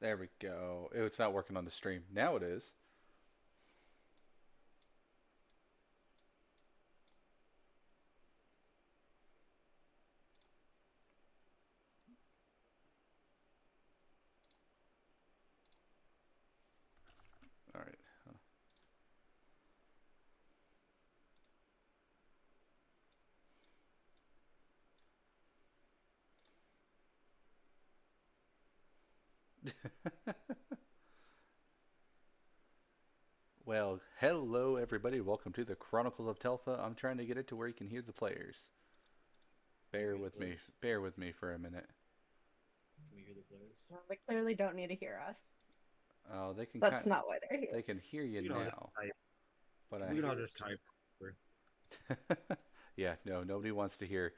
There we go. It's not working on the stream. Now it is. All right. Well, hello everybody. Welcome to the Chronicles of Telpha. I'm trying to get it to where you can hear the players. Can we Bear hear the with me. players? Bear with me for a minute. Can we hear the players? Well, they clearly don't need to hear us. Oh, they can That's not why they're here. they can hear you We can all just now, type. but We I can all just type. yeah, no, nobody wants to hear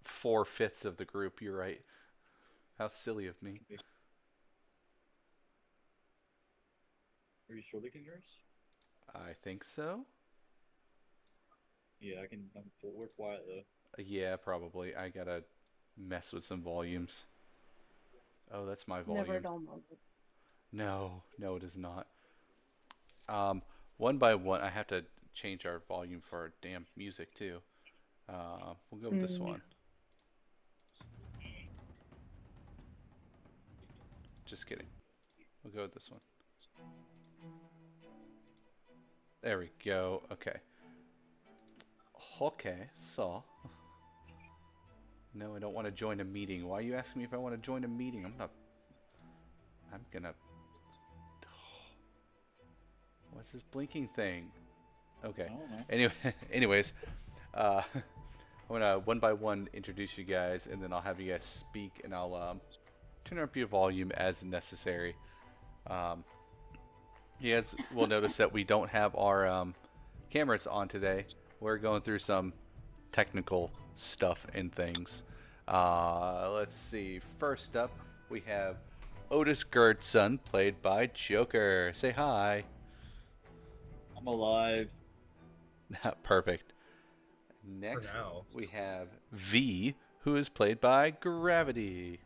4/5 of the group. You're right. How silly of me. Are you sure they can hear us? I think so. Yeah, I can. We're quiet though. Yeah, probably. I gotta mess with some volumes. Oh, that's my Never a volume. dull moment. No, no, it is not. Um, one by one, I have to change our volume for our damn music too. We'll go with this Mm. one. Just kidding. We'll go with this one. There we go. Okay. Okay, so. No, I don't want to join a meeting. Why are you asking me if I want to join a meeting? I'm not. I'm gonna. What's this blinking thing? Okay. I don't know. Anyway, anyways, I'm gonna one by one introduce you guys, and then I'll have you guys speak, and I'll turn up your volume as necessary. Um, you guys will notice that we don't have our cameras on today. We're going through some technical stuff and things. Let's see. First up, we have Otis Gertson, played by Joker. Say hi. I'm alive Perfect. for Next, now. we have V, who is played by Gravity.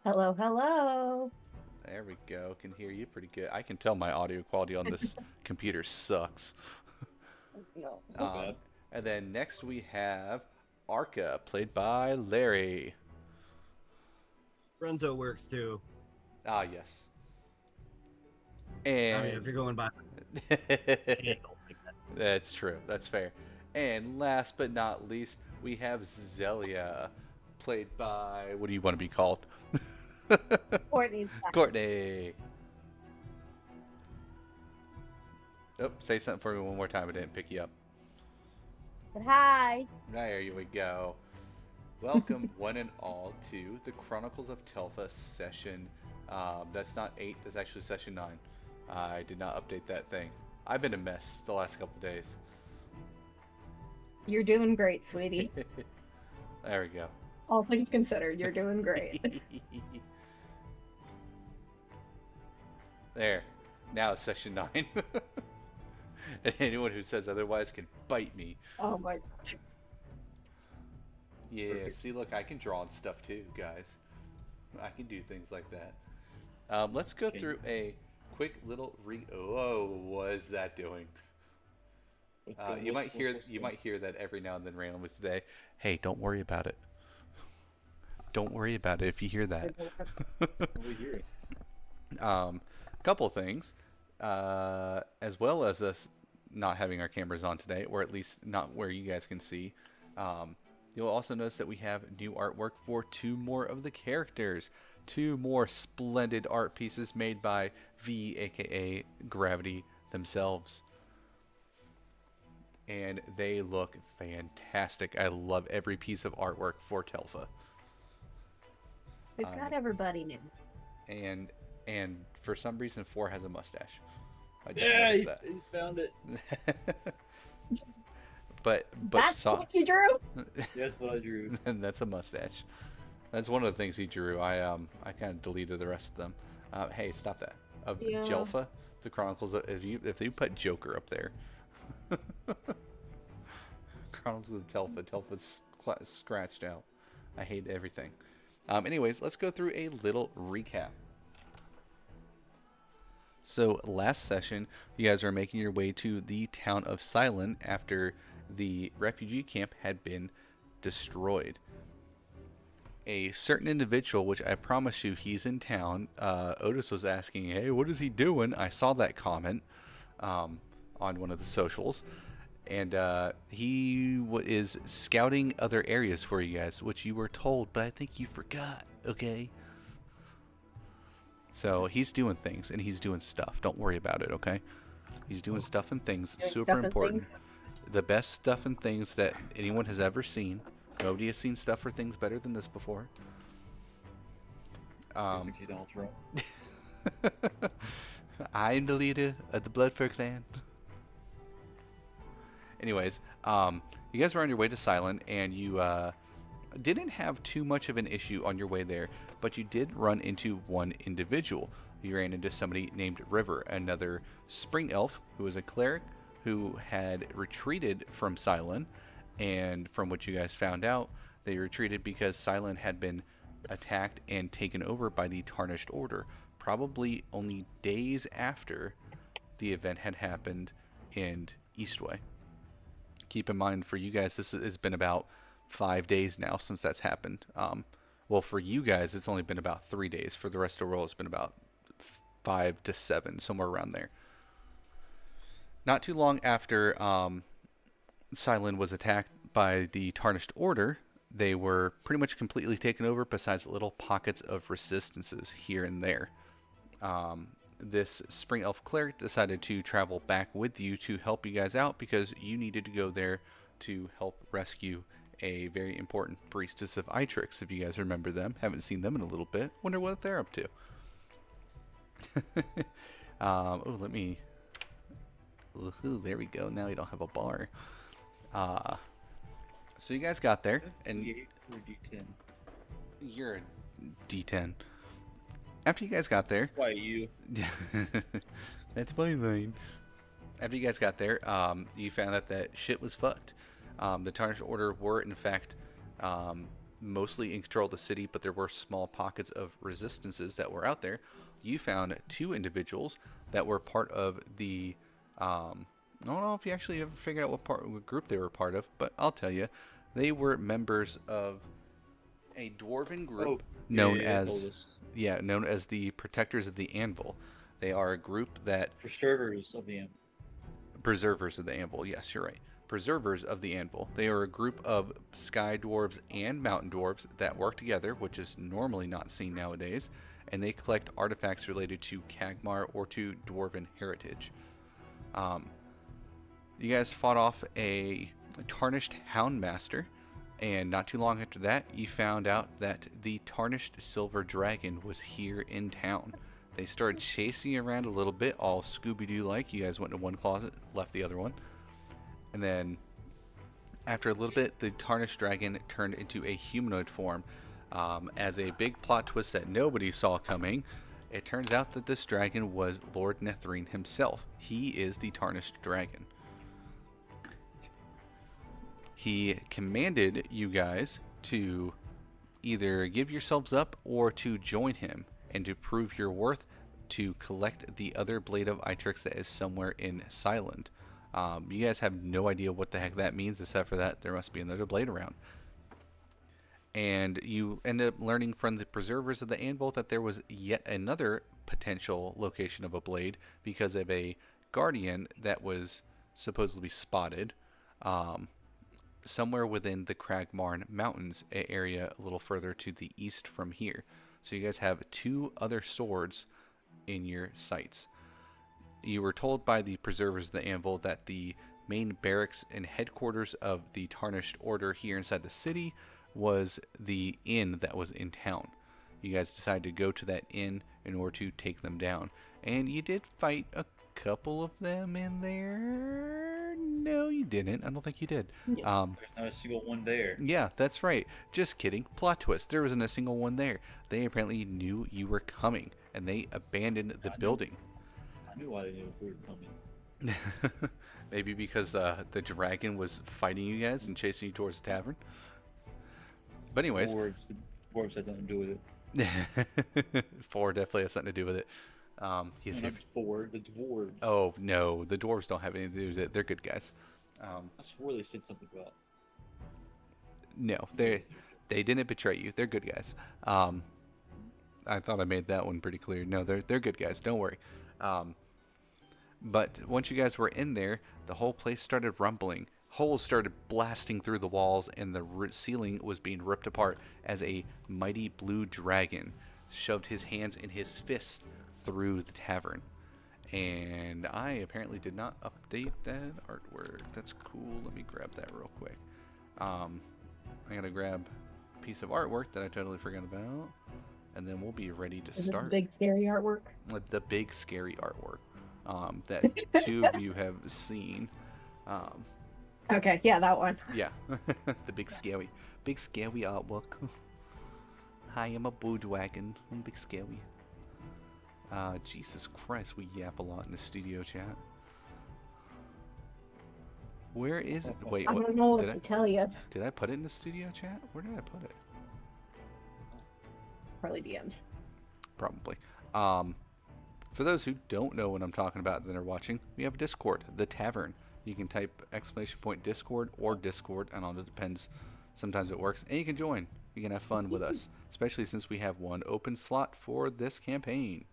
Hello, hello. There we go. Can hear you pretty good. I can tell my audio quality on this computer sucks. No. So Um, bad. and then next we have Arca, played by Larry. Renzo works too. Ah, yes. I mean, if And you're going by handle like that. that's true. That's fair. And last but not least, we have Zelia, played by what do you want to be called? Courtney's back. Courtney. Oh, say something for me one more time. I didn't pick you up. But hi. There we go. Welcome, one and all, to the Chronicles of Telpha session. That's not 8, that's actually session 9. I did not update that thing. I've been a mess the last couple days. You're doing great, sweetie. There we go. All things considered, you're doing great. There. Now it's session 9. And anyone who says otherwise can bite me. Oh my gosh. Yeah, Perfect. see, look, I can draw on stuff too, guys. I can do things like that. Let's go Can through a quick little Oh, what is that doing? You might hear that every now and then randomly today. Hey, don't worry about it. Don't worry about it if you hear that. What we hear? Couple things, as well as us not having our cameras on today, or at least not where you guys can see. Um, you'll also notice that we have new artwork for 2 more of the characters. 2 more splendid art pieces made by V, aka Gravity themselves. And they look fantastic. I love every piece of artwork for Telpha. We've Um, got everybody new. and and for some reason 4 has a mustache. I just Yeah, noticed that. he found it. but That's what you drew? Yes, what I drew. and that's a mustache. That's one of the things he drew. I kind of deleted the rest of them. Hey, stop that. Of Yeah. Jelfa, the Chronicles. If you put Joker up there, Chronicles of Telpha. Telpha's scratched out. I hate everything. Anyways, let's go through a little recap. So last session, you guys are making your way to the town of Silent after the refugee camp had been destroyed. A certain individual, which I promise you he's in town, Otis was asking, hey, what is he doing? I saw that comment on one of the socials. And he is scouting other areas for you guys, which you were told, but I think you forgot, okay? So he's doing things, and he's doing stuff. Don't worry about it, okay? He's doing stuff and things, Doing super stuff and important. The best stuff and things that anyone has ever seen. Nobody has seen stuff or things better than this before. Donald Trump. I'm the leader of the Bloodfur clan. Anyways, you guys were on your way to Silent, and you didn't have too much of an issue on your way there, but you did run into one individual. You ran into somebody named River, another spring elf who was a cleric who had retreated from Silent, and from what you guys found out, they retreated because Silent had been attacked and taken over by the Tarnished Order, probably only days after the event had happened in Eastway. Keep in mind, for you guys, this has been about 5 days now since that's happened. Well, for you guys, it's only been about 3 days. For the rest of the world, it's been about 5 to 7, somewhere around there. Not too long after Silent was attacked by the Tarnished Order, they were pretty much completely taken over, besides little pockets of resistances here and there. This Spring Elf Cleric decided to travel back with you to help you guys out because you needed to go there to help rescue a very important priestess of Itrix, if you guys remember them. Haven't seen them in a little bit. Wonder what they're up to. Oh, let me... Ooh, there we go. Now we don't have a bar. So you guys got there, and... D8 or D10? You're a D10. After you guys got there... Why you? That's my line. After you guys got there, you found out that shit was fucked. The Tarnished Order were, in fact, mostly in control of the city, but there were small pockets of resistances that were out there. You found 2 individuals that were part of the... I don't know if you actually ever figured out what group they were part of, but I'll tell you. They were members of a dwarven group known as the Protectors of the Anvil. They are a group that... Preservers of the Anvil. Preservers of the Anvil, yes, you're right. Preservers of the Anvil. They are a group of sky dwarves and mountain dwarves that work together, which is normally not seen nowadays, and they collect artifacts related to Kagmar or to dwarven heritage. You guys fought off a tarnished Houndmaster, and not too long after that, you found out that the tarnished silver dragon was here in town. They started chasing you around a little bit, all Scooby-Doo like. You guys went into one closet, left the other one. And then, after a little bit, the tarnished dragon turned into a humanoid form. As a big plot twist that nobody saw coming, it turns out that this dragon was Lord Nethrine himself. He is the tarnished dragon. He commanded you guys to either give yourselves up or to join him, and to prove your worth, to collect the other Blade of Itrix that is somewhere in Silent. You guys have no idea what the heck that means, except for that there must be another blade around. And you end up learning from the Preservers of the Anvil that there was yet another potential location of a blade because of a guardian that was supposedly spotted somewhere within the Cragmarn Mountains area a little further to the east from here. So you guys have 2 other swords in your sights. You were told by the Preservers of the Anvil that the main barracks and headquarters of the Tarnished Order here inside the city was the inn that was in town. You guys decided to go to that inn in order to take them down. And you did fight a couple of them in there. No, you didn't. I don't think you did. There's not a single one there. Yeah, that's right. Just kidding. Plot twist. There wasn't a single one there. They apparently knew you were coming, and they abandoned the building. I knew why they knew we were coming. Maybe because the dragon was fighting you guys and chasing you towards the tavern. But anyways, Dwarves. Dwarves has nothing to do with it. 4 definitely has something to do with it. No, not 4, the dwarves. Oh no, the dwarves don't have anything to do with it. They're good guys. I swore they said something about. No, they didn't betray you. They're good guys. I thought I made that one pretty clear. No, they're good guys. Don't worry. But once you guys were in there, the whole place started rumbling. Holes started blasting through the walls, and the ceiling was being ripped apart as a mighty blue dragon shoved his hands and his fist through the tavern. And I apparently did not update that artwork. That's cool. Let me grab that real quick. I'm gonna grab a piece of artwork that I totally forgot about, and then we'll be ready to Is it the start. big scary artwork? The big scary artwork that 2 of you have seen. Okay, yeah, that one. Yeah, the big scary artwork. Hi, I'm a boodwagon. I'm big scary. Jesus Christ, we yap a lot in the studio chat. Where is it? Wait, I don't know what did to tell you. did I put it in the studio chat? Where did I put it? Probably DMs. Probably. For those who don't know what I'm talking about that are watching, we have a Discord, the Tavern. You can type !Discord or Discord, I don't know, it depends. Sometimes it works, and you can join. You can have fun with us, especially since we have 1 open slot for this campaign.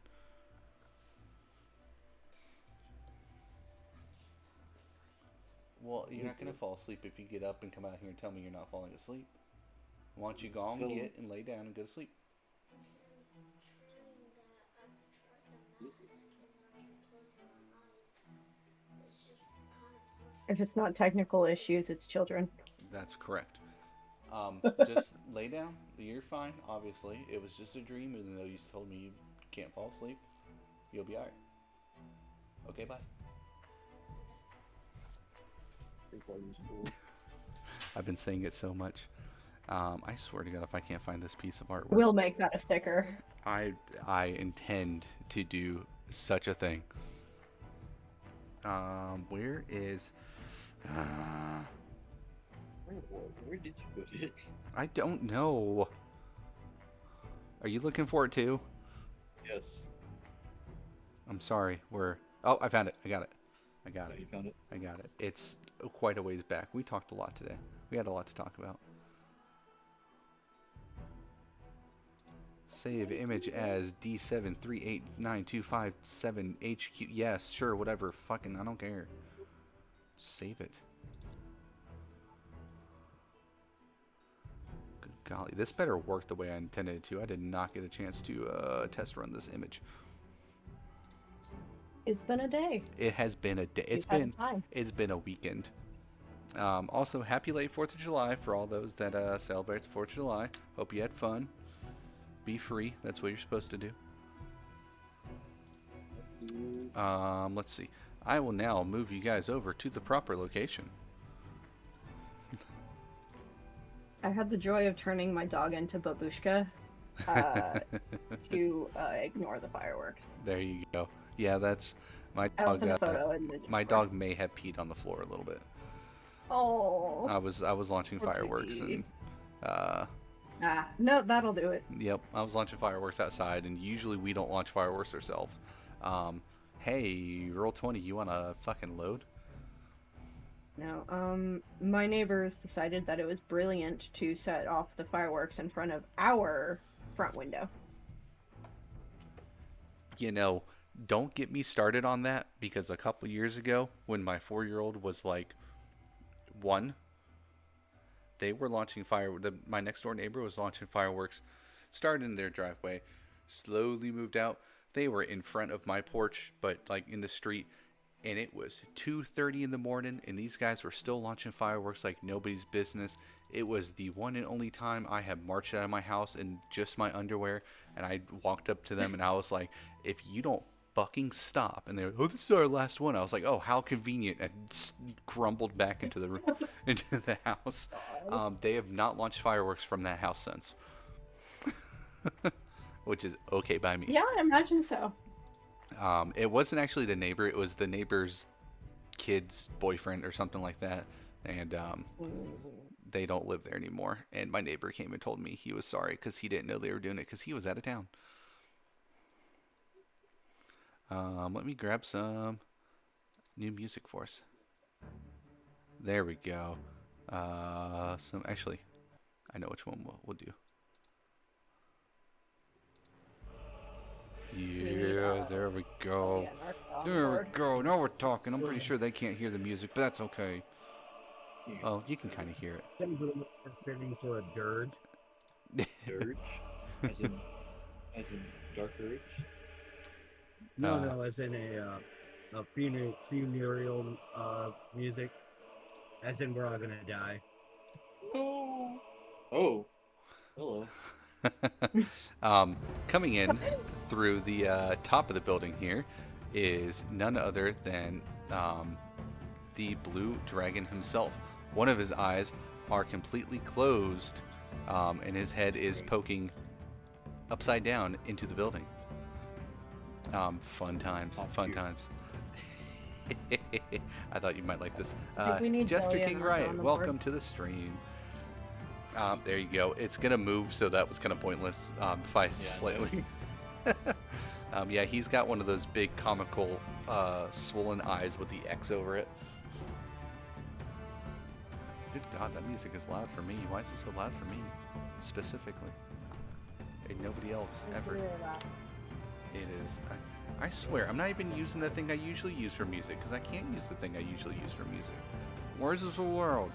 Well, you're not gonna fall asleep if you get up and come out here and tell me you're not falling asleep. Why don't you go on, get and lay down and go to sleep? If it's not technical issues, it's children. That's correct. Just lay down. You're fine, obviously. It was just a dream, even though you told me you can't fall asleep. You'll be alright. Okay, bye. I've been saying it so much. I swear to God, if I can't find this piece of artwork, We'll make that a sticker. I intend to do such a thing. Where is... Where did you put it? I don't know. Are you looking for it too? Yes. I'm sorry. Oh, I found it. I got it. I got Oh, it. you found it? I got it. It's quite a ways back. We talked a lot today. We had a lot to talk about. Save image as D7389257HQ. Yes, sure, whatever. Fucking, I don't care. Save it. Good golly. This better work the way I intended it to. I did not get a chance to test run this image. It's been a day. It has been a day. It's been a weekend. Also, happy late 4th of July for all those that celebrate the 4th of July. Hope you had fun. Be free. That's what you're supposed to do. Let's see. I will now move you guys over to the proper location. I had the joy of turning my dog into Babushka to ignore the fireworks. There you go. Yeah, that's my I'll dog. send a photo in the My Discord. dog may have peed on the floor a little bit. Oh. I was launching Poor fireworks baby. and No, that'll do it. yep, I was launching fireworks outside, and usually we don't launch fireworks ourselves. Hey, roll 20. You wanna fucking load? No, my neighbors decided that it was brilliant to set off the fireworks in front of our front window. You know, don't get me started on that, because a couple years ago, when my 4-year-old was like 1, they were launching my next door neighbor was launching fireworks, started in their driveway, slowly moved out. They were in front of my porch, but like in the street, and it was 2:30 in the morning, and these guys were still launching fireworks like nobody's business. It was the one and only time I have marched out of my house in just my underwear, and I walked up to them and I was like, if you don't fucking stop. And they were, oh, this is our last one. I was like, oh, how convenient. And crumbled back into the house. They have not launched fireworks from that house since. Which is okay by me. Yeah, I imagine so. It wasn't actually the neighbor. It was the neighbor's kid's boyfriend or something like that. And they don't live there anymore. And my neighbor came and told me he was sorry because he didn't know they were doing it because he was out of town. Let me grab some new music for us. There we go. Actually, I know which one we'll do. Yeah, there we go. There we go. Now we're talking. I'm pretty sure they can't hear the music, but that's okay. Oh, you can kind of hear it. Fitting for a dirge. Dirge? As in Dark Urge? No, as in a funereal music. As in we're all gonna die. Oh. Hello. Coming in through the top of the building here is none other than the blue dragon himself. One of his eyes are completely closed, and his head is poking upside down into the building. Fun times, fun times. I thought you might like this. Jester King Riot, welcome to the stream. There you go. It's gonna move, so that was kind of pointless. If I slightly. Yeah, he's got one of those big comical swollen eyes with the X over it. Good God, that music is loud for me. Why is it so loud for me, specifically? And nobody else ever. It is. I swear, I'm not even using the thing I usually use for music, because I can't use the thing I usually use for music. Where's this world?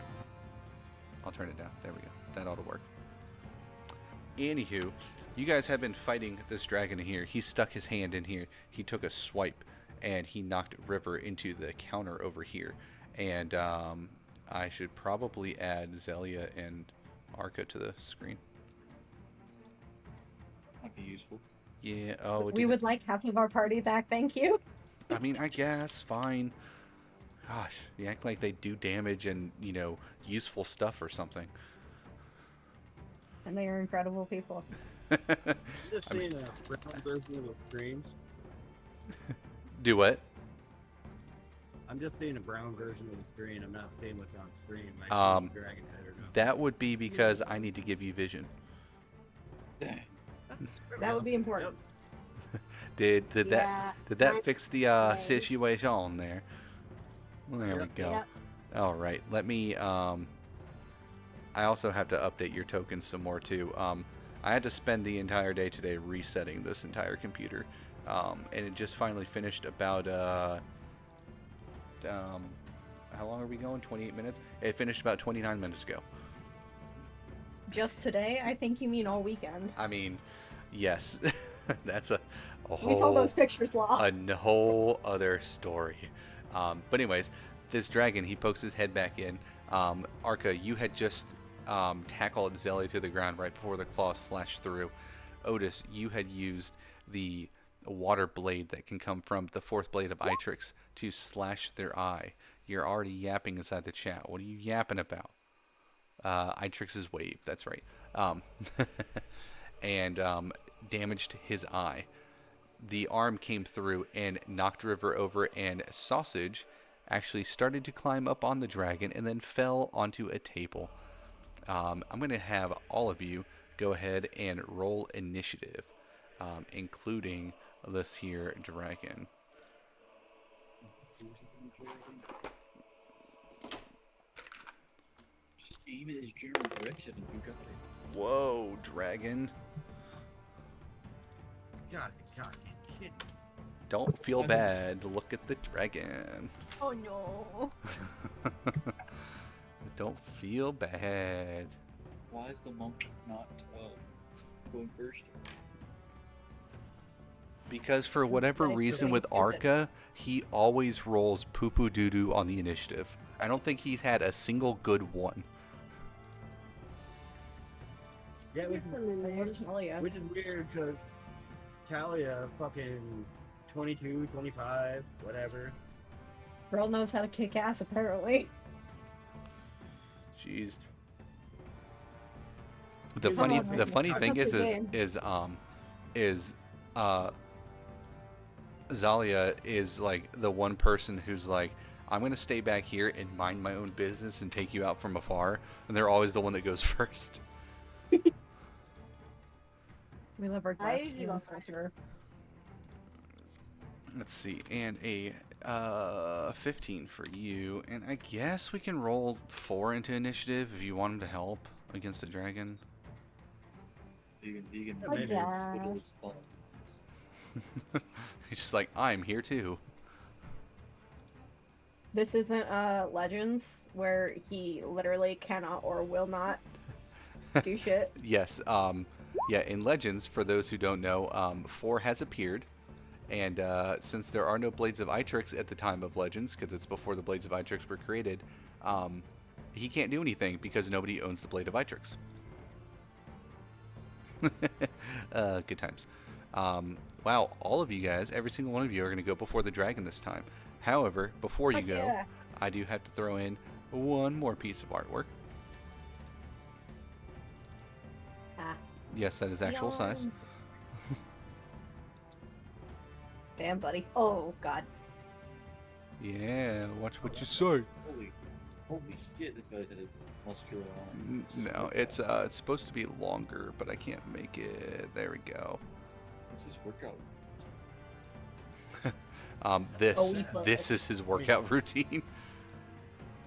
I'll turn it down. There we go. That ought to work. Anywho, you guys have been fighting this dragon in here. He stuck his hand in here. He took a swipe, and he knocked River into the counter over here. And I should probably add Zelia and Arca to the screen. Might be useful. Yeah. Oh, we would like half of our party back, thank you. I mean, I guess fine. Gosh, you act like they do damage and, you know, useful stuff or something. And they are incredible people. I'm just seeing a brown version of the screens. Do what? I'm just seeing a brown version of the screen. I'm not seeing what's on screen. Dragon Head or not. That would be because I need to give you vision. That would be important. Did that fix the situation there? Well, there we go. Yep. All right, let me. I also have to update your tokens some more too. I had to spend the entire day today resetting this entire computer, and it just finally finished about. How long are we going? 28 minutes. It finished about 29 minutes ago. Just today? I think you mean all weekend. I mean, yes, that's a whole. We saw those pictures, Law. A whole other story. But anyways, this dragon, he pokes his head back in. Arca, you had just tackled Zelia to the ground right before the claws slashed through. Otis, you had used the water blade that can come from the fourth blade of Itrix to slash their eye. You're already yapping inside the chat. What are you yapping about? Itrix's wave, that's right. And damaged his eye. The arm came through and knocked River over, and Sausage actually started to climb up on the dragon and then fell onto a table. I'm going to have all of you go ahead and roll initiative, including this here dragon. Just aim it as general direction and you got it. Whoa, dragon. God, you kidding. Don't feel bad. Look at the dragon. Oh no. Don't feel bad. Why is the monk not going first? Because for whatever reason with Arca, he always rolls poo-poo doo-doo on the initiative. I don't think he's had a single good one. Yeah, Where's Talia? which is weird because Talia fucking 22, 25, whatever. Girl knows how to kick ass, apparently. Jeez. The funny thing is Zalia is like the one person who's like, I'm gonna stay back here and mind my own business and take you out from afar. And they're always the one that goes first. We love our I glass usually ceiling go sorcerer. Let's see, and a 15 for you. And I guess we can roll 4 into initiative if you want him to help against the dragon. You can I maybe guess. twiddle his thumbs. He's just like, I'm here too. This isn't Legends where he literally cannot or will not do shit. Yes, yeah, in Legends, for those who don't know, 4 has appeared. And since there are no Blades of Itrix at the time of Legends, because it's before the Blades of Itrix were created, he can't do anything because nobody owns the Blade of Itrix. Good times. Wow, all of you guys, every single one of you are going to go before the dragon this time. However, before you Fuck go, yeah. I do have to throw in one more piece of artwork. Ah, Yes, that is actual size. damn, buddy. Oh, God. Yeah, watch what you say. Holy shit! This guy's had a muscular arm. No, it's supposed to be longer, but I can't make it. There we go. What's this workout? This is his workout routine.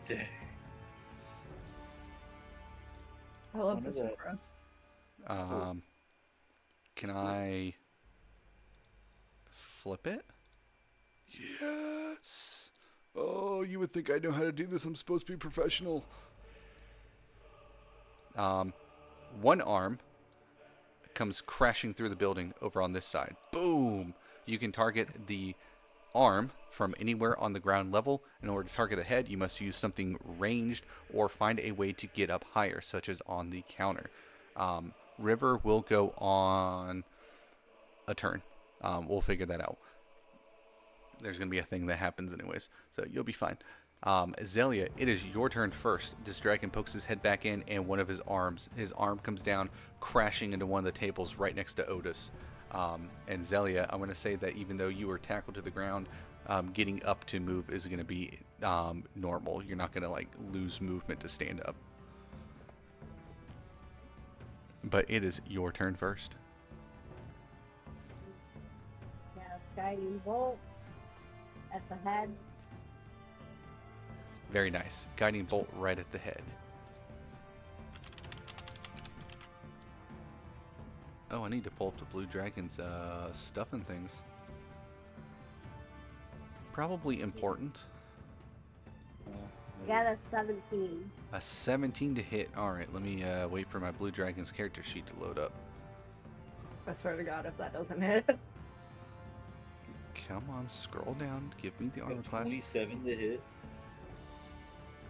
Dang. I love Wonder this that- for us. Can I flip it? Yes. Oh, you would think I know how to do this. I'm supposed to be professional. One arm comes crashing through the building over on this side. Boom! You can target the arm from anywhere on the ground level. In order to target the head, you must use something ranged or find a way to get up higher, such as on the counter. River will go on a turn. We'll figure that out. There's going to be a thing that happens anyways, so you'll be fine. Zelia, it is your turn first. This dragon pokes his head back in, and one of his arm comes down, crashing into one of the tables right next to Otis. And Zelia, I'm going to say that even though you were tackled to the ground, getting up to move is going to be normal. You're not going to like lose movement to stand up. But it is your turn first. Yes, guiding bolt at the head. Very nice. Guiding bolt right at the head. Oh, I need to pull up the blue dragon's stuff and things. Probably important. Got a 17. A 17 to hit. Alright, let me wait for my blue dragon's character sheet to load up. I swear to God, if that doesn't hit. Come on, scroll down. Give me the armor class. 27 to hit.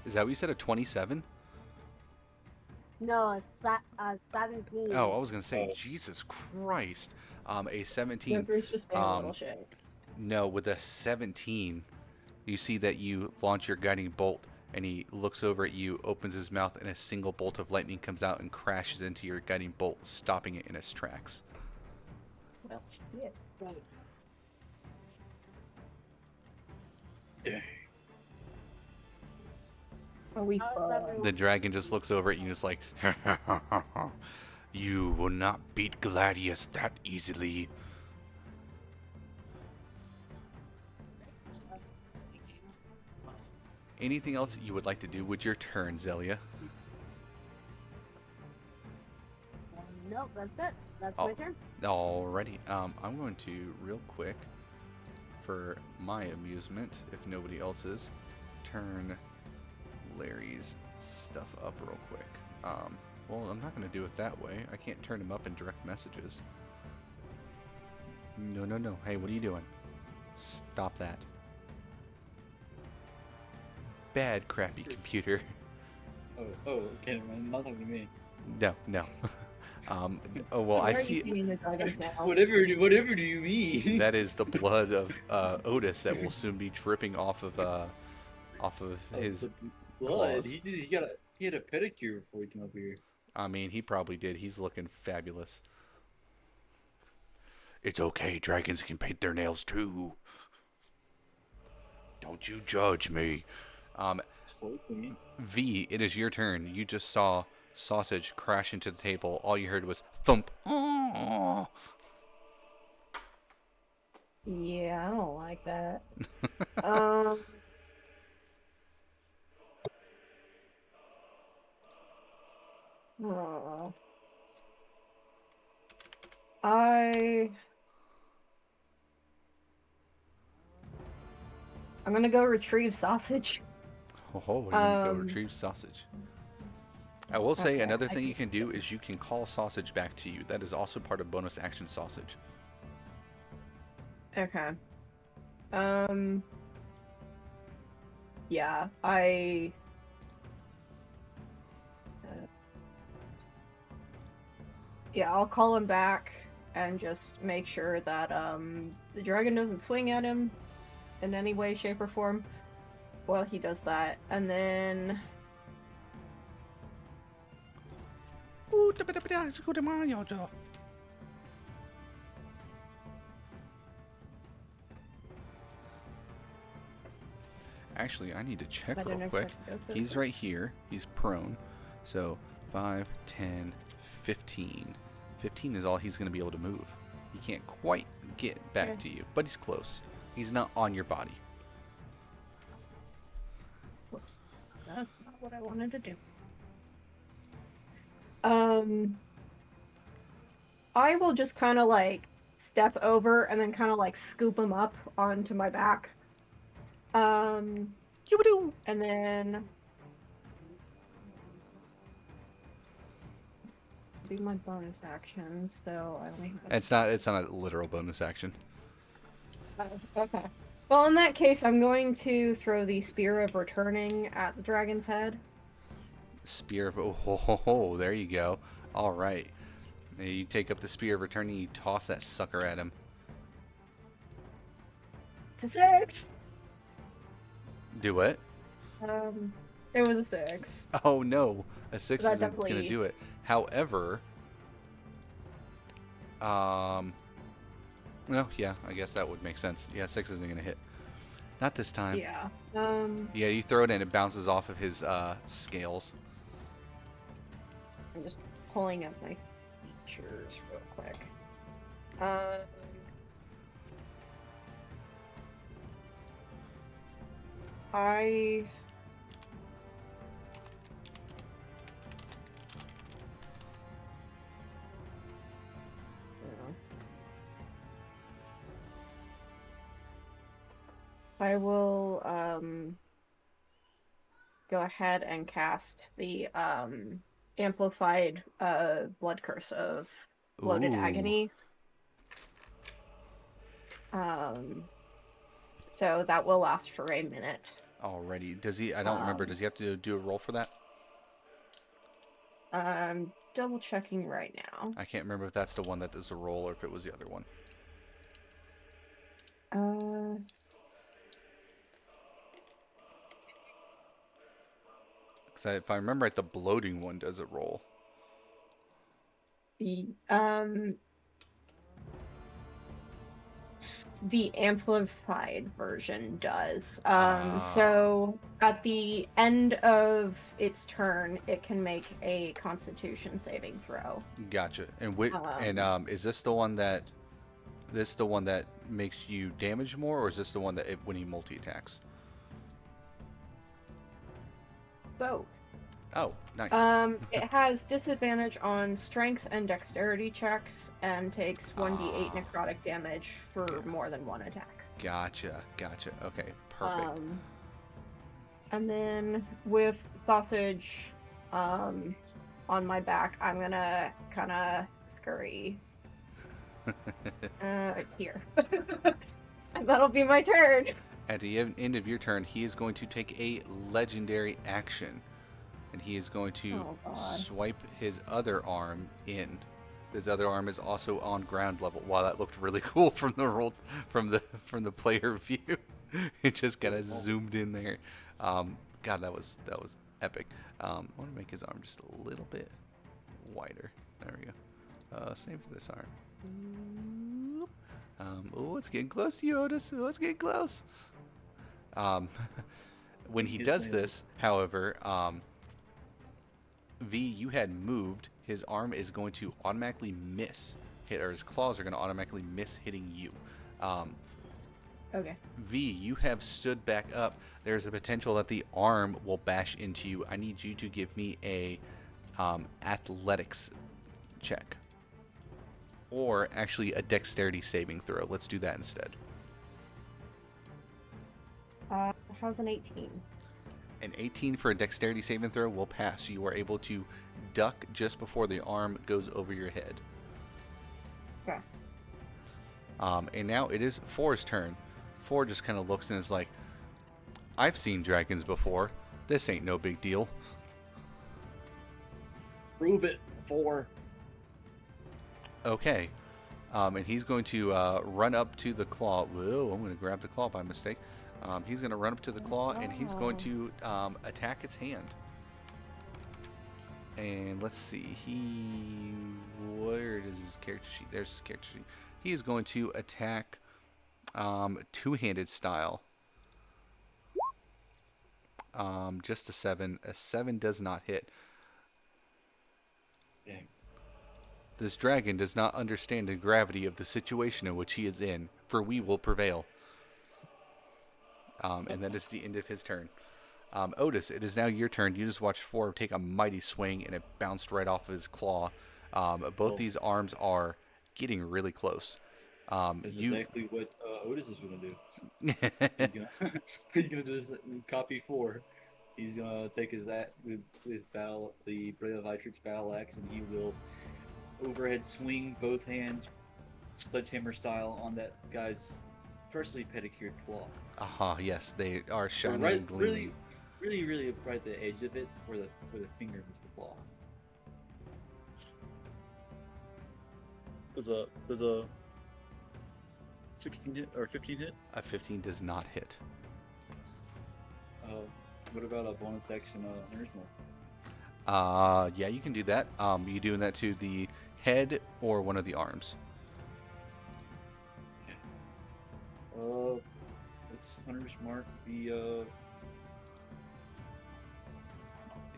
Is that what you said, a 27? No, a 17. Oh, I was going to say, Jesus Christ. A 17. River's just being a little shit. No, with a 17, you see that you launch your guiding bolt, and he looks over at you, opens his mouth, and a single bolt of lightning comes out and crashes into your guiding bolt, stopping it in its tracks. Well, shit. Right. Dang. Are we How's fucked? everyone? The dragon just looks over at you and is like, you will not beat Gladius that easily. Anything else you would like to do with your turn, Zelia? Nope, that's it. That's Oh. my turn. Alrighty. I'm going to, real quick, for my amusement, if nobody else's, turn Larry's stuff up real quick. Well, I'm not going to do it that way. I can't turn him up in direct messages. No, no, no. Hey, what are you doing? Stop that. Bad, crappy computer. Oh, okay, man, nothing to me. No, no. Oh, well, I Where are you see. feeding the dragons now? Whatever do you mean? That is the blood of Otis that will soon be dripping off of his. The blood. claws. He had a pedicure before he came up here. I mean, he probably did. He's looking fabulous. It's okay. Dragons can paint their nails too. Don't you judge me. Um, Hoping. V, it is your turn. You just saw Sausage crash into the table. All you heard was thump. Oh. Yeah, I don't like that. Um, oh, I I'm gonna go retrieve Sausage. Oh, you're gonna go Um, retrieve Sausage. I will say okay, another I thing you can. can do is you can call Sausage back to you. That is also part of bonus action Sausage. Okay. Um, yeah, yeah, I'll call him back and just make sure that the dragon doesn't swing at him in any way, shape, or form while he does that, and then Actually, I need to check I real don't know if I quick. can go He's through. right here. He's prone. So 5, 10, 15. 15 is all he's going to be able to move. He can't quite get back Okay. to you, but he's close. He's not on your body. Whoops, that's not what I wanted to do. Um, I will just kind of like step over and then kind of like scoop him up onto my back. Yoobadoo! And then do my bonus action, so I only have. It's not a literal bonus action. Okay. Well, in that case, I'm going to throw the Spear of Returning at the dragon's head. Spear of oh, there you go. All right. Now you take up the spear of returning. You toss that sucker at him. To 6! Do what? It was a 6. Oh no, a 6 That isn't gonna definitely. do it. However, no, yeah, I guess that would make sense. Yeah, 6 isn't gonna hit. Not this time. Yeah. Yeah, you throw it and it bounces off of his scales. I'm just pulling up my features real quick. Um, I I will go ahead and cast the amplified blood curse of bloated Ooh, agony. Um, so that will last for a minute. already. Does he? I don't remember. Um, Does he have to do a roll for that? I'm double checking right now. I can't remember if that's the one that does a roll or if it was the other one. Uh, Because if I remember right, the bloating one does a roll. the um the amplified version does. Ah, So at the end of its turn, it can make a Constitution saving throw. gotcha. And Um, is this the one that makes you damage more, or is this the one that when he multi attacks? both. Oh, nice. It has disadvantage on strength and dexterity checks and takes 1d8 Ah, necrotic damage for ga- more than one attack. gotcha. Okay, perfect. And then with sausage, on my back, I'm gonna kind of scurry here. And that'll be my turn. At the end of your turn, he is going to take a legendary action, and he is going to Oh god. swipe his other arm in. His other arm is also on ground level. Wow, that looked really cool from the roll from the player view. It just kind of zoomed in there. God, that was epic. I want to make his arm just a little bit wider. There we go. Same for this arm. Oh, it's getting close to you, Otis. Oh, it's getting close. Um, when he His does name. this, however, V, you had moved. His arm is going to automatically miss hit, or his claws are going to automatically miss hitting you. Um, Okay. V, you have stood back up. There's a potential that the arm will bash into you. I need you to give me a athletics check. Or actually a dexterity saving throw. Let's do that instead. How's an 18? An 18 for a dexterity saving throw will pass. You are able to duck just before the arm goes over your head. Okay. And now it is Four's turn. Four just kind of looks and is like, I've seen dragons before. This ain't no big deal. Prove it. 4. Okay. And he's going to run up to the claw. Whoa, I'm going to grab the claw by mistake. He's going to run up to the claw and he's going to attack its hand. And let's see. Where is his character sheet? There's his character sheet. He is going to attack two-handed style. Just a 7. A 7 does not hit. Dang. This dragon does not understand the gravity of the situation in which he is in, for we will prevail. And that is the end of his turn. Otis, it is now your turn. You just watched Four take a mighty swing, and it bounced right off of his claw. Both these arms are getting really close. That's exactly what Otis is going to do. He's gonna just copy 4. He's gonna take his with battle the Brave Vitrix battle axe, and he will overhead swing both hands, sledgehammer style, on that guy's freshly pedicured claw. Yes, they are So shining right, and gleaming. really right at the edge of it, where the finger meets the claw. Does a 16 hit or 15 hit? A 15 does not hit. What about a bonus action Hunter's Mark? Yeah, you can do that. You doing that to the head or one of the arms? It's Hunter's Mark be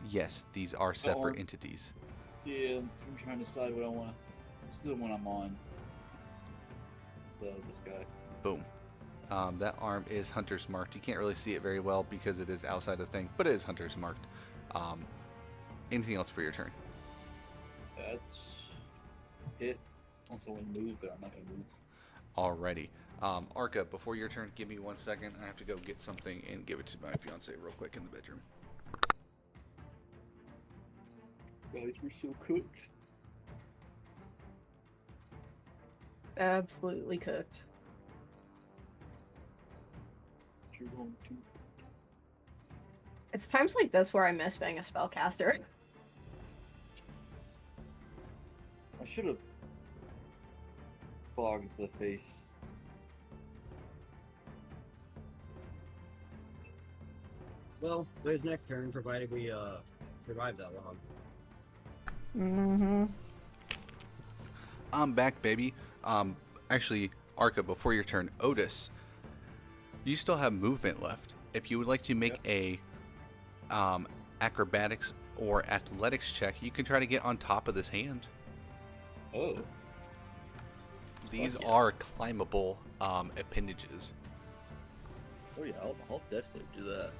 Yes, these are separate arm. entities. Yeah, I'm trying to decide what I want. Still one I'm on. This guy. Boom. That arm is Hunter's marked. You can't really see it very well because it is outside the thing, but it is Hunter's marked. Anything else for your turn? That's it. Also want to move, but I'm not gonna move. Alrighty. Arca, before your turn, give me 1 second. I have to go get something and give it to my fiance real quick in the bedroom. Guys, we're so cooked. Absolutely cooked. You're going to. It's times like this where I miss being a spellcaster. I should have fogged the face. Well, Liz next turn, provided we survive that long. Mm-hmm. I'm back, baby. Actually, Arca, before your turn, Otis, you still have movement left. If you would like to make a acrobatics or athletics check, you can try to get on top of this hand. Oh. These Fuck yeah. are climbable appendages. Oh yeah, I'll definitely do that.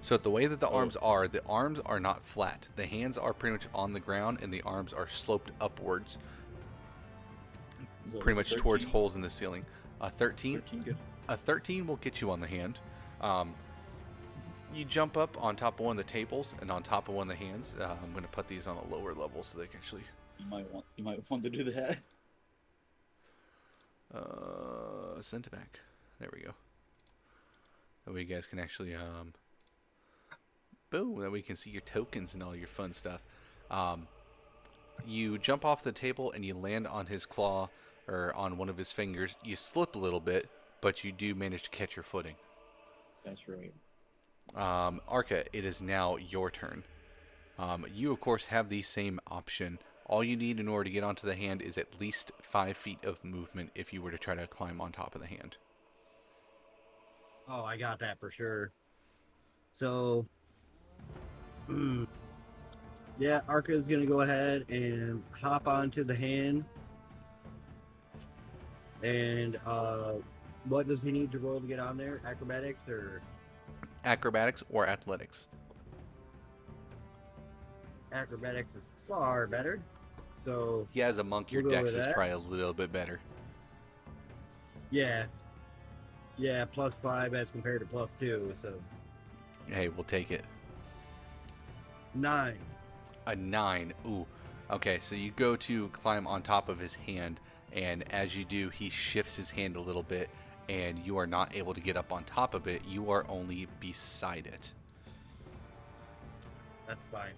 So the way that the arms are not flat. The hands are pretty much on the ground, and the arms are sloped upwards, So pretty it's much towards 13? holes in the ceiling. A 13, 13 good. a 13 will get you on the hand. You jump up on top of one of the tables and on top of one of the hands. I'm going to put these on a lower level so they can actually. You might want to do that. Send it back. There we go. That way you guys can actually boom. That way you can see your tokens and all your fun stuff. You jump off the table and you land on his claw or on one of his fingers. You slip a little bit, but you do manage to catch your footing. That's right. Arca, it is now your turn. You, of course, have the same option. All you need in order to get onto the hand is at least 5 feet of movement if you were to try to climb on top of the hand. Oh, I got that for sure. So, yeah, Arca's gonna go ahead and hop onto the hand. And what does he need to roll to get on there? Acrobatics or Acrobatics or athletics? acrobatics is far better. So Yeah, as a monk, your we'll go with dex is that. probably a little bit better. Yeah, yeah, +5 as compared to +2, so Hey, we'll take it. 9. A 9. Ooh. Okay, so you go to climb on top of his hand, and as you do, he shifts his hand a little bit, and you are not able to get up on top of it. You are only beside it. That's fine.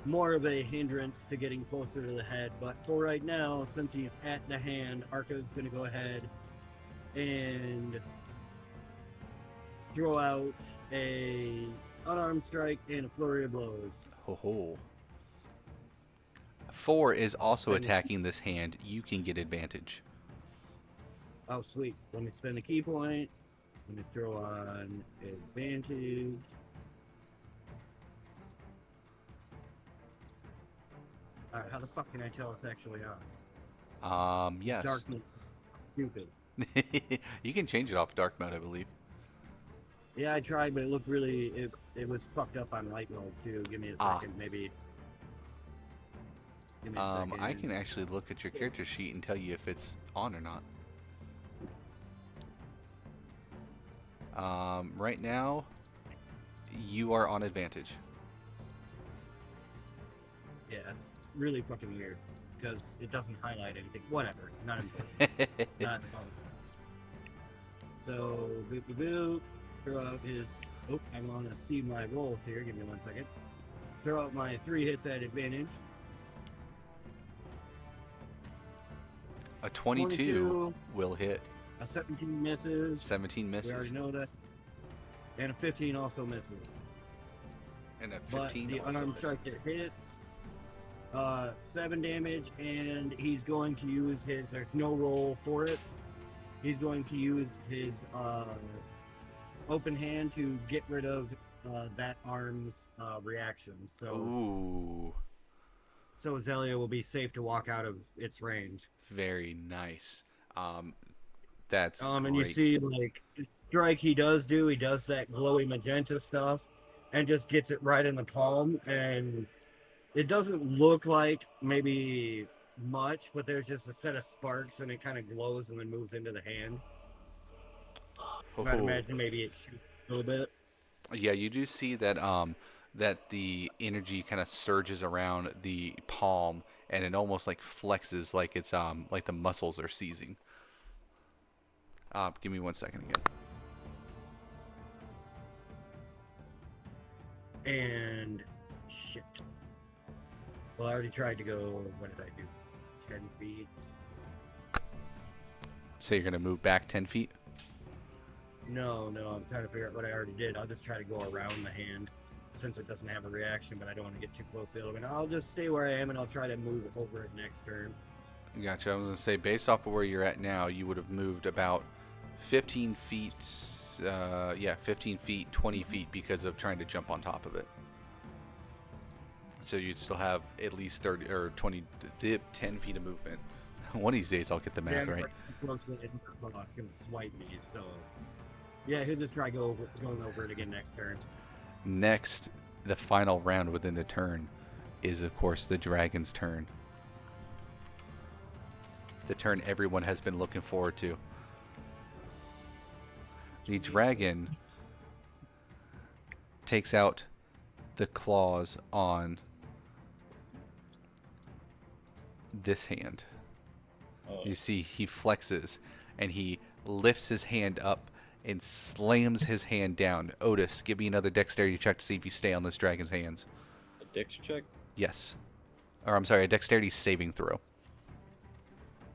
More of a hindrance to getting closer to the head, but for right now, since he's at the hand, Arca's gonna go ahead and throw out a unarmed strike and a flurry of blows. Ho ho. 4 is also Spend the- attacking this hand. You can get advantage. Oh, sweet. Let me spend a key point. Let me throw on advantage. Alright, how the fuck can I tell it's actually on? Yes. Darkness. Stupid. You can change it off dark mode, I believe. Yeah, I tried, but it looked really. It was fucked up on light mode too. Give me a second, maybe. Give me a second. I can actually look at your character sheet and tell you if it's on or not. Right now, you are on advantage. Yeah, it's really fucking weird because it doesn't highlight anything. Whatever, not important. Not important. So, boop boop boop. Throw out his. Oh, I want to see my rolls here. Give me 1 second. Throw out my 3 hits at advantage. A 22 will hit. A 17 misses. 17 We misses. already know that. And a 15 also misses. And a But 15 the also unarmed strike misses. hit. 7 damage, and he's going to use his. There's no roll for it. He's going to use his open hand to get rid of that arm's reaction. So, Ooh, so Zelia will be safe to walk out of its range. very nice. That's And you great. see, like, strike he does that glowy magenta stuff, and just gets it right in the palm, and it doesn't look like maybe much, but there's just a set of sparks, and it kind of glows and then moves into the hand. I'd Oh, imagine maybe it shoots a little bit. yeah, you do see that that the energy kind of surges around the palm, and it almost like flexes, like it's like the muscles are seizing. Give me 1 second again. And shit. Well, I already tried to go. What did I do? 10 feet. So you're gonna move back 10 feet. No, I'm trying to figure out what I already did. I'll just try to go around the hand since it doesn't have a reaction, but I don't want to get too close to the element. I'll just stay where I am and I'll try to move over it next turn. Gotcha. I was gonna say, based off of where you're at now, you would have moved about 15 feet. Yeah, 15 feet, 20 feet because of trying to jump on top of it. So you'd still have at least 30 or 20, 10 feet of movement. One of these days, I'll get the math right. Close to it, it's going to swipe me. So, yeah, he'll just try going over it again next turn. Next, the final round within the turn is, of course, the dragon's turn. The turn everyone has been looking forward to. The dragon takes out the claws on this hand. Oh, You see, he flexes and he lifts his hand up and slams his hand down. Otis, give me another dexterity check to see if you stay on this dragon's hands. a dex check? Yes. Or I'm sorry, a dexterity saving throw.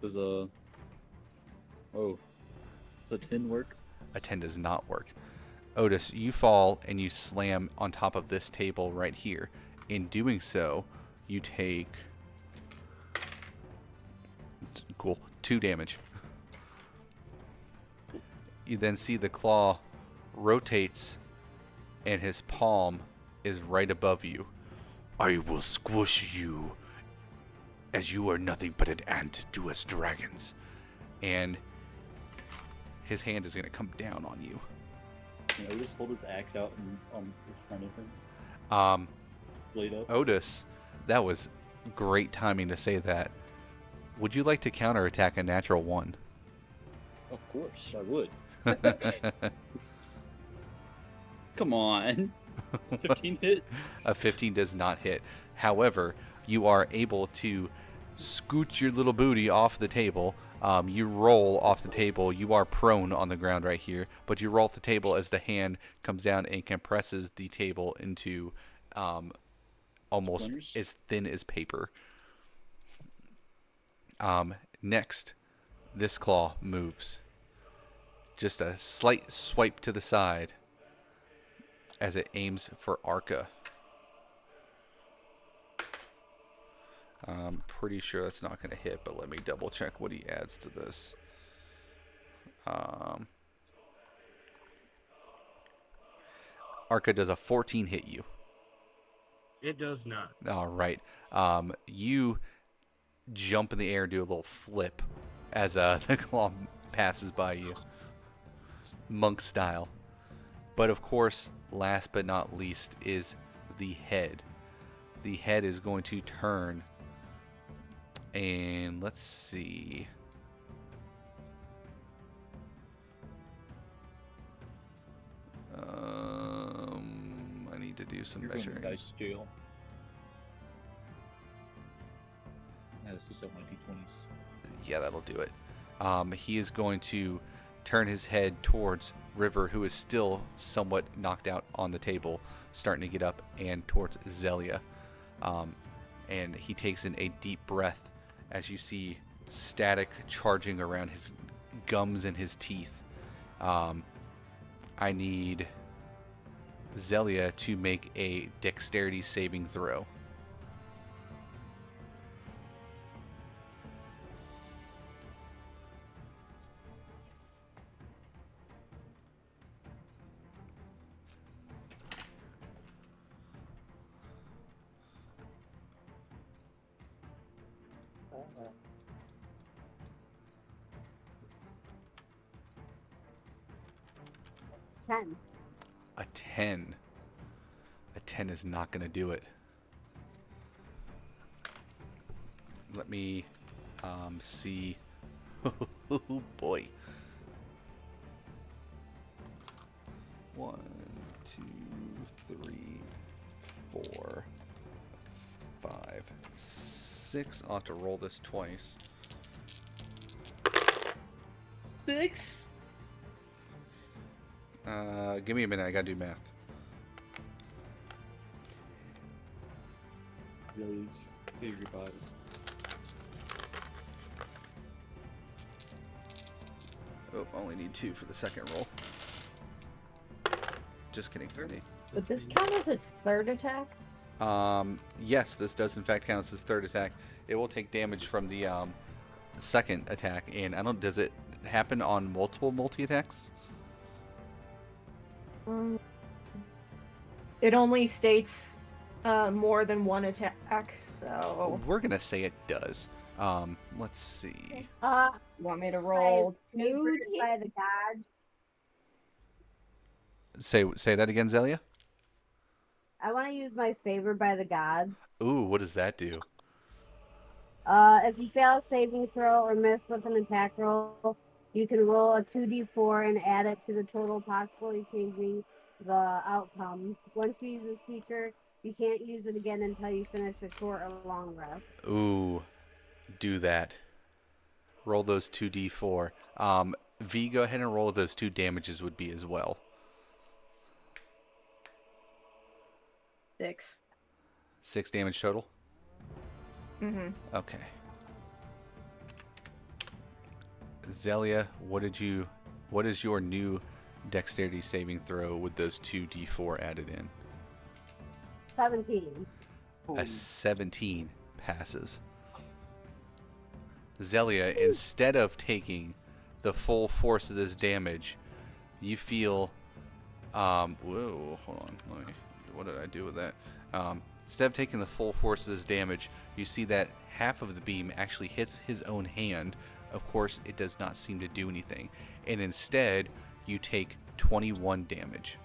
Does a... Oh. Does a 10 work? A 10 does not work. Otis, you fall and you slam on top of this table right here. In doing so, you take... Cool. 2 damage. You then see the claw rotates, and his palm is right above you. I will squish you, as you are nothing but an ant to us dragons. And his hand is going to come down on you. Can Otis hold his axe out in front of him? Blade up? Otis, that was great timing to say that. Would you like to counterattack a natural 1? Of course, I would. Come on. 15 hit? A 15 does not hit. However, you are able to scoot your little booty off the table. You roll off the table. You are prone on the ground right here, but you roll off the table as the hand comes down and compresses the table into almost Splinters? as thin as paper. Next, this claw moves. Just a slight swipe to the side as it aims for Arca. I'm pretty sure that's not going to hit, but let me double check what he adds to this. Arca, does a 14 hit you? It does not. All right. You jump in the air and do a little flip as the claw passes by you. Monk style. But of course, last but not least is the head. The head is going to turn. And let's see. I need to do some You're going to measuring. dice jail. Let's just up my d20s. Yeah, that'll do it. He is going to turn his head towards River, who is still somewhat knocked out on the table, starting to get up, and towards Zelia. And he takes in a deep breath as you see static charging around his gums and his teeth. I need Zelia to make a dexterity saving throw. Ten. A 10. A 10 is not going to do it. Let me see. Oh boy. 1, 2, 3, 4, 5, 6. I'll have to roll this twice. 6? Give me a minute. I gotta do math. Those say your goodbyes. Oh, only need 2 for the second roll. Just kidding. Would this count as its third attack? Yes, this does in fact count as his third attack. It will take damage from the second attack, and I don't. Does it happen on multiple multi-attacks? It only states more than one attack, so We're gonna say it does. Let's see. want me to roll My 2? favorite by the gods. Say that again, Zelia. I want to use my favor by the gods. Ooh, what does that do? If you fail a saving throw or miss with an attack roll, you can roll a 2d4 and add it to the total, possibly changing the outcome. Once you use this feature, you can't use it again until you finish a short or long rest. Ooh, do that. Roll those 2d4. V, go ahead and roll those 2 damages would be as well. 6. 6 damage total? Mm-hmm. Okay. Zelia, what is your new dexterity saving throw with those 2d4 added in? 17. A 17 passes. Zelia, instead of taking the full force of this damage, you feel, whoa, hold on, what did I do with that? Instead of taking the full force of this damage, you see that half of the beam actually hits his own hand. Of course, it does not seem to do anything, and instead, you take 21 damage.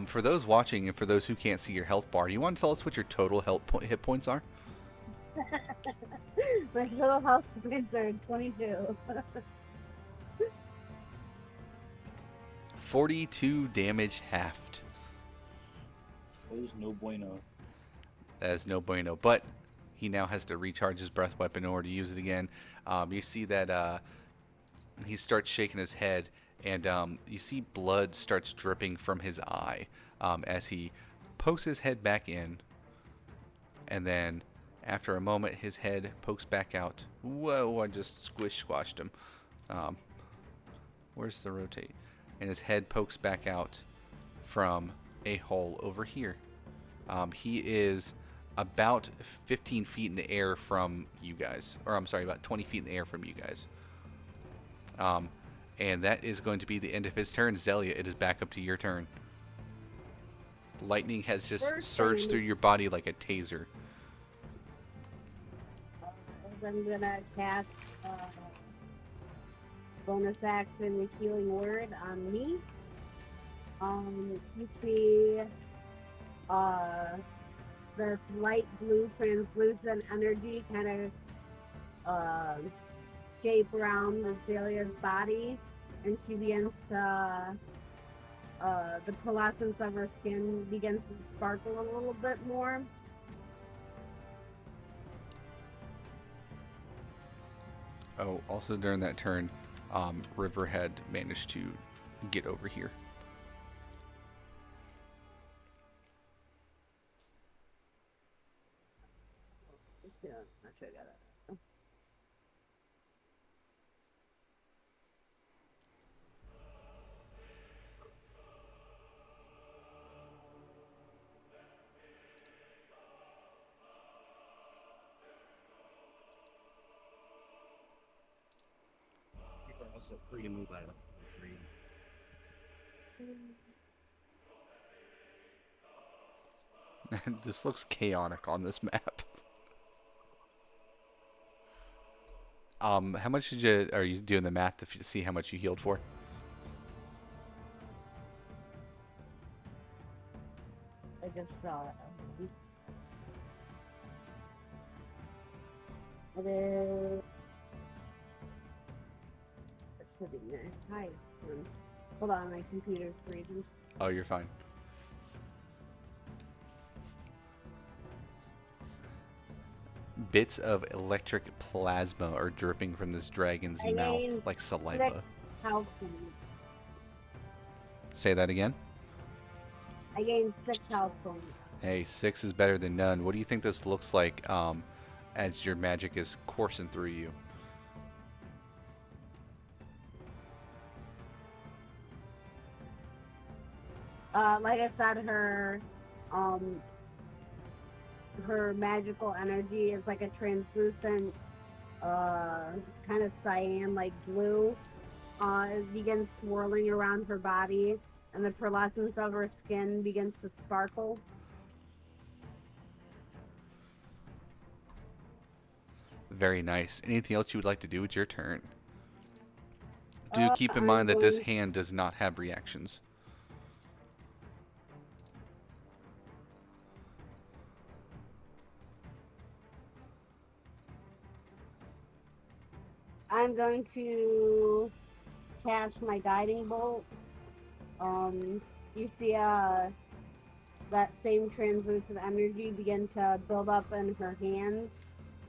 For those watching and for those who can't see your health bar, do you want to tell us what your total hit points are? My total health points are 22. 42 damage halved. There's no bueno. That is no bueno. But he now has to recharge his breath weapon in order to use it again. You see that he starts shaking his head, and you see blood starts dripping from his eye as he pokes his head back in. And then, after a moment, his head pokes back out. Whoa, I just squashed him. Where's the rotate? And his head pokes back out from a hole over here. He is about 15 feet in the air from you guys. Or, I'm sorry, about 20 feet in the air from you guys. And that is going to be the end of his turn. Zelia, it is back up to your turn. Lightning has just surged through your body like a taser. I'm gonna cast bonus action the healing word on me. You see this light blue translucent energy kind of shape around Azalea's body, and she begins to the pearlescence of her skin begins to sparkle a little bit more. Oh, also during that turn, River had managed to get over here. So, not sure I got it. People are also free to move out of trees. This looks chaotic on this map. How much are you doing the math to see how much you healed for? I just saw it. It is. It should be the highest one. Hold on, my computer's freezing. Oh, you're fine. Bits of electric plasma are dripping from this dragon's mouth like saliva. Health points. Say that again? I gained 6 health points. Hey, 6 is better than none. What do you think this looks like as your magic is coursing through you? Like I said, her magical energy is like a translucent, kind of cyan, like blue. It begins swirling around her body, and the pearlescence of her skin begins to sparkle. Very nice. Anything else you would like to do with your turn? Do keep in mind that this hand does not have reactions. I'm going to cast my guiding bolt. You see that same translucent energy begin to build up in her hands,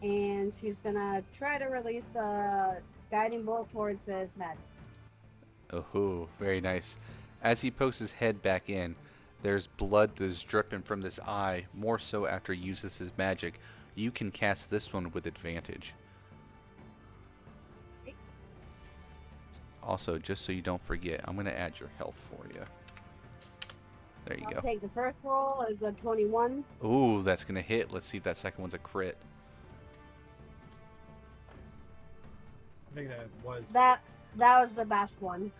and she's gonna try to release a guiding bolt towards his head. Oh, very nice. As he pokes his head back in, there's blood that is dripping from this eye, more so after he uses his magic. You can cast this one with advantage. Also, just so you don't forget, I'm going to add your health for you. There you I'll go. take the first roll. It's a 21. Ooh, that's going to hit. Let's see if that second one's a crit. I think that was. That was the best one.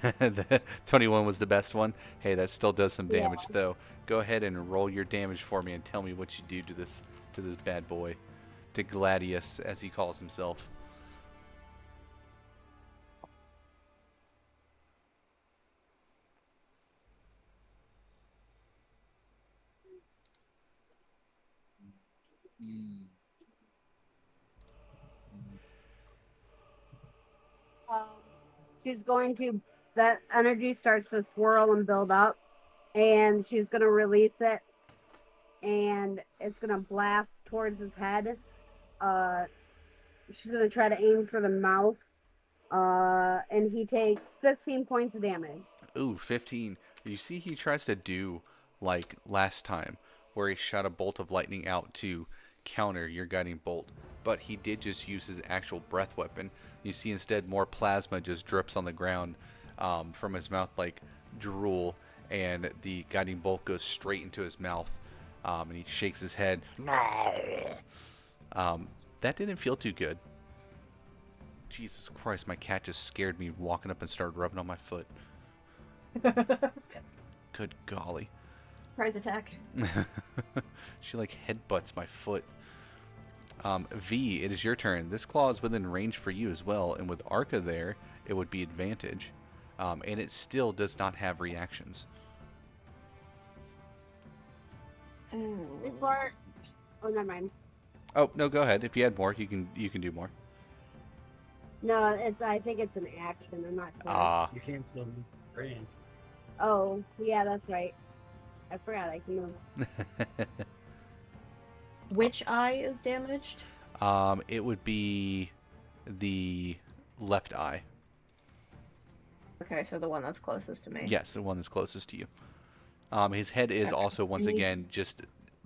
The 21 was the best one. Hey, that still does some Yeah. damage though. Go ahead and roll your damage for me and tell me what you do to this bad boy, to Gladius as he calls himself. Mm. Um, she's going to, that energy starts to swirl and build up, and she's going to release it, and it's going to blast towards his head. She's going to try to aim for the mouth, and he takes 15 points of damage. Ooh, 15. You see he tries to do like last time, where he shot a bolt of lightning out to counter your guiding bolt, but he did just use his actual breath weapon. You see instead more plasma just drips on the ground from his mouth like drool, and the guiding bolt goes straight into his mouth, and he shakes his head. That didn't feel too good. Jesus Christ, my cat just scared me walking up and started rubbing on my foot. Good golly. Surprise attack. She like headbutts my foot. V, it is your turn. This claw is within range for you as well, and with Arca there, it would be advantage. And it still does not have reactions. Before, oh, never mind. Oh no, go ahead. If you had more, you can do more. No, I think it's an action. I'm not sure. Ah, You can't still range. Oh, yeah, that's right. I forgot I can move. Which eye is damaged? it would be the left eye. Okay, so the one that's closest to me. Yes, the one that's closest to you. His head is Okay. also once again just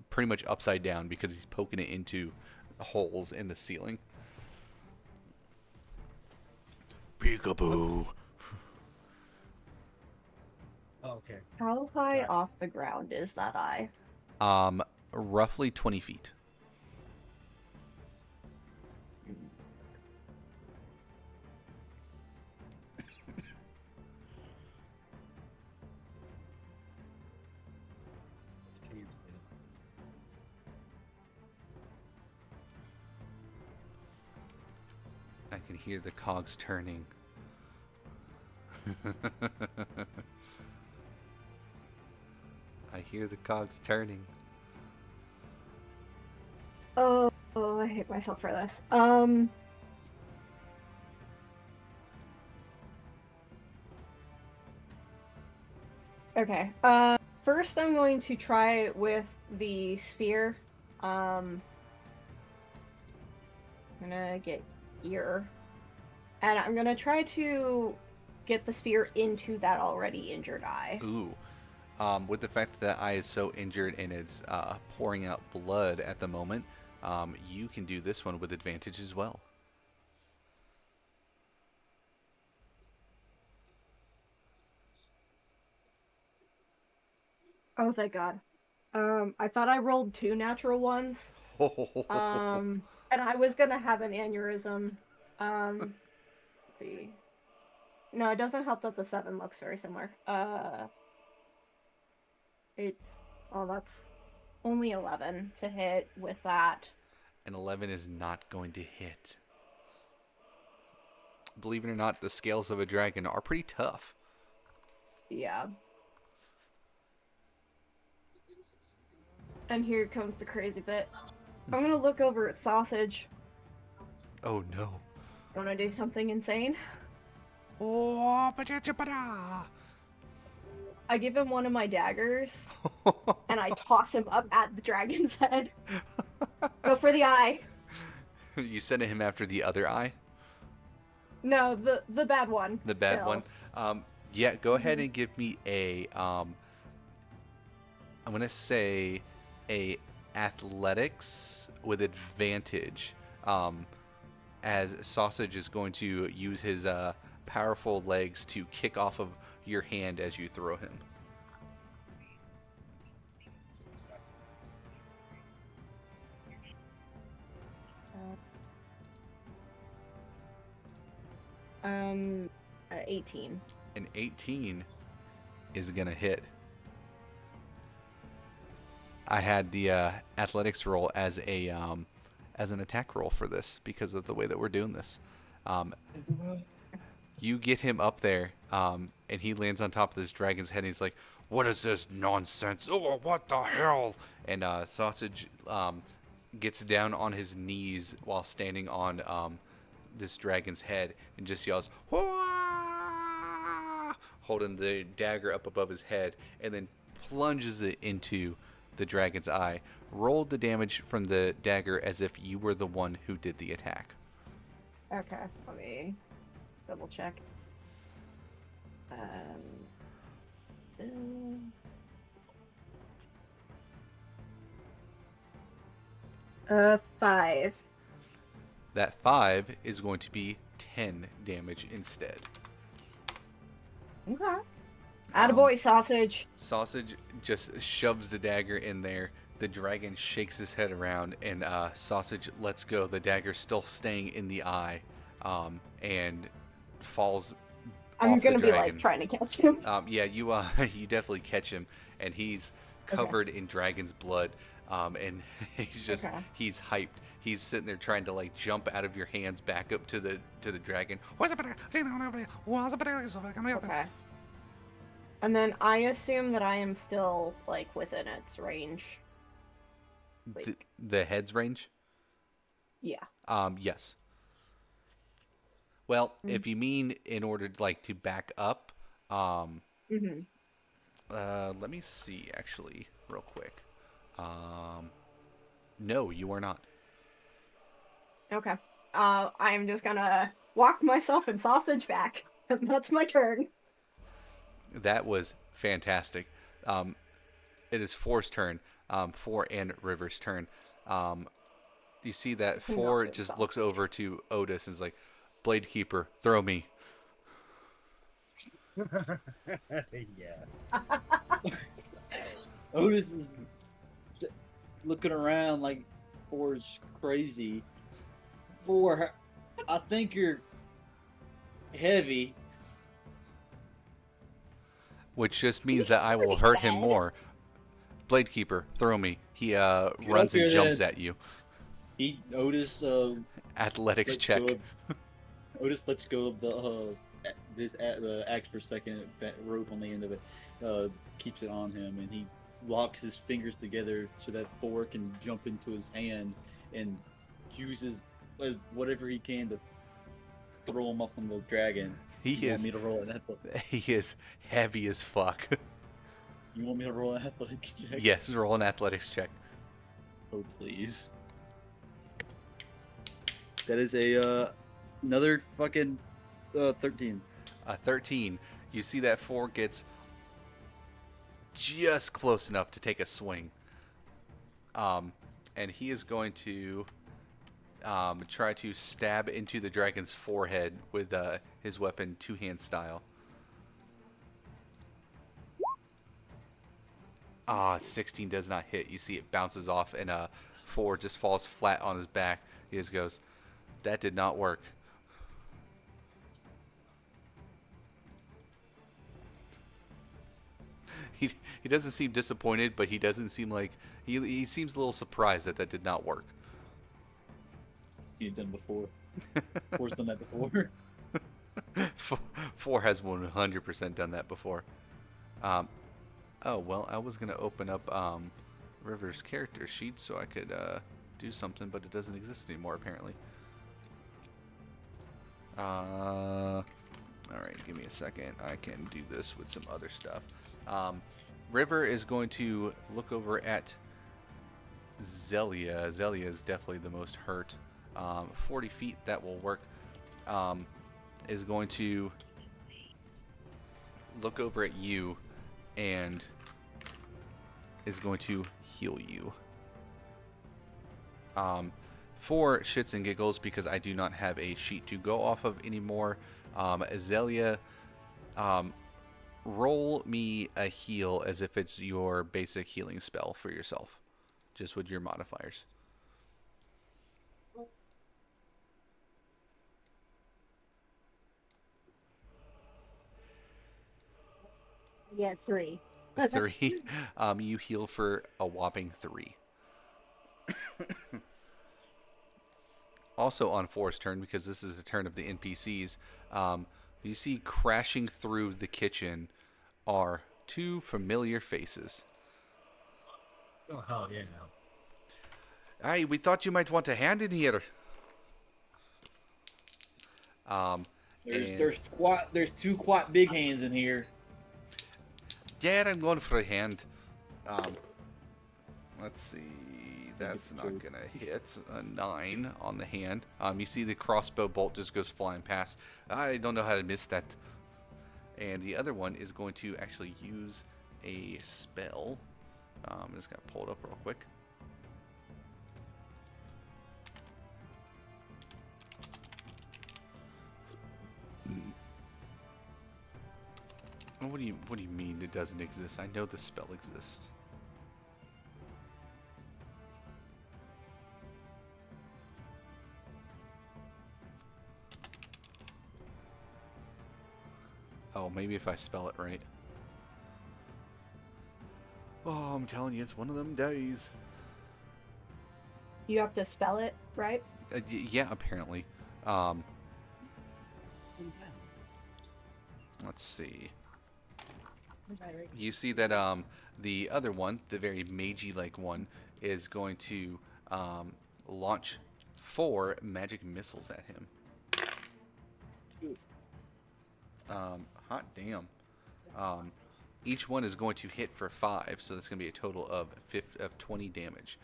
pretty much upside down because he's poking it into holes in the ceiling. Peekaboo. Oh, okay. How high Got it. off the ground is that eye? Roughly 20 feet. Can't I can hear the cogs turning. I hear the cogs turning. Oh, I hate myself for this. Okay. First I'm going to try with the sphere. I'm gonna get ear. And I'm gonna try to get the sphere into that already injured eye. Ooh. With the fact that that eye is so injured and it's pouring out blood at the moment, you can do this one with advantage as well. Oh, thank God. I thought I rolled 2 natural ones. And I was gonna have an aneurysm. Let's see. No, it doesn't help that the 7 looks very similar. It's, oh, that's only 11 to hit with that. An 11 is not going to hit. Believe it or not, the scales of a dragon are pretty tough. Yeah. And here comes the crazy bit. I'm gonna look over at Sausage. Oh no. Wanna do something insane? Oh, I give him one of my daggers, and I toss him up at the dragon's head. Go for the eye. You sent him after the other eye? No, the bad one. The bad still. one? Yeah, go ahead and give me a, I'm going to say a athletics with advantage, as Sausage is going to use his powerful legs to kick off of your hand as you throw him. Um, 18. An 18 is gonna hit. I had the athletics roll as an attack roll for this because of the way that we're doing this. Um, you get him up there, and he lands on top of this dragon's head. And he's like, "What is this nonsense? Oh, what the hell?" And Sausage gets down on his knees while standing on this dragon's head and just yells, "Wah!" holding the dagger up above his head, and then plunges it into the dragon's eye. Roll the damage from the dagger as if you were the one who did the attack. Okay, let me double check. 5. That 5 is going to be 10 damage instead. Okay. Attaboy, Sausage. Sausage just shoves the dagger in there. The dragon shakes his head around, and Sausage lets go. The dagger still staying in the eye, and falls I'm off gonna the be dragon. like trying to catch him. Yeah, you you definitely catch him, and he's covered in dragon's blood, and he's just he's hyped. He's sitting there trying to like jump out of your hands back up to the dragon. Okay. And then I assume that I am still like within its range. The head's range? Yeah. Yes. Well, if you mean in order to, like, to back up, let me see actually real quick. No, you are not. Okay. I'm just gonna walk myself and Sausage back. That's my turn. That was fantastic. It is Four's turn. 4 and River's turn. You see that 4 just looks over to Otis and is like, "Blade Keeper, throw me." Yeah. Otis is looking around like 4's crazy. 4, I think you're heavy. Which just means that I will hurt him more. Blade Keeper, throw me. He runs and jumps at you. Otis Athletics check. Otis lets go of the axe for a second. That rope on the end of it keeps it on him, and he locks his fingers together so that 4 can jump into his hand and uses whatever he can to throw him up on the dragon. He is heavy as fuck. You want me to roll an athletics check? Yes, roll an athletics check. Oh, please. That is another fucking 13. 13. You see that 4 gets just close enough to take a swing. And he is going to try to stab into the dragon's forehead with his weapon two-hand style. 16 does not hit. You see it bounces off, and 4 just falls flat on his back. He just goes, "That did not work." He doesn't seem disappointed, but he doesn't seem like he seems a little surprised that did not work. You've done before. 4's done that before. 4 has 100% done that before. Oh, well, I was going to open up River's character sheet so I could do something, but it doesn't exist anymore, apparently. Alright, give me a second. I can do this with some other stuff. River is going to look over at Zelia. Zelia is definitely the most hurt. 40 feet, that will work. Is going to look over at you and is going to heal you. For shits and giggles, because I do not have a sheet to go off of anymore, Zelia, roll me a heal as if it's your basic healing spell for yourself, just with your modifiers. I get 3. 3. You heal for a whopping 3. Also on For's turn, because this is the turn of the NPCs, you see crashing through the kitchen are 2 familiar faces. Oh, hell yeah. Hey, we thought you might want a hand in here. There's 2 quite big hands in here. Yeah, I'm going for a hand. Let's see. That's not gonna hit. A 9 on the hand. You see the crossbow bolt just goes flying past. I don't know how to miss that. And the other one is going to actually use a spell. I'm just gonna pull it up real quick. What do you mean it doesn't exist? I know the spell exists. Oh, maybe if I spell it right. Oh, I'm telling you, it's one of them days. You have to spell it, right? Yeah, apparently. Let's see. You see that the other one, the very magey-like one, is going to launch 4 magic missiles at him. Hot damn. Each one is going to hit for 5, so that's going to be a total of 20 damage.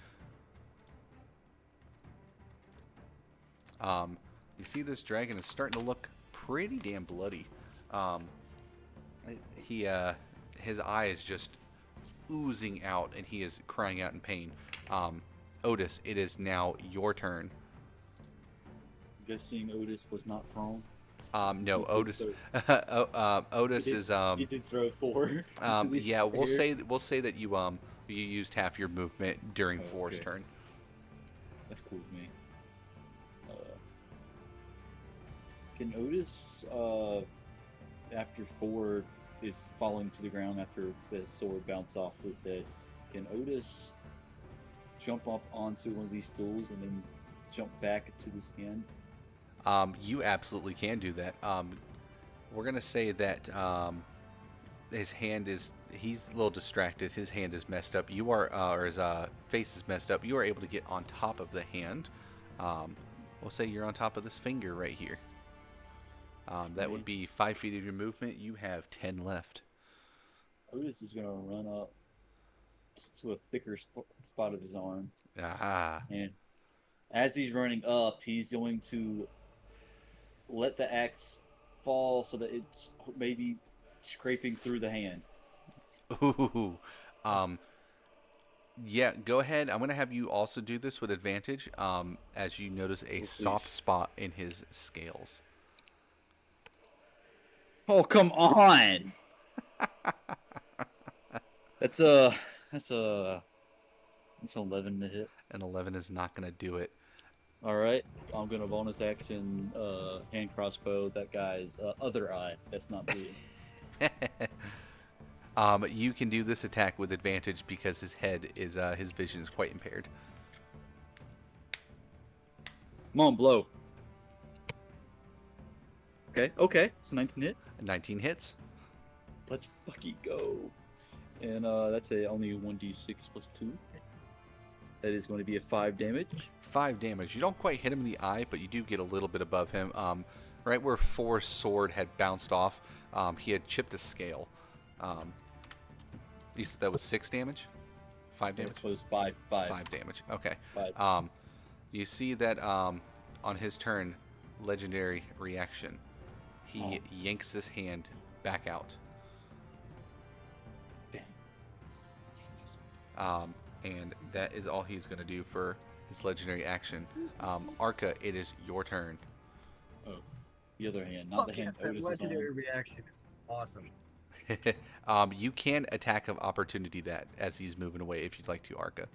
You see this dragon is starting to look pretty damn bloody. His eye is just oozing out, and he is crying out in pain. Otis, it is now your turn. Guessing Otis was not prone. No, Otis. Otis is He did throw 4. Yeah, we'll say that you used half your movement during For's turn. That's cool with me. Can Otis, after 4 is falling to the ground after the sword bounced off his head, can Otis jump up onto one of these stools and then jump back to his hand? You absolutely can do that. We're gonna say that his hand he's a little distracted. His hand is messed up. You are, or his face is messed up. You are able to get on top of the hand. We'll say you're on top of this finger right here. That would be 5 feet of your movement. You have 10 left. Otis is gonna run up to a thicker spot of his arm. Ah. And as he's running up, he's going to let the axe fall so that it's maybe scraping through the hand. Ooh. Yeah, go ahead. I'm going to have you also do this with advantage as you notice a soft spot in his scales. Oh, come on! That's 11 to hit. An 11 is not going to do it. All right, I'm gonna bonus action hand crossbow that guy's other eye. That's not bleeding. You can do this attack with advantage because his head is his vision is quite impaired. Come on, blow. Okay, it's a 19 hit. 19 hits. Let's fucking go. And that's only a 1d6 plus 2. That is going to be a 5 damage. 5 damage. You don't quite hit him in the eye, but you do get a little bit above him. Right where For's sword had bounced off, he had chipped a scale. You said that was 6 damage? 5 damage? It was 5. 5 damage. Okay. 5. You see that on his turn, legendary reaction. He yanks his hand back out. Dang. And that is all he's going to do for his legendary action. Arca, it is your turn. Oh, the other hand, not the hand Otis is on. Legendary reaction. Awesome. You can attack of opportunity that as he's moving away if you'd like to, Arca.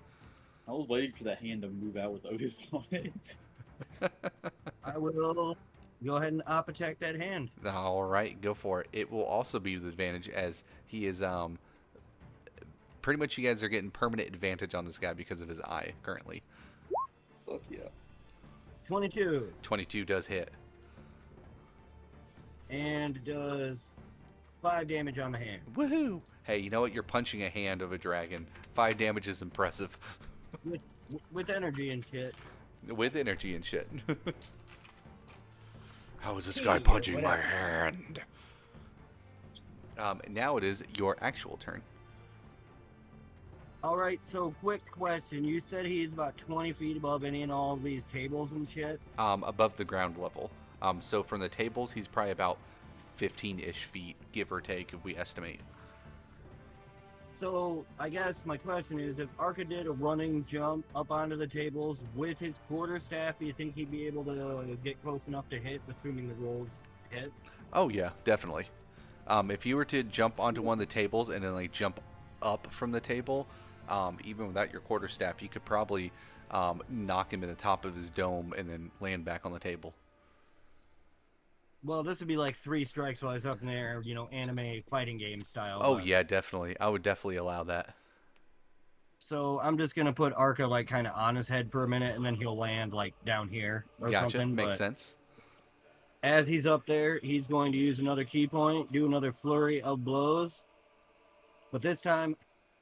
I was waiting for that hand to move out with Otis on it. I will Go ahead and op attack that hand. All right, go for it. It will also be with advantage as he is pretty much you guys are getting permanent advantage on this guy because of his eye currently. Fuck yeah. 22. 22 does hit. And does 5 damage on the hand. Woohoo! Hey, you know what? You're punching a hand of a dragon. 5 damage is impressive. With energy and shit. With energy and shit. How is this Hey, guy punching my whatever. hand? Now it is your actual turn. All right, so quick question. You said he's about 20 feet above any and all of these tables and shit. Above the ground level. So from the tables, he's probably about 15-ish feet, give or take, if we estimate. So I guess my question is, if Arca did a running jump up onto the tables with his quarterstaff, do you think he'd be able to get close enough to hit, assuming the rolls hit? Oh yeah, definitely. If you were to jump onto one of the tables and then like jump up from the table, even without your quarterstaff, you could probably knock him in the top of his dome and then land back on the table. Well, this would be like 3 strikes while he's up in the air, anime fighting game style. Oh but- yeah, definitely. I would definitely allow that. So I'm just gonna put Arca like kind of on his head for a minute, and then he'll land like down here or Gotcha. something. Makes but sense. as he's up there, he's going to use another key point, do another flurry of blows. But this time,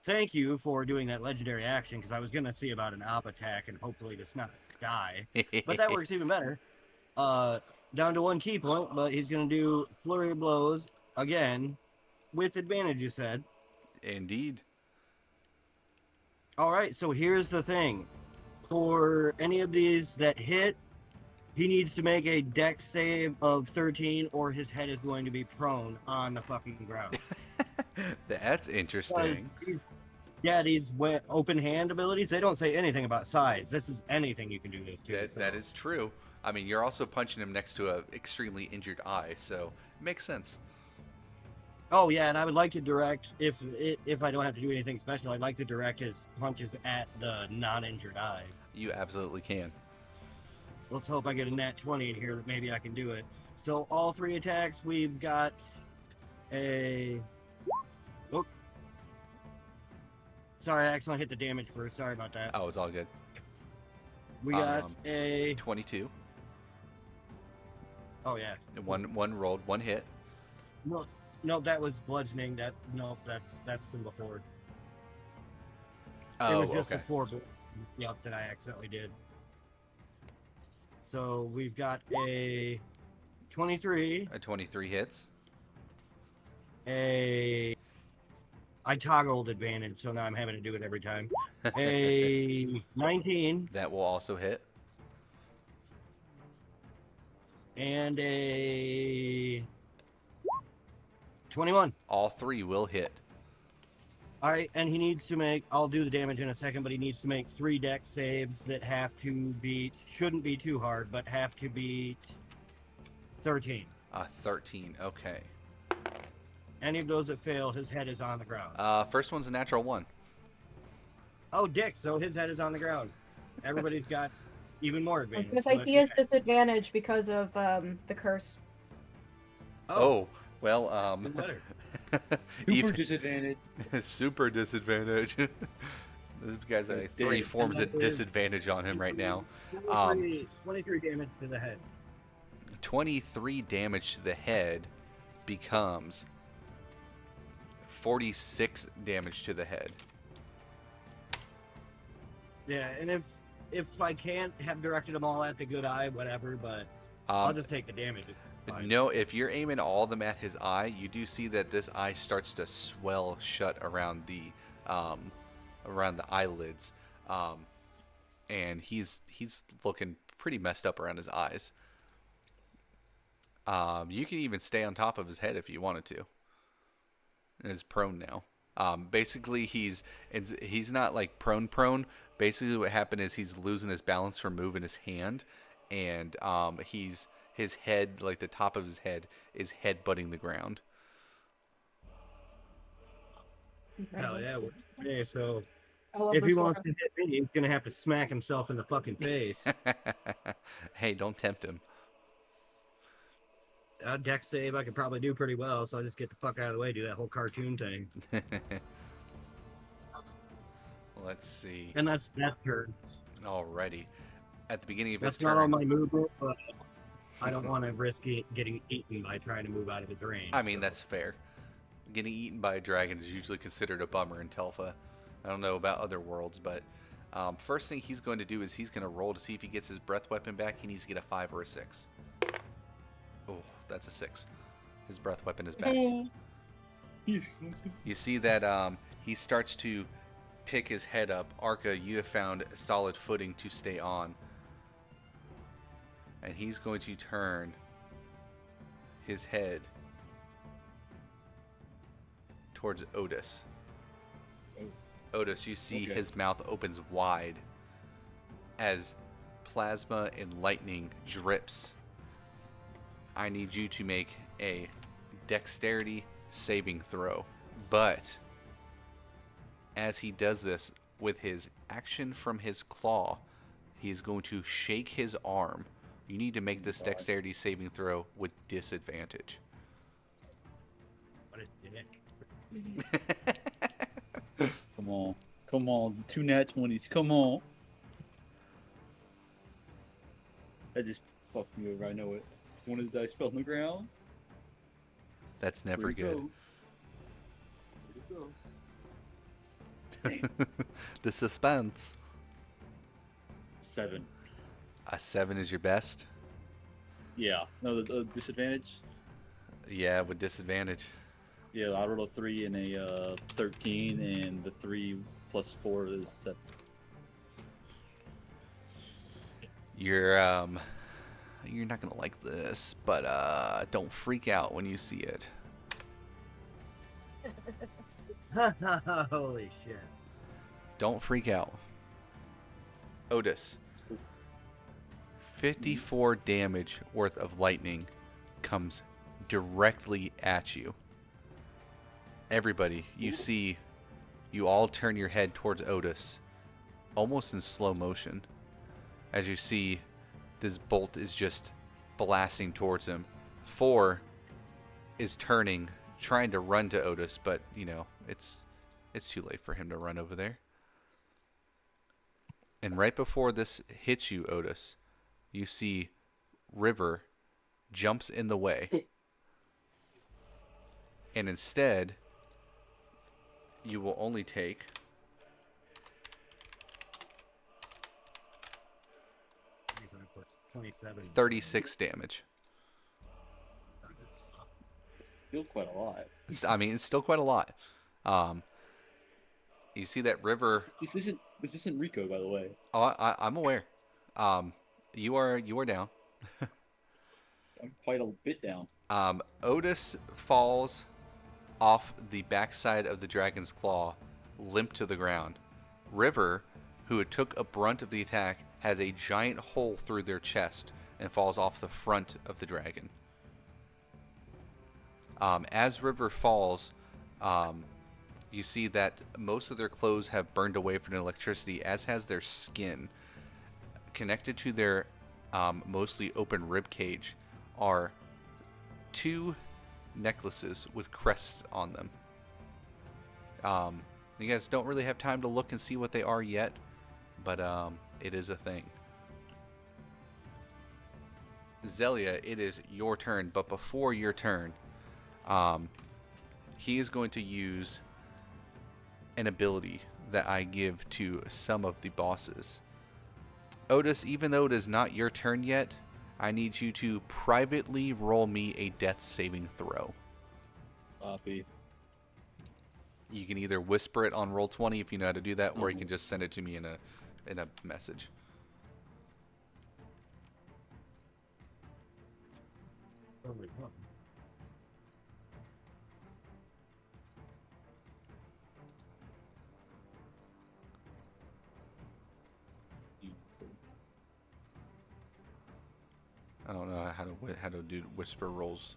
thank you for doing that legendary action, because I was gonna see about an op attack and hopefully just not die. But that works even better. Down to 1 key point, but he's gonna do flurry of blows again with advantage. You said. Indeed. All right, so here's the thing. For any of these that hit, he needs to make a dex save of 13 or his head is going to be prone on the fucking ground. That's interesting. These open hand abilities, they don't say anything about size. This is anything you can do this to. That is true. I mean, you're also punching him next to a extremely injured eye, so it makes sense. Oh yeah, and I would like to direct, if I don't have to do anything special, I'd like to direct his punches at the non-injured eye. You absolutely can. Let's hope I get a nat 20 in here that maybe I can do it. So all 3 attacks, we've got a... Oh. Sorry, I accidentally hit the damage first. Sorry about that. Oh, it's all good. We got a... 22. Oh, yeah. One rolled, 1 hit. No, that was bludgeoning. That's from before. Oh, it was just okay. a 4 that I accidentally did. So we've got a 23. A 23 hits. I toggled advantage, so now I'm having to do it every time. A 19 That will also hit. and a 21. All 3 will hit. All right, and he needs to make, I'll do the damage in a second, but he needs to make 3 dex saves that have to beat, shouldn't be too hard, but have to beat 13. 13, okay. Any of those that fail, his head is on the ground. First one's a natural 1. Oh, dick, so his head is on the ground. Everybody's got even more I was advantage. gonna say but- he has disadvantage because of the curse. Oh, well, Even better. Super disadvantage. super disadvantage. This guy's at like 3 Dead. forms of disadvantage on him right now. 23 damage to the head. 23 damage to the head becomes 46 damage to the head. Yeah, and if I can't have directed them all at the good eye, whatever, but I'll just take the damage. It's fine. No, if you're aiming all of them at his eye, you do see that this eye starts to swell shut around the eyelids, and he's looking pretty messed up around his eyes. You can even stay on top of his head if you wanted to. And he's prone now. Basically, he's not like prone. Basically, what happened is he's losing his balance from moving his hand, and his head, like the top of his head, is head-butting the ground. Hell yeah. Okay, so I love if this he one. wants to hit me, he's gonna have to smack himself in the fucking face. Hey, don't tempt him. deck save I could probably do pretty well, so I just get the fuck out of the way, do that whole cartoon thing. Let's see. And that's that turn. Alrighty. At the beginning of his That's not on turn, my movement, but I don't want to risk getting eaten by trying to move out of his range. I mean, so. that's fair. Getting eaten by a dragon is usually considered a bummer in Telpha. I don't know about other worlds, but first thing he's going to do is he's going to roll to see if he gets his breath weapon back. He needs to get a 5 or a 6. Oh, that's a 6. His breath weapon is back. You see that he starts to pick his head up. Arca, you have found solid footing to stay on. And he's going to turn his head towards Otis. Otis, you see his mouth opens wide as plasma and lightning drips. I need you to make a dexterity saving throw. But as he does this, with his action from his claw, he is going to shake his arm. You need to make this dexterity saving throw with disadvantage. What a dick. Come on, 2 nat 20s, come on. That just fucked me over, I know it. One of the dice fell on the ground. That's never Where'd it good. go? Where'd it go? The suspense. 7. A 7 is your best? Yeah. No, the disadvantage? Yeah, with disadvantage. Yeah, I rolled a 3 and a 13, and the 3 plus 4 is 7. You're not gonna like this, but don't freak out when you see it. Holy shit. Don't freak out. Otis. 54 damage worth of lightning comes directly at you. Everybody, you all turn your head towards Otis, almost in slow motion, as you see this bolt is just blasting towards him. 4 is turning, trying to run to Otis, but it's too late for him to run over there. And right before this hits you, Otis, you see River jumps in the way. And instead, you will only take 27. 36 damage. Still quite a lot. I mean, it's still quite a lot. You see that River. This isn't Rico, by the way. Oh, I'm aware. You are down. I'm quite a bit down. Otis falls off the backside of the dragon's claw, limp to the ground. River, who took a brunt of the attack, has a giant hole through their chest and falls off the front of the dragon. As River falls, you see that most of their clothes have burned away from the electricity, as has their skin. Connected to their mostly open rib cage are 2 necklaces with crests on them. You guys don't really have time to look and see what they are yet, but it is a thing. Zelia, it is your turn, but before your turn, he is going to use an ability that I give to some of the bosses. Otis, even though it is not your turn yet, I need you to privately roll me a death saving throw. Copy. You can either whisper it on Roll20 if you know how to do that, or you can just send it to me in a message. Holy fuck. I don't know how to do whisper rolls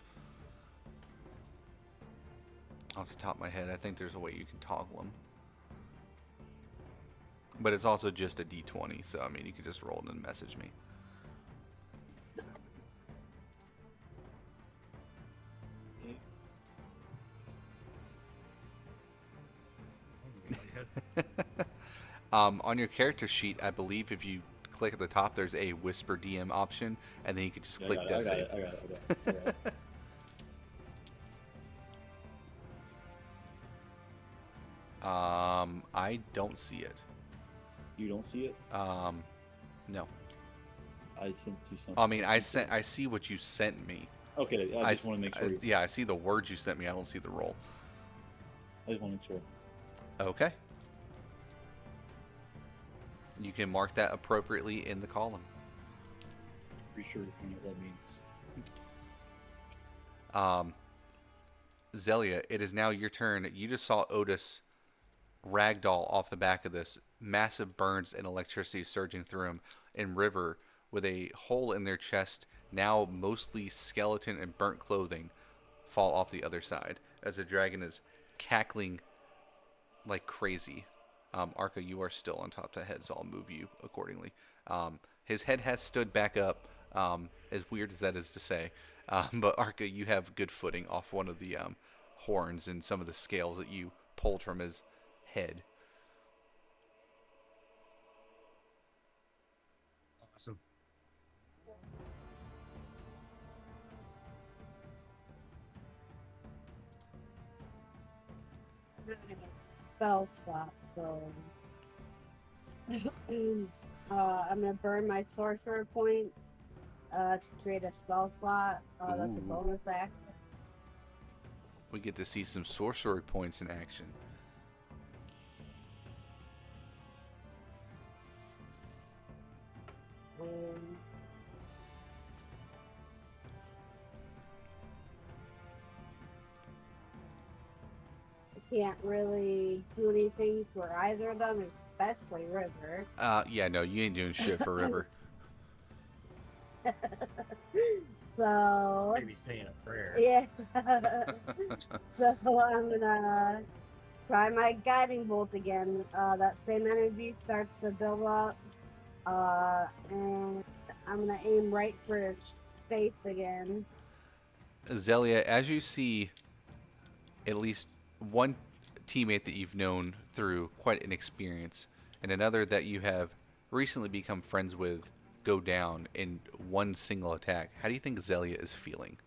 off the top of my head. I think there's a way you can toggle them, but it's also just a D20. So I mean, you could just roll it and message me. On your character sheet, I believe if you click at the top, there's a Whisper DM option, and then you can just Yeah, click Death Save. I got it. I don't see it. You don't see it? No. I sent you something. I mean, I see what you sent me. Okay, I just want to make sure. Yeah, I see the words you sent me. I don't see the roll. I just want to make sure. Okay. You can mark that appropriately in the column. Pretty sure what that means. Zelia, it is now your turn. You just saw Otis ragdoll off the back of this, massive burns and electricity surging through him, and River with a hole in their chest, now mostly skeleton and burnt clothing, fall off the other side as the dragon is cackling like crazy. Arca, you are still on top of the head, so I'll move you accordingly. His head has stood back up, as weird as that is to say. But Arca, you have good footing off one of the horns and some of the scales that you pulled from his head. Awesome. Spell slot, so I'm gonna burn my sorcerer points to create a spell slot. That's a Ooh. bonus action. We get to see some sorcery points in action. I can't really do anything for either of them, especially River. Yeah, no, you ain't doing shit for River. So Maybe saying a prayer. yeah. So I'm gonna try my guiding bolt again. That same energy starts to build up, and I'm gonna aim right for his face again. Zelia, as you see at least one teammate that you've known through quite an experience, and another that you have recently become friends with go down in one single attack, how do you think Zelia is feeling?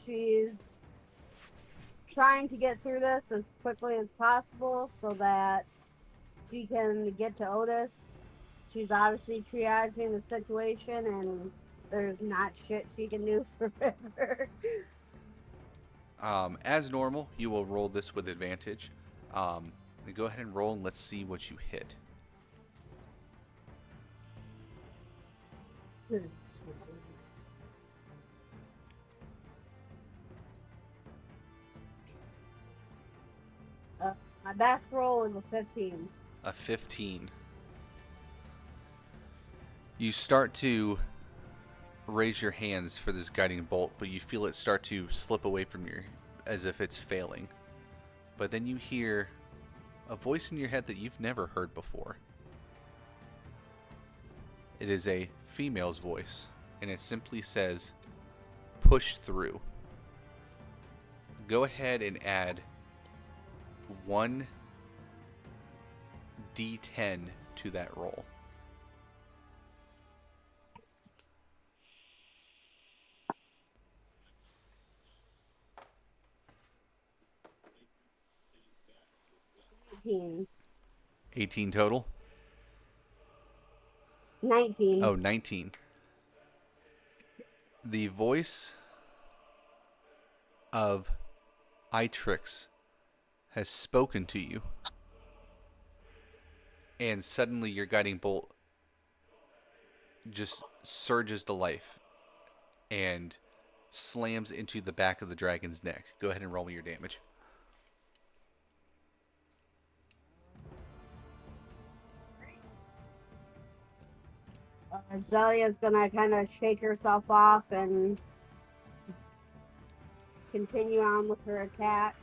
She's trying to get through this as quickly as possible so that she can get to Otis. She's obviously triaging the situation, and there's not shit she can do for River. As normal, you will roll this with advantage. Go ahead and roll, and let's see what you hit. My best roll is a 15. A 15. You start to raise your hands for this guiding bolt, but you feel it start to slip away from you as if it's failing. But then you hear a voice in your head that you've never heard before. It is a female's voice, and it simply says, "Push through." Go ahead and add 1 D10 to that roll. $18. 18 total? 19. Oh, 19. The voice of Itrix has spoken to you. And suddenly your guiding bolt just surges to life and slams into the back of the dragon's neck. Go ahead and roll me your damage. Zelia's gonna kind of shake herself off and continue on with her attack.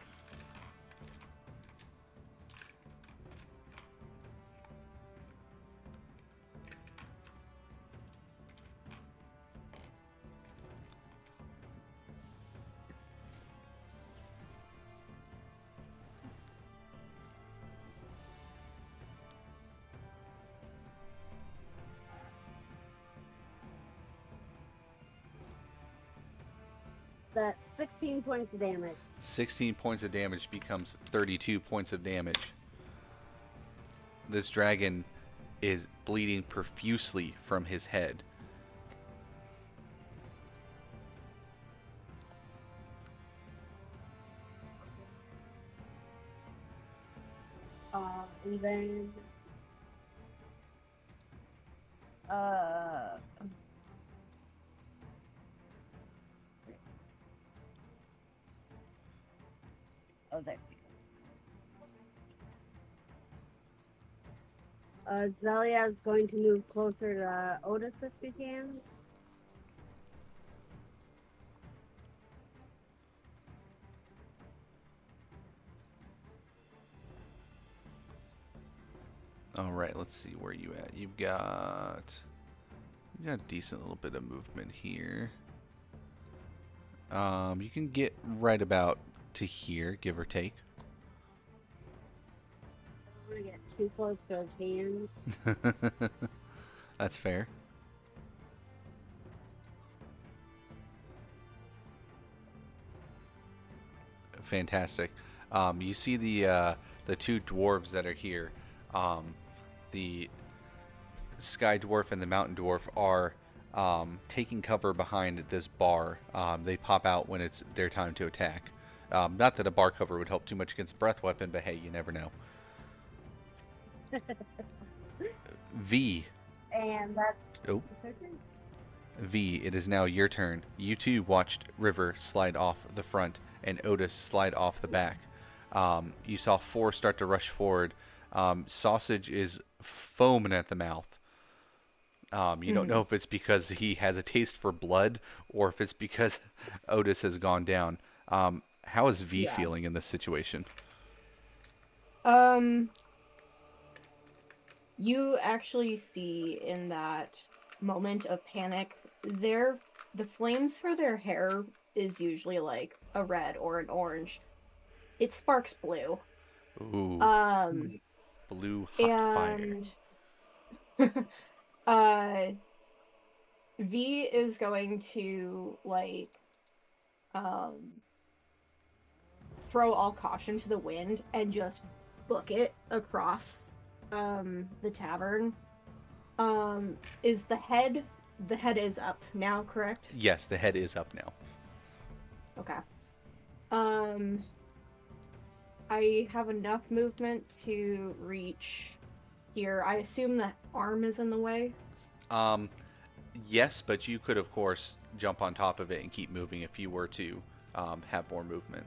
That's 16 points of damage. 16 points of damage becomes 32 points of damage. This dragon is bleeding profusely from his head. And then oh, there we go. Zelia is going to move closer to Otis if we can. All right, let's see where you at. You got a decent little bit of movement here. You can get right about to here, give or take. I don't want to get too close to his hands. That's fair. Fantastic. You see the two dwarves that are here. The Sky Dwarf and the Mountain Dwarf are taking cover behind this bar. They pop out when it's their time to attack. Not that a bar cover would help too much against a breath weapon, but hey, you never know. V. And that's Oh. her turn. V, it is now your turn. You too watched River slide off the front and Otis slide off the back. You saw four start to rush forward. Sausage is foaming at the mouth. You don't know if it's because he has a taste for blood or if it's because Otis has gone down. How is V feeling in this situation? You actually see in that moment of panic, the flames for their hair is usually like a red or an orange. It sparks blue. Ooh. Blue hot fire. V is going to like throw all caution to the wind and just book it across the tavern. Is the head is up now, correct? Yes, the head is up now. Okay. I have enough movement to reach here. I assume the arm is in the way. Yes, but you could of course jump on top of it and keep moving if you were to have more movement.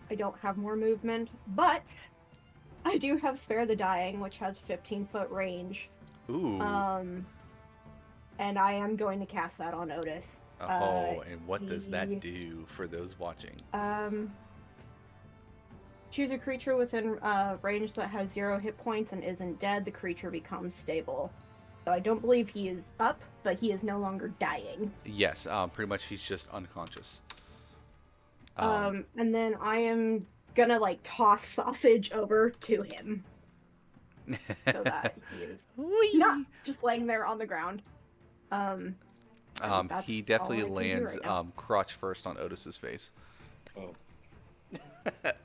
I don't have more movement, but I do have Spare the Dying, which has 15-foot range. Ooh. And I am going to cast that on Otis. Oh, and what does that do for those watching? Choose a creature within range that has 0 hit points and isn't dead. The creature becomes stable. So I don't believe he is up, but he is no longer dying. Yes, pretty much he's just unconscious. And then I am gonna like toss Sausage over to him. So that he is not just laying there on the ground. He definitely lands right crotch first on Otis's face. Oh.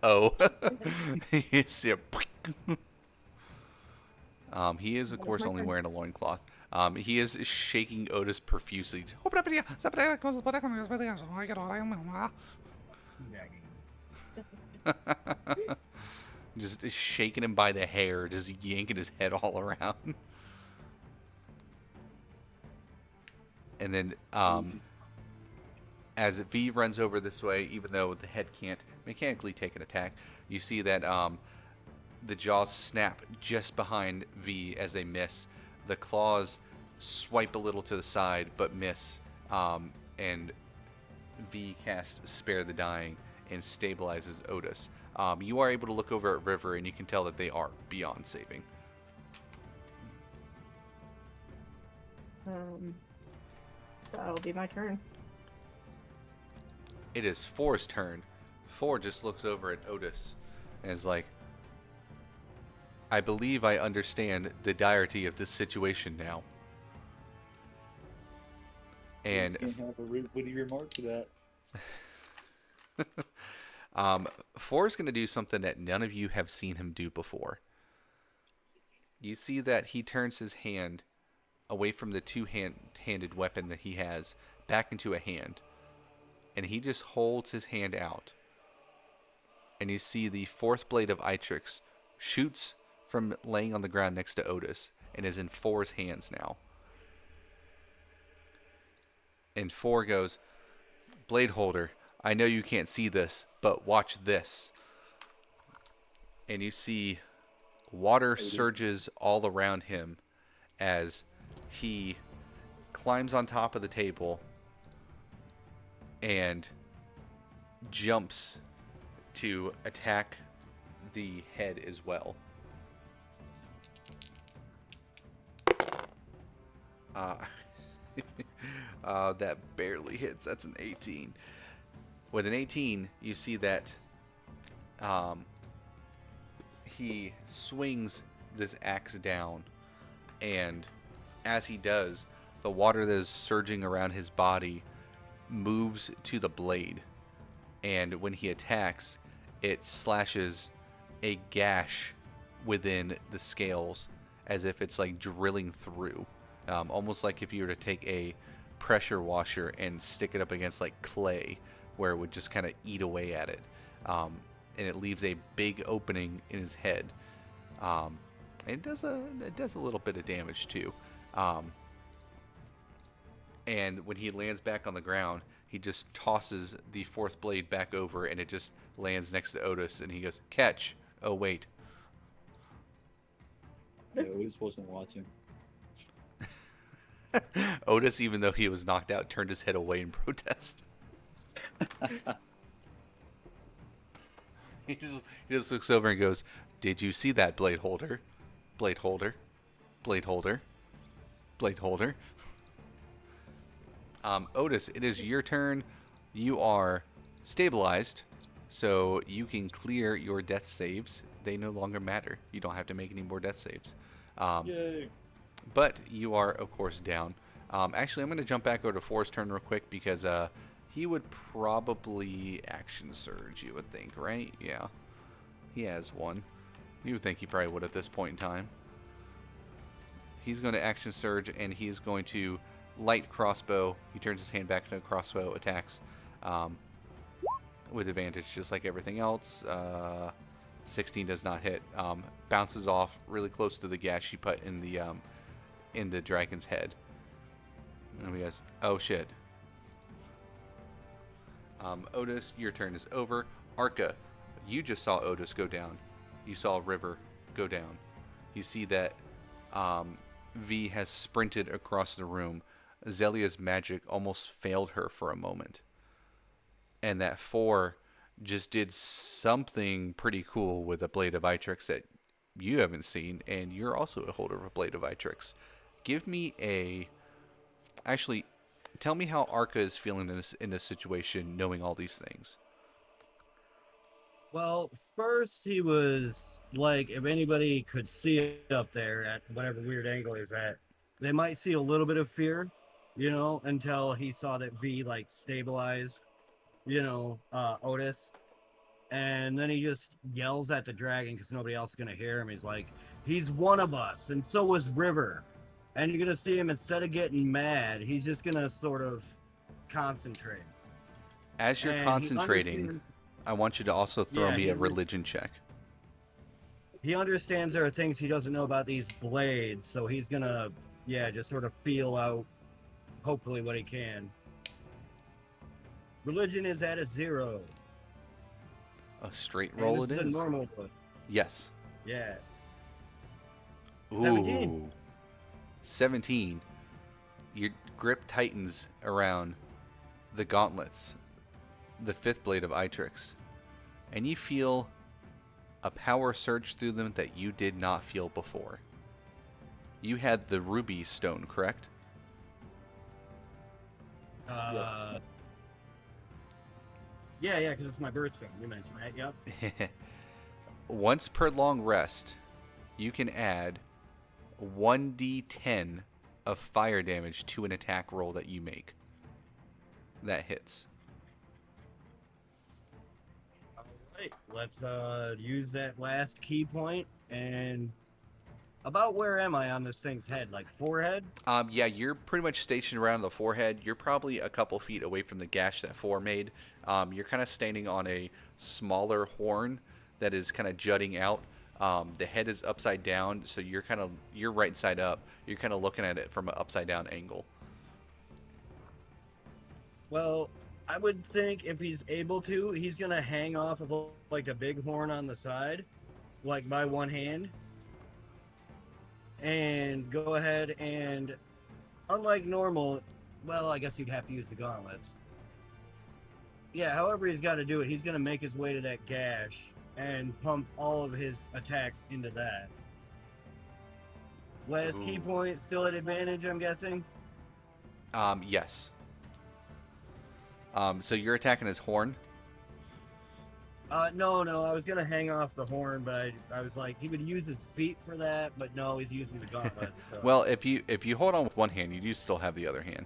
Oh. You see a he is, of course, only wearing a loincloth. He is shaking Otis profusely. Just shaking him by the hair, just yanking his head all around. And then, as V runs over this way, even though the head can't mechanically take an attack, you see that the jaws snap just behind V as they miss. The claws swipe a little to the side, but miss. And V casts Spare the Dying and stabilizes Otis. You are able to look over at River, and you can tell that they are beyond saving. That'll be my turn. It is Four's turn. Four just looks over at Otis and is like, I believe I understand the direty of this situation now. You And just can't have a witty remark to that. Four's going to do something that none of you have seen him do before. You see that he turns his hand away from the two-handed weapon that he has back into a hand. And he just holds his hand out. And you see the fourth blade of Itrix shoots from laying on the ground next to Otis and is in Four's hands now. And Four goes, Blade Holder, I know you can't see this, but watch this. And you see water surges all around him as he climbs on top of the table and jumps to attack the head as well. That barely hits. That's an 18. With an 18, you see that he swings this axe down, and as he does, the water that is surging around his body moves to the blade, and when he attacks, it slashes a gash within the scales as if it's like drilling through, almost like if you were to take a pressure washer and stick it up against like clay, where it would just kind of eat away at it, and it leaves a big opening in his head. It does a little bit of damage too. And when he lands back on the ground, he just tosses the fourth blade back over, and it just lands next to Otis, and he goes, catch. Oh, wait. Yeah, Otis wasn't watching. Otis, even though he was knocked out, turned his head away in protest. He just looks over and goes, did you see that, Blade Holder? Blade Holder? Blade Holder? Blade Holder? Otis, it is your turn. You are stabilized, so you can clear your death saves. They no longer matter. You don't have to make any more death saves. Yay! But you are, of course, down. Actually, I'm going to jump back over to Four's turn real quick because he would probably action surge, you would think, right? Yeah. He has one. You would think he probably would at this point in time. He's going to action surge, and he's going to light crossbow. He turns his hand back into a crossbow, attacks with advantage, just like everything else. 16 does not hit. Bounces off really close to the gash he put in the dragon's head. And he goes, oh shit. Otis, your turn is over. Arca, you just saw Otis go down. You saw River go down. You see that V has sprinted across the room. Zelia's magic almost failed her for a moment. And that Four just did something pretty cool with a Blade of Itrix that you haven't seen, and you're also a holder of a Blade of Itrix. Give me a... Actually, tell me how Arca is feeling in this situation, knowing all these things. Well, first he was like, if anybody could see it up there at whatever weird angle he's at, they might see a little bit of fear, until he saw that V like stabilized, Otis. And then he just yells at the dragon because nobody else is going to hear him. He's like, he's one of us, and so was River. And you're going to see him, instead of getting mad, he's just going to sort of concentrate. As you're concentrating, I want you to also throw me a religion check. He understands there are things he doesn't know about these blades, so he's going to, just sort of feel out, hopefully, what he can. Religion is at a 0. A straight roll it is. A normal one. Yes. Yeah. Ooh. 17. 17. Your grip tightens around the gauntlets, the fifth blade of Itrix, and you feel a power surge through them that you did not feel before. You had the ruby stone, correct? Yes. Yeah, because it's my birthstone. You mentioned that, yep. Once per long rest, you can add 1d10 of fire damage to an attack roll that you make. That hits. All right, let's use that last key point. And about where am I on this thing's head? Like forehead? Yeah, you're pretty much stationed around the forehead. You're probably a couple feet away from the gash that 4 made. You're kind of standing on a smaller horn that is kind of jutting out. The head is upside down, so you're right side up. You're kind of looking at it from an upside down angle. Well, I would think if he's able to, he's gonna hang off of like a big horn on the side, like by one hand, and go ahead and, unlike normal, well, I guess you'd have to use the gauntlets. Yeah, however he's got to do it, he's gonna make his way to that gash and pump all of his attacks into that. Last key Ooh. point, still at advantage, I'm guessing. Yes. So you're attacking his horn. No, I was gonna hang off the horn, but I was like, he would use his feet for that, but no, he's using the gauntlet. So. Well, if you hold on with one hand, you do still have the other hand.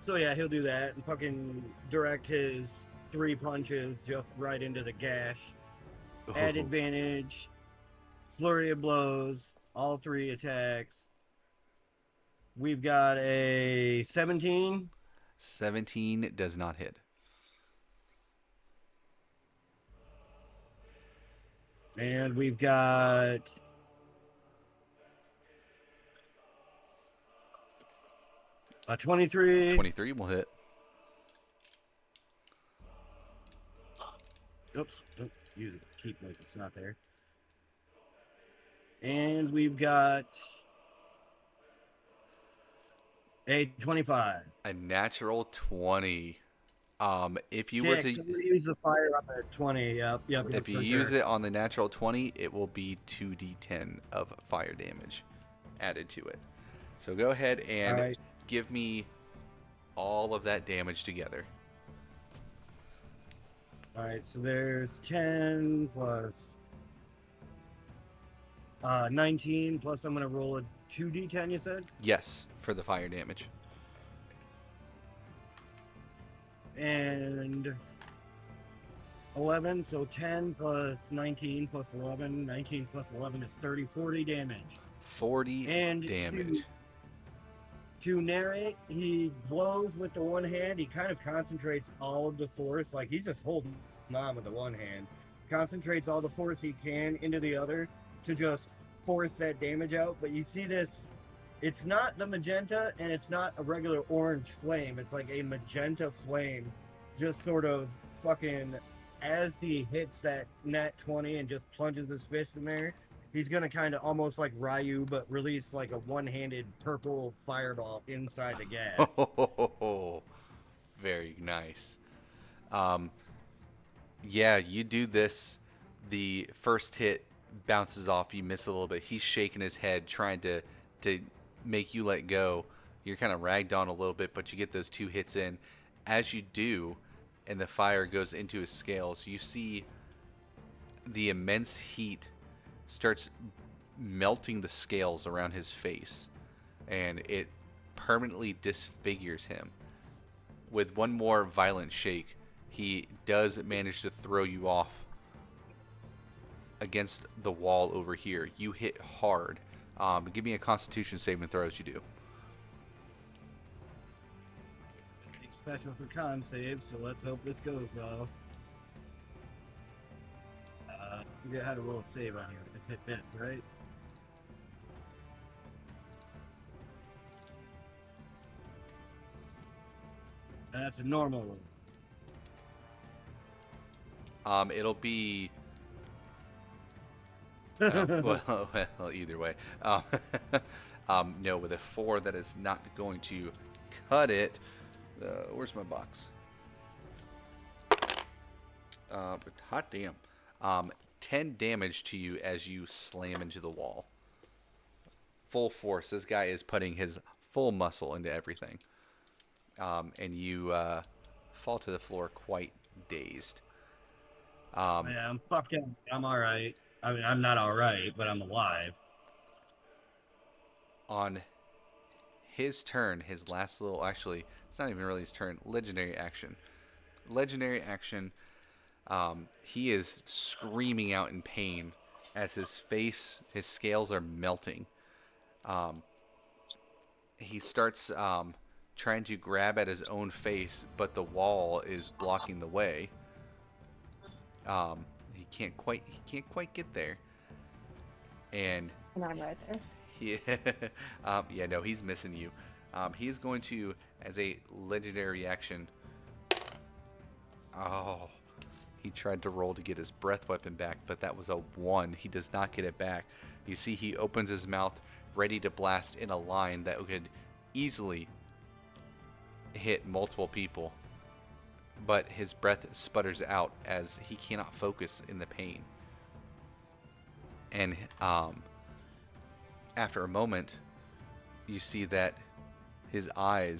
So yeah, he'll do that and fucking direct his 3 punches just right into the gash. At Ooh. advantage, flurry of blows, all 3 attacks. We've got a 17. 17 does not hit. And we've got a 23. 23 will hit. Oops, don't use it. Keep like it's not there. And we've got a 25. A natural 20. If you were Yeah, to so we use the fire on the 20. Yep. if you use it on the natural 20, it will be 2d10 of fire damage added to it. So go ahead and Alright. give me all of that damage together. Alright, so there's 10 plus 19 plus I'm going to roll a 2d10, you said? Yes, for the fire damage. And 11, so 10 plus 19 plus 11. 19 plus 11 is 30, 40 damage. 40 And damage. To narrate, he blows with the one hand. He kind of concentrates all of the force, like he's just holding on with the one hand. Concentrates all the force he can into the other to just force that damage out. But you see this, it's not the magenta and it's not a regular orange flame. It's like a magenta flame, just sort of fucking, as he hits that nat 20 and just plunges his fist in there, he's gonna kind of almost like Ryu, but release like a one-handed purple fireball inside the gas. Oh, very nice. Yeah, you do this. The first hit bounces off. You miss a little bit. He's shaking his head, trying to make you let go. You're kind of ragged on a little bit, but you get those 2 hits in. As you do, and the fire goes into his scales, you see the immense heat starts melting the scales around his face, and it permanently disfigures him. With one more violent shake, he does manage to throw you off against the wall over here. You hit hard. Give me a Constitution saving throw as you do. Special for con saves, so let's hope this goes well. Forget how to roll a save on here. Just hit this, right? And that's a normal one. It'll be well, either way. No, with a 4, that is not going to cut it. Where's my box? Hot damn. 10 damage to you as you slam into the wall. Full force. This guy is putting his full muscle into everything. And you fall to the floor quite dazed. Yeah, I'm fucking. I'm all right. I mean, I'm not all right, but I'm alive. On his turn, his last little, actually, it's not even really his turn, legendary action. Legendary action, he is screaming out in pain as his face, his scales are melting. Um, he starts trying to grab at his own face, but the wall is blocking the way. He can't quite get there, and And I'm right there. he, yeah, no, he's missing you. He's going to, as a legendary action. Oh, he tried to roll to get his breath weapon back, but that was a 1. He does not get it back. You see, he opens his mouth, ready to blast in a line that could easily hit multiple people, but his breath sputters out as he cannot focus in the pain. And after a moment, you see that his eye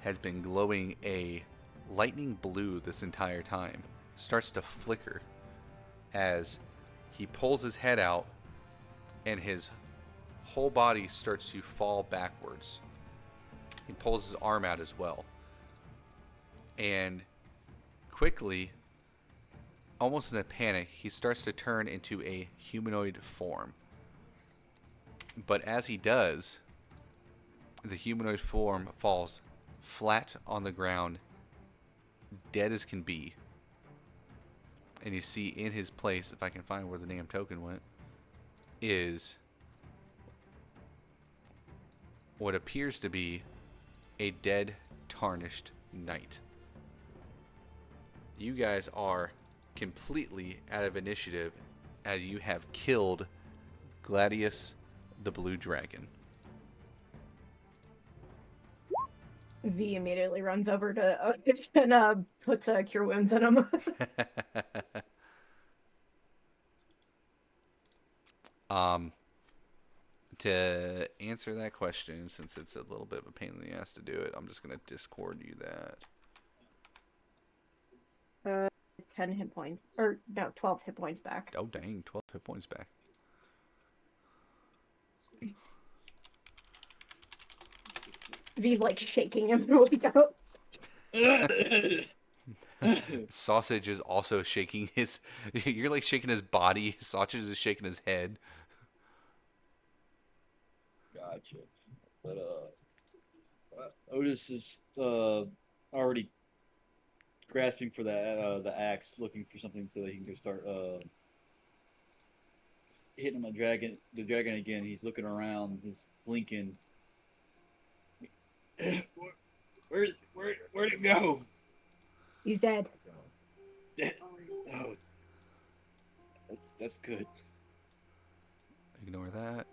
has been glowing a lightning blue this entire time. Starts to flicker as he pulls his head out and his whole body starts to fall backwards. He pulls his arm out as well. And quickly, almost in a panic, he starts to turn into a humanoid form. But as he does, the humanoid form falls flat on the ground, dead as can be. And you see in his place, if I can find where the damn token went, is what appears to be a dead, tarnished knight. You guys are completely out of initiative as you have killed Gladius the Blue Dragon. V immediately runs over to Otis and puts cure wounds in him. To answer that question, since it's a little bit of a pain in the ass to do it, I'm just going to Discord you that. 10 hit points. Or, no, 12 hit points back. Oh, dang, 12 hit points back. V's like shaking him rolling out. Sausage is also shaking his... You're like shaking his body. Sausage is shaking his head. Gotcha. But Otis is already grasping for the axe, looking for something so that he can go start hitting the dragon again. He's looking around, he's blinking. Where'd it go? He's dead. Dead. Oh, that's good. Ignore that.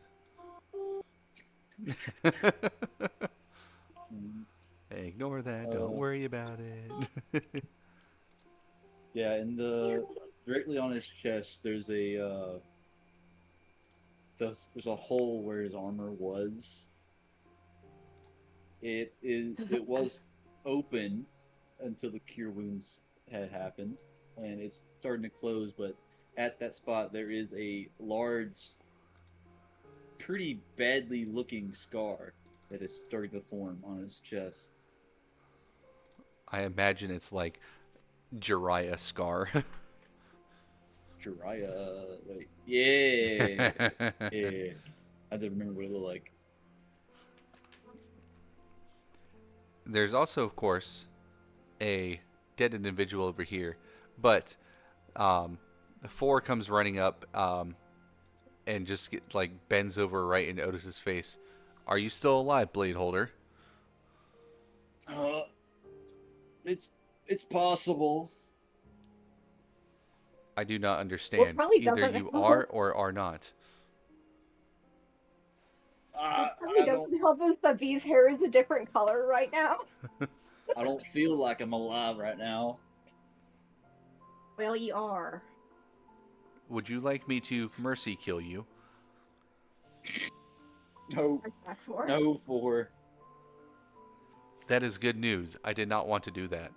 Ignore that. Don't worry about it. Yeah, and directly on his chest, there's a hole where his armor was. It was open until the cure wounds had happened, and it's starting to close. But at that spot, there is a large, pretty badly looking scar that is starting to form on his chest. I imagine it's like Jiraiya scar. Jiraiya, wait, yeah, yeah. I don't remember what it looked like. There's also, of course, a dead individual over here, but the 4 comes running up and just bends over right in Otis's face. Are you still alive, Blade Holder? It's possible. I do not understand. probably Either doesn't you help. are or are not. It probably doesn't help us that V's hair is a different color right now. I don't feel like I'm alive right now. Well, you are. Would you like me to mercy kill you? No, Back for. no, for. That is good news. I did not want to do that.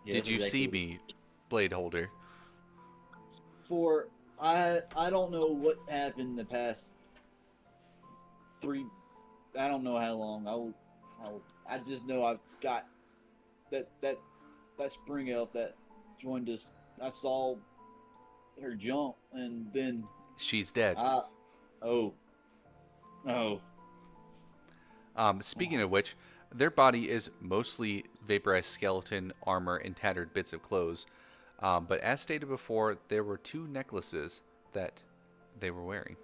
Yeah, Did you see exactly. me, Blade Holder? For I don't know what happened the past 3. I don't know how long. I just know I've got that spring elf that joined us. I saw her jump, and then She's dead. I oh oh Speaking of which, their body is mostly vaporized skeleton, armor, and tattered bits of clothes. But as stated before, there were 2 necklaces that they were wearing.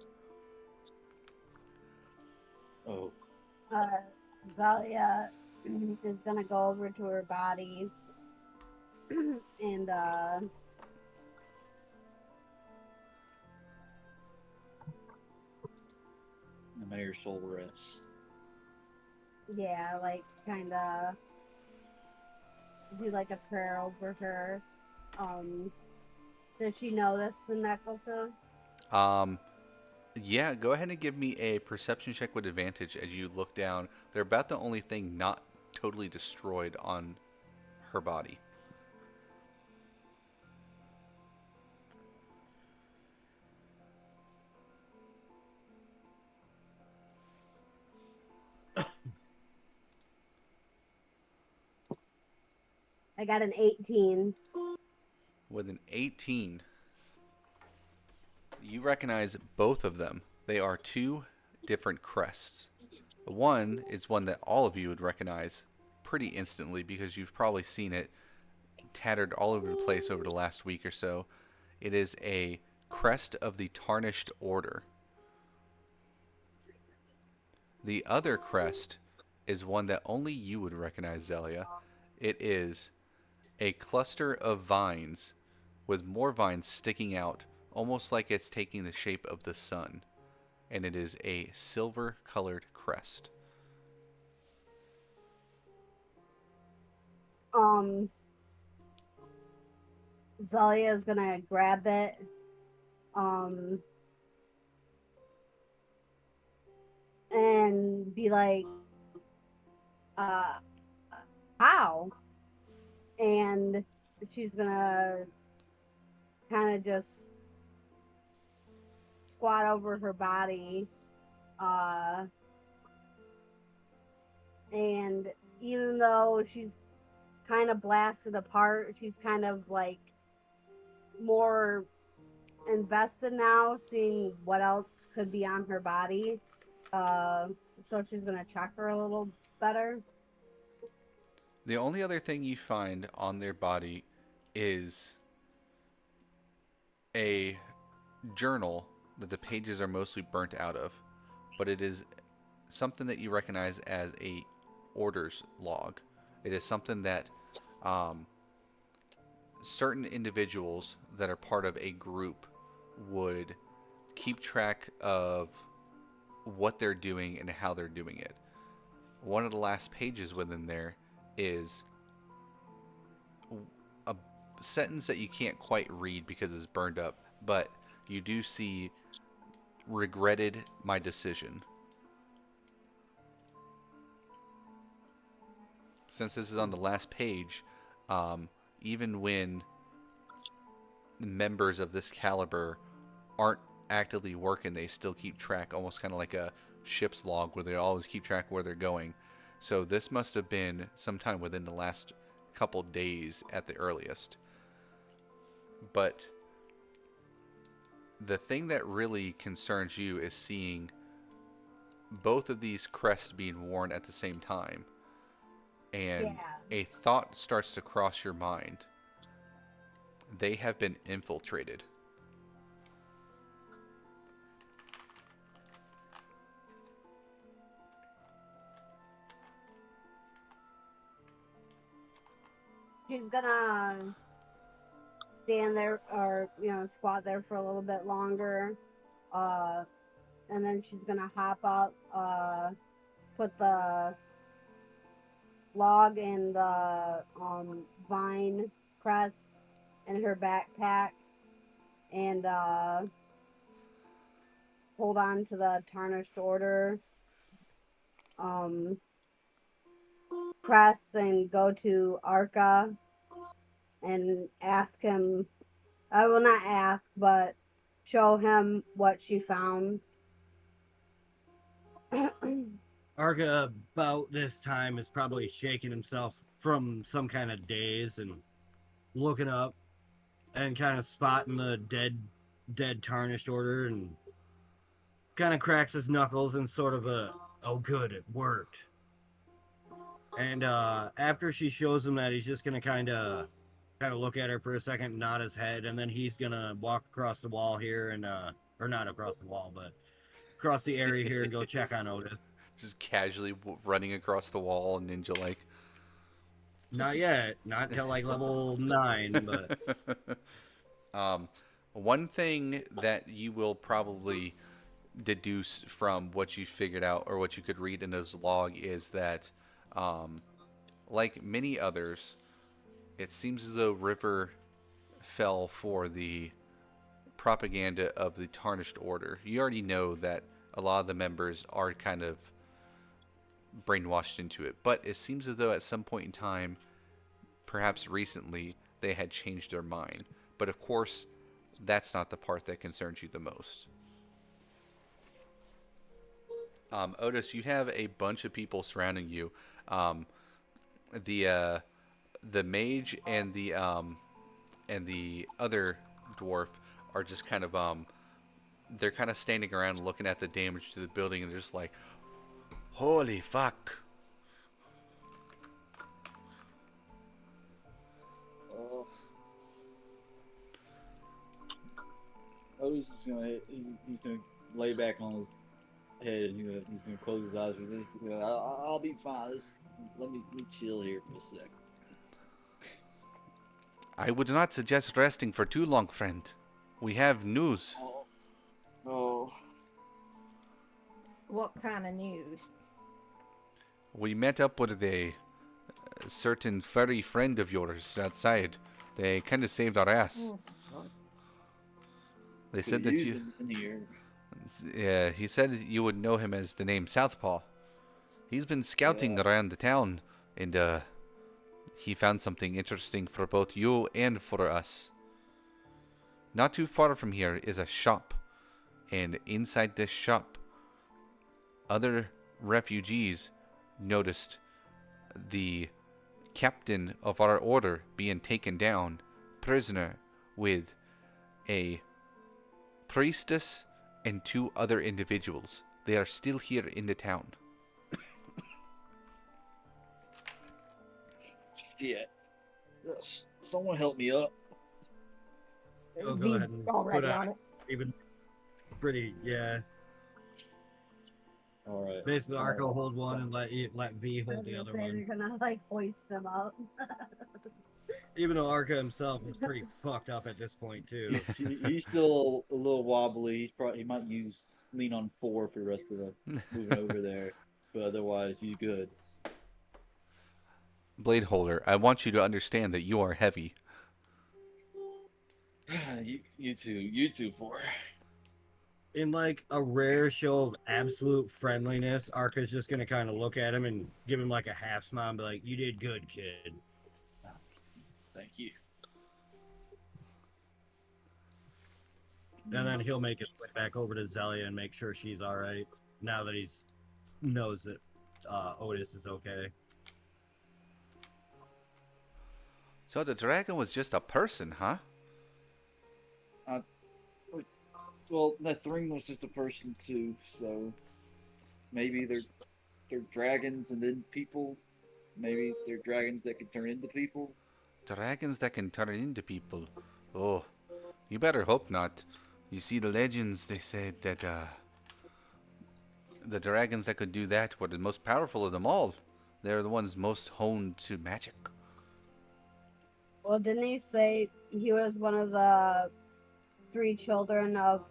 oh. Uh, Zalia is gonna go over to her body and The mayor's soul rests. yeah, like kind of do like a prayer over her. Does she notice the necklaces? Um, yeah, go ahead and give me a perception check with advantage as you look down. They're about the only thing not totally destroyed on her body. I got an 18. With an 18, you recognize both of them. They are 2 different crests. One is one that all of you would recognize pretty instantly because you've probably seen it tattered all over the place over the last week or so. It is a crest of the Tarnished Order. The other crest is one that only you would recognize, Zelia. It is a cluster of vines with more vines sticking out, almost like it's taking the shape of the sun. And it is a silver-colored crest. Um, Zalia is gonna grab it. Um, and be like, uh, how? And she's gonna kind of just squat over her body. And even though she's kind of blasted apart, she's kind of like more invested now, seeing what else could be on her body. So she's gonna check her a little better. The only other thing you find on their body is a journal that the pages are mostly burnt out of, but it is something that you recognize as a orders log. It is something that um, certain individuals that are part of a group would keep track of what they're doing and how they're doing it. One of the last pages within there is a sentence that you can't quite read because it's burned up, but you do see regretted my decision. Since this is on the last page, even when members of this caliber aren't actively working, they still keep track, almost kind of like a ship's log where they always keep track of where they're going. So this must have been sometime within the last couple days at the earliest. But the thing that really concerns you is seeing both of these crests being worn at the same time. And Yeah. a thought starts to cross your mind. They have been infiltrated. She's gonna stand there or squat there for a little bit longer. And then she's gonna hop up, put the log and the vine crest in her backpack, and hold on to the Tarnished Order crest and go to Arca and ask him. I will not ask, but show him what she found. Arca about this time is probably shaking himself from some kind of daze and looking up and kind of spotting the dead tarnished order and kind of cracks his knuckles in sort of a, oh good, it worked. And after she shows him that, he's just gonna kind of look at her for a second, nod his head, and then he's gonna walk across the wall here and or not across the wall, but across the area here and go check on Otis. Just casually running across the wall, ninja like. Not yet, not till like level 9, but One thing that you will probably deduce from what you figured out or what you could read in his log is that, like many others, it seems as though River fell for the propaganda of the Tarnished Order. You already know that a lot of the members are kind of brainwashed into it, but it seems as though at some point in time, perhaps recently, they had changed their mind. But of course, that's not the part that concerns you the most. Otis, you have a bunch of people surrounding you. The mage and the other dwarf are just kind of they're kind of standing around looking at the damage to the building, and they're just like, holy fuck. Otis is gonna he's gonna lay back on his head. And he's gonna close his eyes with this. I'll be fine. Let me chill here for a sec. I would not suggest resting for too long, friend. We have news. Oh. What kind of news? We met up with a certain furry friend of yours outside. They kind of saved our ass. Oh, They said that you... In here. Yeah, he said you would know him as the name Southpaw. He's been scouting around the town, and he found something interesting for both you and for us. Not too far from here is a shop, and inside this shop, other refugees noticed the captain of our order being taken down, prisoner, with a priestess and 2 other individuals. They are still here in the town. Shit. Someone help me up. I'll go ahead and already put on it. even pretty, yeah. All right. Basically, Arca will hold one and let V hold the other They're one. gonna like hoist him out. Even though Arca himself is pretty fucked up at this point too. He's still a little wobbly. He might lean on 4 for the rest of the moving over there, but otherwise he's good. Blade Holder, I want you to understand that you are heavy. you too, 4. In like a rare show of absolute friendliness, Arca's just gonna kind of look at him and give him like a half smile and be like, "You did good, kid." Thank you. And then he'll make his way back over to Zelia and make sure she's all right. Now that he knows that Otis is okay. So the dragon was just a person, huh? Well, that Thring was just a person too, so maybe they're dragons and then people. Maybe they're dragons that can turn into people. Dragons that can turn into people. Oh, you better hope not. You see, the legends, they said that the dragons that could do that were the most powerful of them all. They're the ones most honed to magic. Well, didn't he say he was one of the 3 children of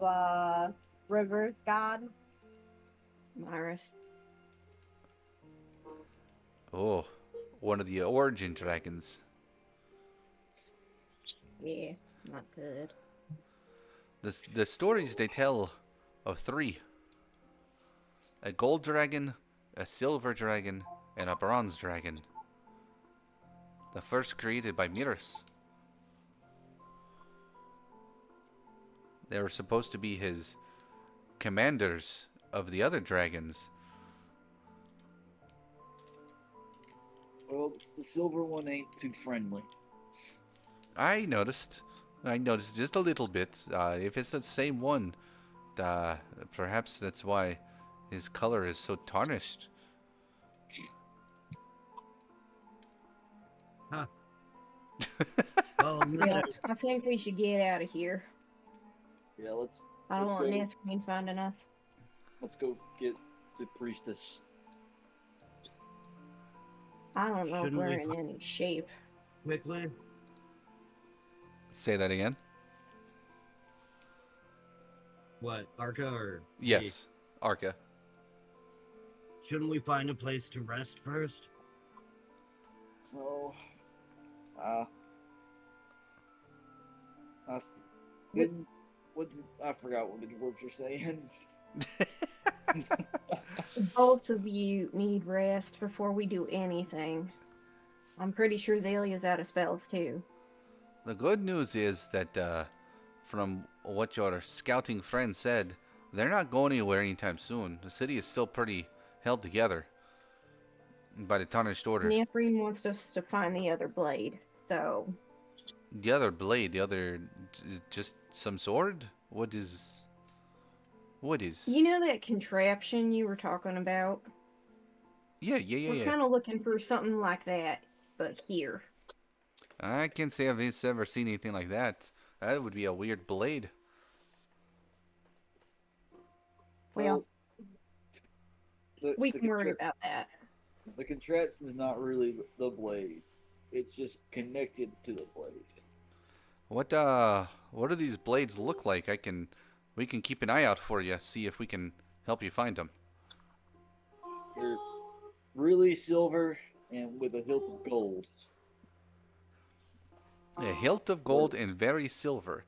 River's god? Myris. Oh, one of the origin dragons. Yeah, not good. The stories they tell of 3. A gold dragon, a silver dragon, and a bronze dragon. The first created by Miras. They were supposed to be his commanders of the other dragons. Well, the silver one ain't too friendly. I noticed. I noticed just a little bit. If it's the same one, uh, perhaps that's why his color is so tarnished. Huh. Well, Yeah, I think we should get out of here. Yeah, let's I don't let's want go. Nathan finding us. Let's go get the priestess. I don't know if Shouldn't we're we in any shape. quickly. Say that again. What, Arca or me? Yes, Arca. Shouldn't we find a place to rest first? Oh, uh, I didn't. I forgot what the dwarves are saying. Both of you need rest before we do anything. I'm pretty sure Zalia's out of spells too. The good news is that, from what your scouting friend said, they're not going anywhere anytime soon. The city is still pretty held together by the Tarnished Order. Nephrine wants us to find the other blade, so The other blade, just some sword? What is? you know that contraption you were talking about? We're Yeah. kind of looking for something like that, but here. I can't say I've ever seen anything like that. That would be a weird blade. Well, we The can worry about that. The contraption is not really the blade. It's just connected to the blade. What do these blades look like? We can keep an eye out for you, see if we can help you find them. They're really silver and with a hilt of gold. A hilt of gold and very silver.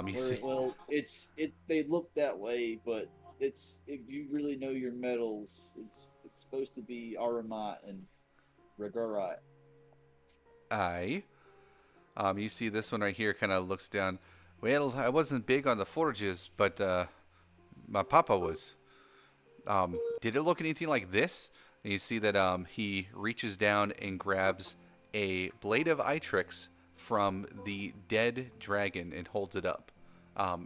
You see, Well, they look that way, but it's if you really know your metals, it's supposed to be aromat and regarat. aye. You see this one right here kind of looks down. Well, I wasn't big on the forges, but my papa was. Did it look anything like this? And you see that he reaches down and grabs a blade of Itrix from the dead dragon and holds it up.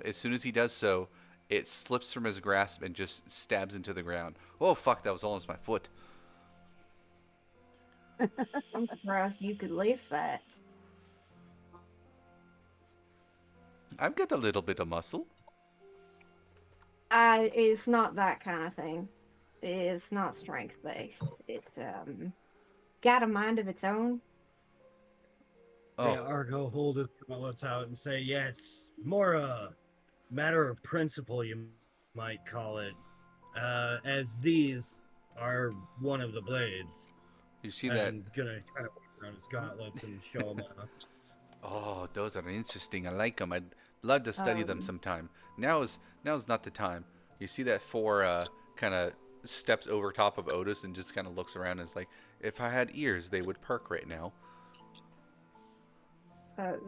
As soon as he does so, it slips from his grasp and just stabs into the ground. Oh, fuck, that was almost my foot. I'm surprised you could lift that. I've got a little bit of muscle. It's not that kind of thing. It's not strength based. It's got a mind of its own. Oh, Yeah, Argo hold his bullets out and say, yeah, it's more a matter of principle, you might call it. As these are one of the blades. you see that? I'm gonna try to put around his gauntlets and show him off. Oh, those are interesting. I like them. I'd love to study them sometime. Now's not the time. You see that four kind of steps over top of Otis and just kind of looks around and is like, if I had ears, they would perk right now.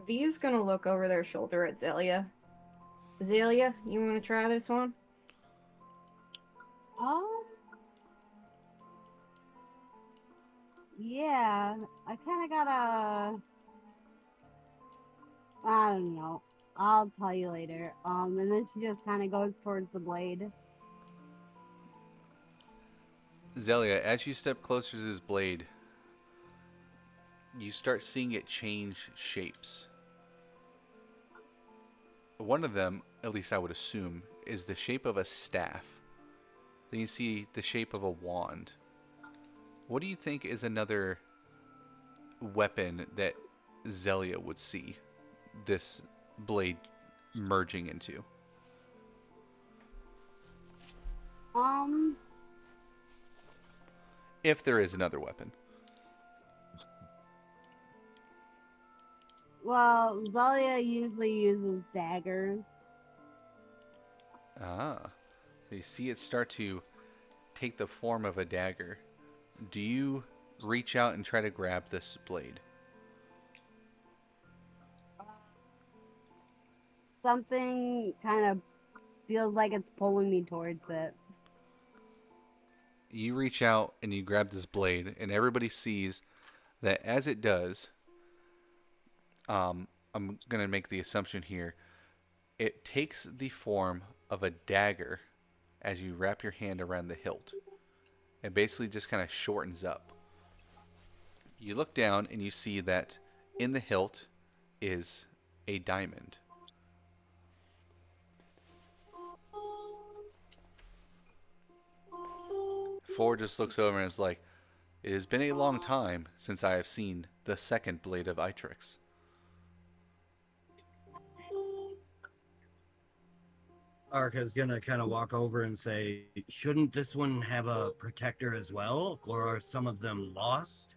Via's gonna look over their shoulder at Zelia. Zelia, you want to try this one? Yeah, I kind of gotta. I don't know. I'll tell you later. And then she just kind of goes towards the blade. Zelia, as you step closer to this blade, you start seeing it change shapes. One of them, at least I would assume, is the shape of a staff. Then you see the shape of a wand. What do you think is another weapon that Zelia would see this blade merging into? If there is another weapon. Well, Zelia usually uses daggers. Ah. So you see it start to take the form of a dagger. Do you reach out and try to grab this blade? something kind of feels like it's pulling me towards it. You reach out and you grab this blade, and everybody sees that as it does, I'm going to make the assumption here, it takes the form of a dagger as you wrap your hand around the hilt. It basically just kind of shortens up. You look down and you see that in the hilt is a diamond. Ford just looks over and is like, "It has been a long time since I have seen the second blade of Itrix." Arca's gonna kind of walk over and say, "Shouldn't this one have a protector as well, or are some of them lost?"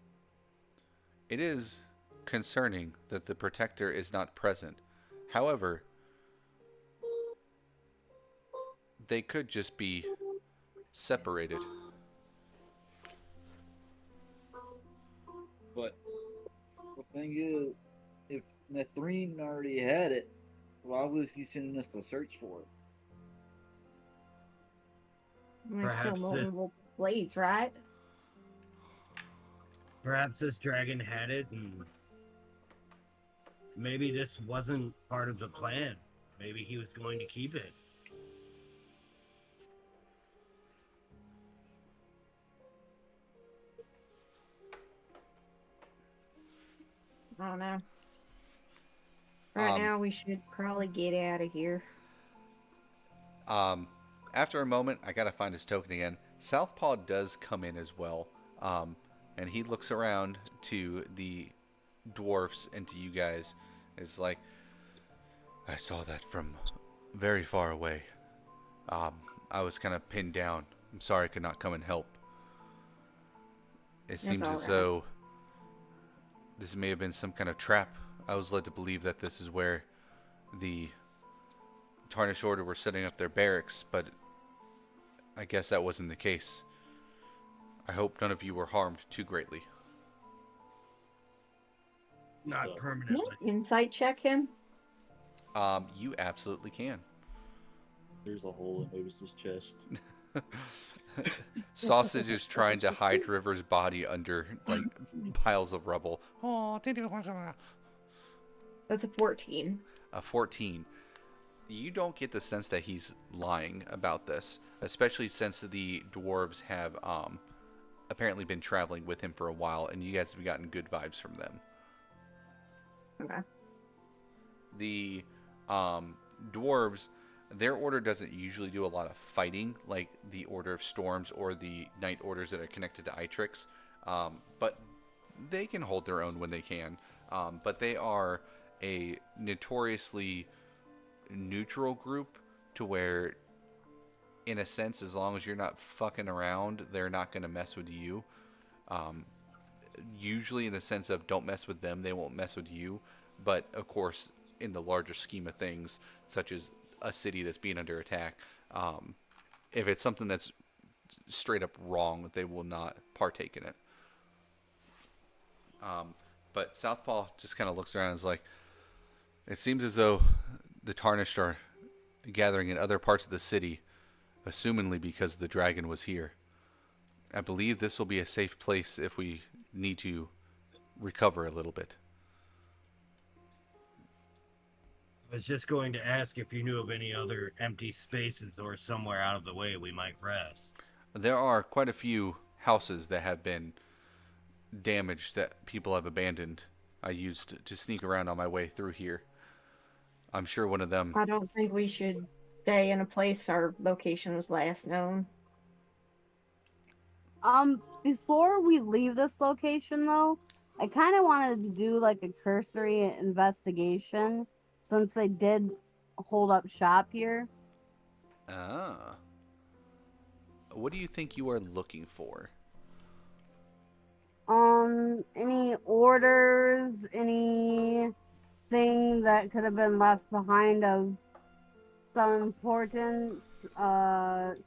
It is concerning that the protector is not present. However, they could just be separated. But the thing is, if Nethrine already had it, why was he sending us to search for it? There's still Perhaps multiple blades, right? Perhaps this dragon had it, and maybe this wasn't part of the plan. Maybe he was going to keep it. I don't know. Right Um, now, we should probably get out of here. After a moment, I gotta find his token again. Southpaw does come in as well, and he looks around to the dwarfs and to you guys. It's like, "I saw that from very far away. I was kind of pinned down. I'm sorry I could not come and help. It seems as alright. though this may have been some kind of trap. I was led to believe that this is where the Tarnished Order were setting up their barracks, but I guess that wasn't the case. I hope none of you were harmed too greatly." Not So- Can permanently. you insight check him? You absolutely can. There's a hole in Otis's chest. Sausage is trying to hide River's body under like piles of rubble. Oh, That's a 14. a 14. You don't get the sense that he's lying about this, especially since the dwarves have apparently been traveling with him for a while, and you guys have gotten good vibes from them. Okay. The dwarves, their order doesn't usually do a lot of fighting like the Order of Storms or the Night Orders that are connected to Itrix, but they can hold their own when they can. But they are a notoriously neutral group to where, in a sense, as long as you're not fucking around, they're not going to mess with you. Usually in the sense of don't mess with them, they won't mess with you. But of course, in the larger scheme of things, such as a city that's being under attack, if it's something that's straight up wrong, they will not partake in it. But Southpaw just kind of looks around and is like, "It seems as though the Tarnished are gathering in other parts of the city, assumingly because the dragon was here. I believe this will be a safe place if we need to recover a little bit." I was just going to ask if you knew of any other empty spaces or somewhere out of the way we might rest. There are quite a few houses that have been damaged that people have abandoned. I used to sneak around on my way through here. I'm sure one of them... I don't think we should stay in a place our location was last known. Before we leave this location, though, I kind of wanted to do like a cursory investigation since they did hold up shop here. Ah. What do you think you are looking for? Any orders, anything that could have been left behind of some importance,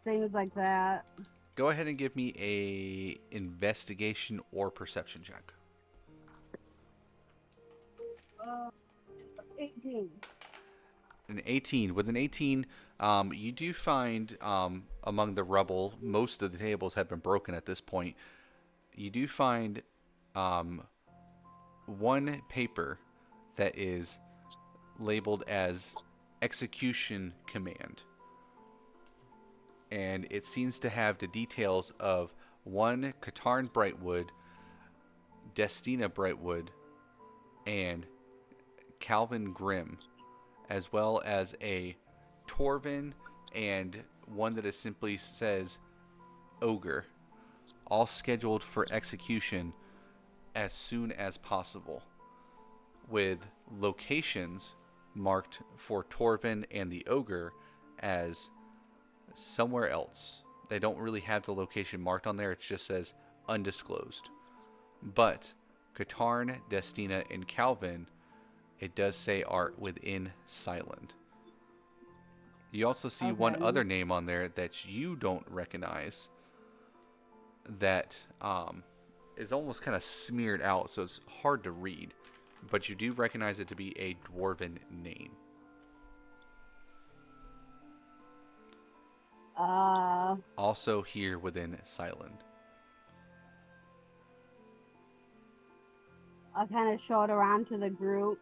things like that. Go ahead and give me a investigation or perception check. 18. An 18. With an 18, you do find among the rubble, most of the tables have been broken at this point. You do find um, one paper that is labeled as execution command. And it seems to have the details of one Katarn Brightwood, Destina Brightwood, and Calvin Grimm, as well as a Torvin and one that is simply says Ogre, all scheduled for execution as soon as possible, with locations marked for Torvin and the Ogre as somewhere else. They don't really have the location marked on there, it just says undisclosed. But Katarn, Destina, and Calvin, it does say are within Silent. You also see one Okay. other name on there that you don't recognize that is almost kind of smeared out, so it's hard to read. But you do recognize it to be a dwarven name. Also here within Silent. I'll kind of show it around to the group,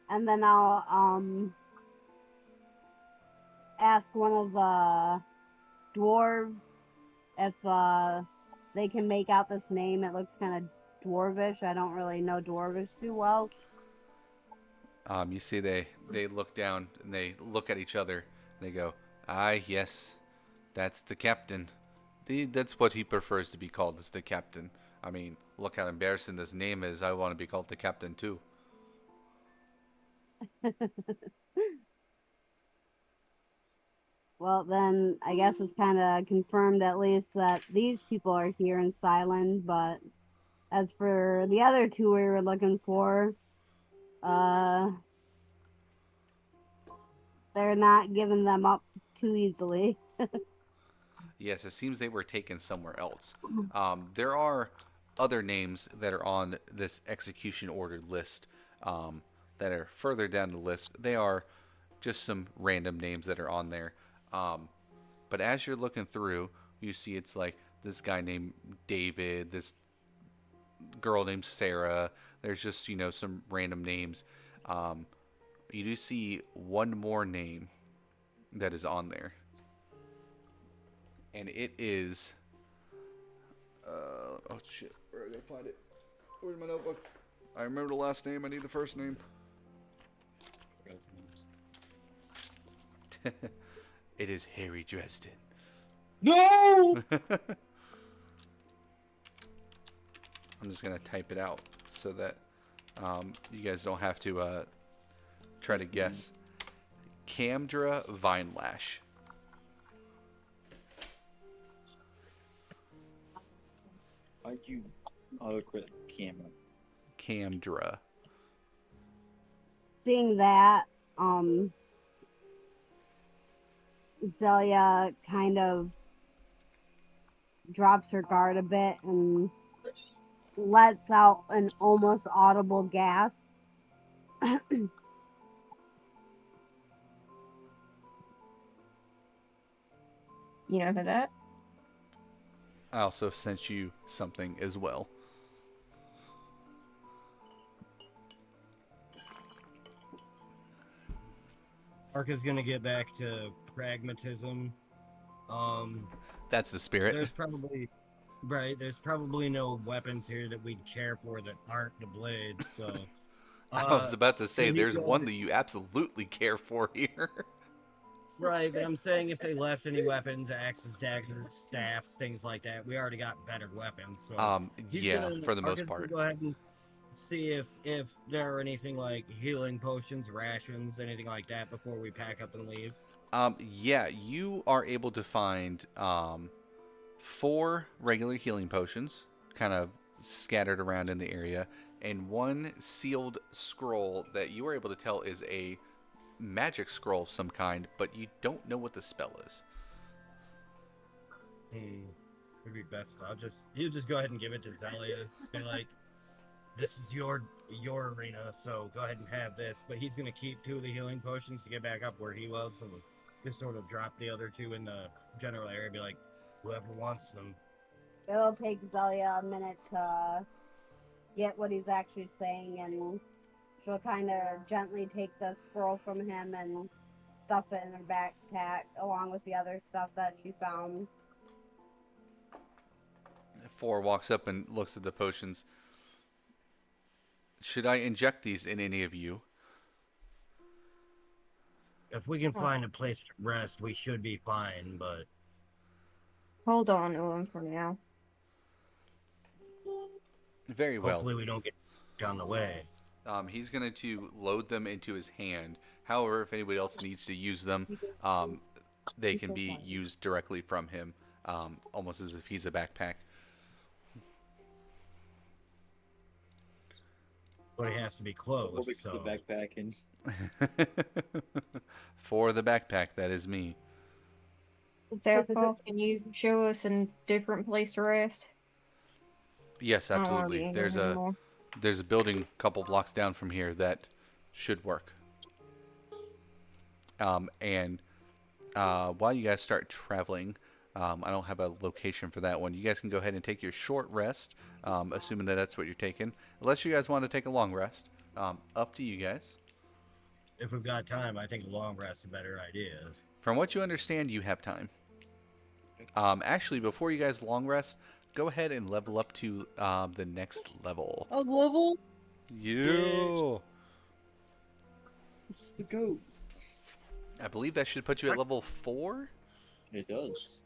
and then I'll ask one of the dwarves if they can make out this name. It looks kind of dwarvish. I don't really know dwarvish too well. You see they look down and they look at each other and they go, "Ah, yes, that's the captain. That's what he prefers to be called, is the captain. I mean, look how embarrassing this name is. I want to be called the captain too." Well, then I guess it's kind of confirmed at least that these people are here in Silent, but as for the other two we were looking for, they're not giving them up too easily. Yes, it seems they were taken somewhere else. There are other names that are on this execution order list that are further down the list. They are just some random names that are on there. But as you're looking through, you see it's like this guy named David, this girl named Sarah. There's just, some random names. You do see one more name that is on there. And it is... oh, shit. Where am I going to find it? Where's my notebook? I remember the last name. I need the first name. It is Harry Dresden. No! I'm just going to type it out so that you guys don't have to try to guess. Camdra Vinelash. Why'd you autocorrect camera? Camdra. Seeing that, Zelia kind of drops her guard a bit and lets out an almost audible gasp. You know who that? I also sent you something as well. Mark is gonna get back to pragmatism. That's the spirit. There's probably no weapons here that we'd care for that aren't the blades. So I was about to say, can you there's go one ahead- that you absolutely care for here. Right, but I'm saying if they left any weapons, axes, daggers, staffs, things like that, we already got better weapons. So he's Yeah, gonna- for the most Marcus will part. Go ahead and see if there are anything like healing potions, rations, anything like that before we pack up and leave. Yeah, you are able to find 4 regular healing potions, kind of scattered around in the area, and 1 sealed scroll that you are able to tell is a magic scroll of some kind, but you don't know what the spell is. Would be best. You just go ahead and give it to Zelia. Be like, this is your arena, so go ahead and have this. But he's gonna keep 2 of the healing potions to get back up where he was, and just sort of drop the other 2 in the general area. Be like, whoever wants them. It'll take Zelia a minute to get what he's actually saying, and she'll kind of gently take the scroll from him and stuff it in her backpack along with the other stuff that she found. 4 walks up and looks at the potions. Should I inject these in any of you? If we can find a place to rest, we should be fine. But Hold on to him for now. Very well. hopefully we don't get down the way. He's going to load them into his hand. However, if anybody else needs to use them, they can be used directly from him, almost as if he's a backpack. But it has to be close. We'll be So the backpack and For the backpack, that is me. Telpha, can you show us a different place to rest? Yes, I don't wanna absolutely. be in here anymore. There's a building a couple blocks down from here that should work. And while you guys start traveling, I don't have a location for that one. You guys can go ahead and take your short rest, assuming that that's what you're taking. Unless you guys want to take a long rest. Up to you guys. if we've got time, I think a long rest is a better idea. From what you understand, you have time. Actually, before you guys long rest, go ahead and level up to the next level. a level. You. This is the goat. I believe that should put you at level 4. It does.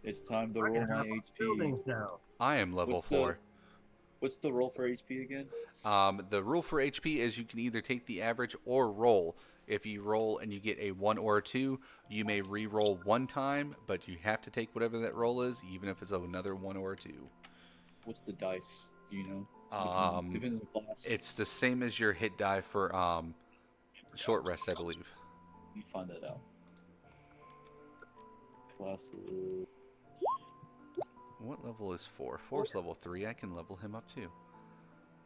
It's time to I roll can my hop on HP. buildings now. I am level What's the- 4. What's the roll for HP again? The rule for HP is you can either take the average or roll. If you roll and you get a 1 or a 2, you may re-roll 1 time, but you have to take whatever that roll is, even if it's another 1 or a 2. What's the dice? Do you know? Um, Depends on the class. It's the same as your hit die for short rest, I believe. Let me find that out. Classes. What level is 4? 4 is level 3. I can level him up too.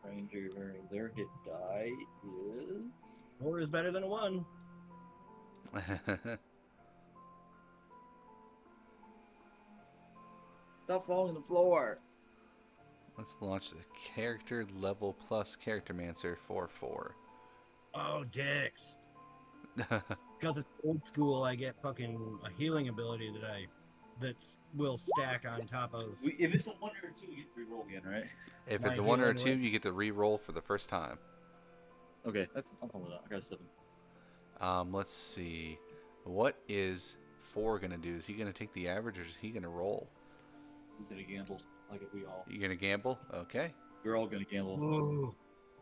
Ranger. Their hit die is. 4 is better than a 1. Stop falling on the floor. Let's launch the character level plus charactermancer for 4. Oh, dicks. Because it's old school, I get fucking a healing ability that will stack on top of. If it's a 1 or a 2, you get to reroll again, right? If My it's a 1 or a healing 2, with- you get the re-roll for the first time. Okay, I'm fine with that. I got a 7. Let's see. What is 4 gonna do? Is he gonna take the average or is he gonna roll? He's gonna gamble, like if we all. You gonna gamble? Okay. We're all gonna gamble, Ooh.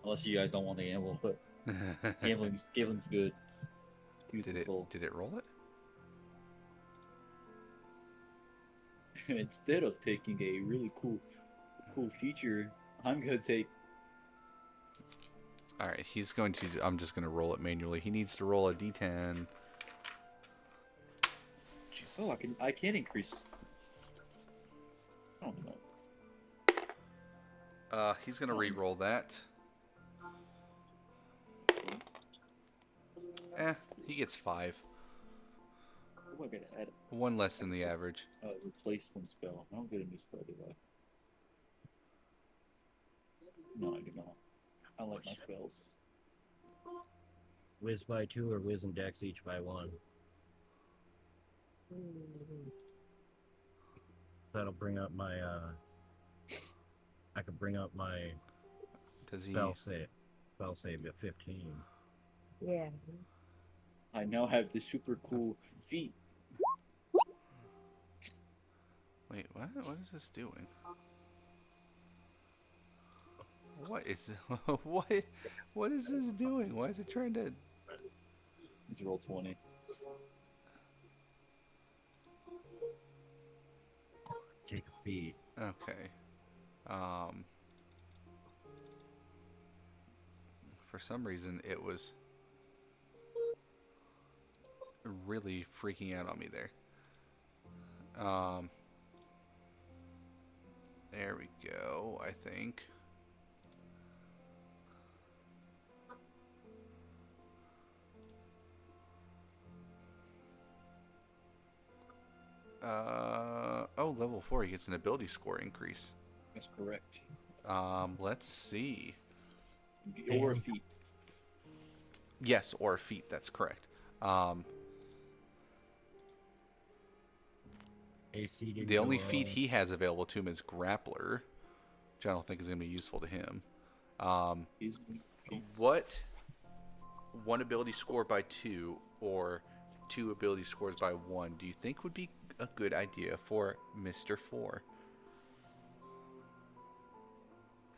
unless you guys don't want to gamble. But gambling's good. Use Did the soul. it roll it? Instead of taking a really cool feature, I'm gonna take. All right, he's going to. I'm just gonna roll it manually. He needs to roll a d10. Jesus. Oh, I can increase. I don't know. He's gonna re-roll that. He gets 5. What am I gonna add? 1 less than the average. Replace 1 spell. I don't get a new spell, do I? No, I do not. I like my spells. Whiz by 2 or whiz and dex each by 1. That'll bring up my I can bring up my Does he? spell save at 15. Yeah. I now have the super cool feat. Wait, what? What is this doing? What is what is this doing? Why is it trying to? Let's roll 20. Take a feed. Okay. For some reason, it was really freaking out on me there. There we go, I think. Oh, level 4, he gets an ability score increase. That's correct. Let's see. Or a feat. Yes, or a feat. That's correct. AC didn't The only go feat up. he has available to him is Grappler, which I don't think is going to be useful to him. He's feats. What one ability score by 2 or 2 ability scores by 1 do you think would be a good idea for Mr. 4?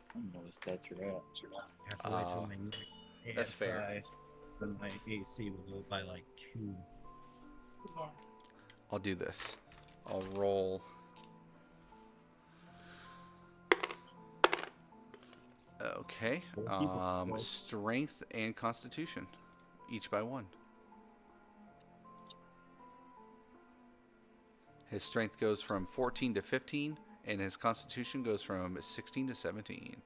I don't know what stats you're at. Have to wait till my That's fair. Then my AC will go by like 2. Yeah. I'll do this. I'll roll. Okay. Strength and Constitution, each by 1. His strength goes from 14 to 15, and his Constitution goes from 16 to 17.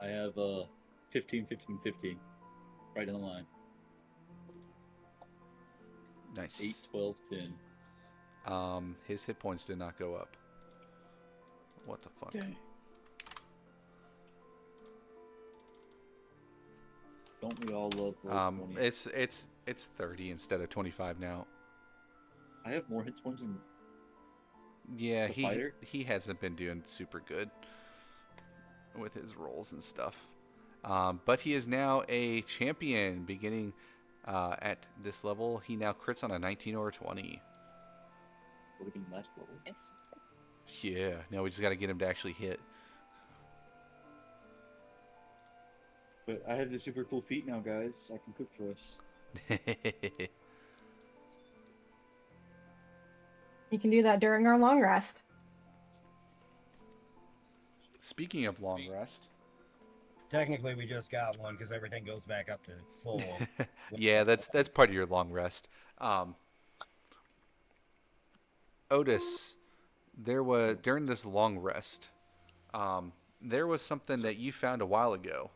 I have 15, 15, 15. Right in the line. Nice. 8, 12, 10. His hit points did not go up. What the fuck? Dang. Don't we all love roll 20? It's 30 instead of 25 now. I have more hit points than Yeah, the fighter? he hasn't been doing super good with his rolls and stuff. But he is now a champion beginning at this level. He now crits on a 19 or a 20. would have been last level. Yes. Yeah, now we just got to get him to actually hit. But I have this super cool feat now, guys. I can cook for us. You can do that during our long rest. Speaking of long rest. Technically, we just got one because everything goes back up to full. Yeah, that's part of your long rest. Otis, there was during this long rest, there was something that you found a while ago.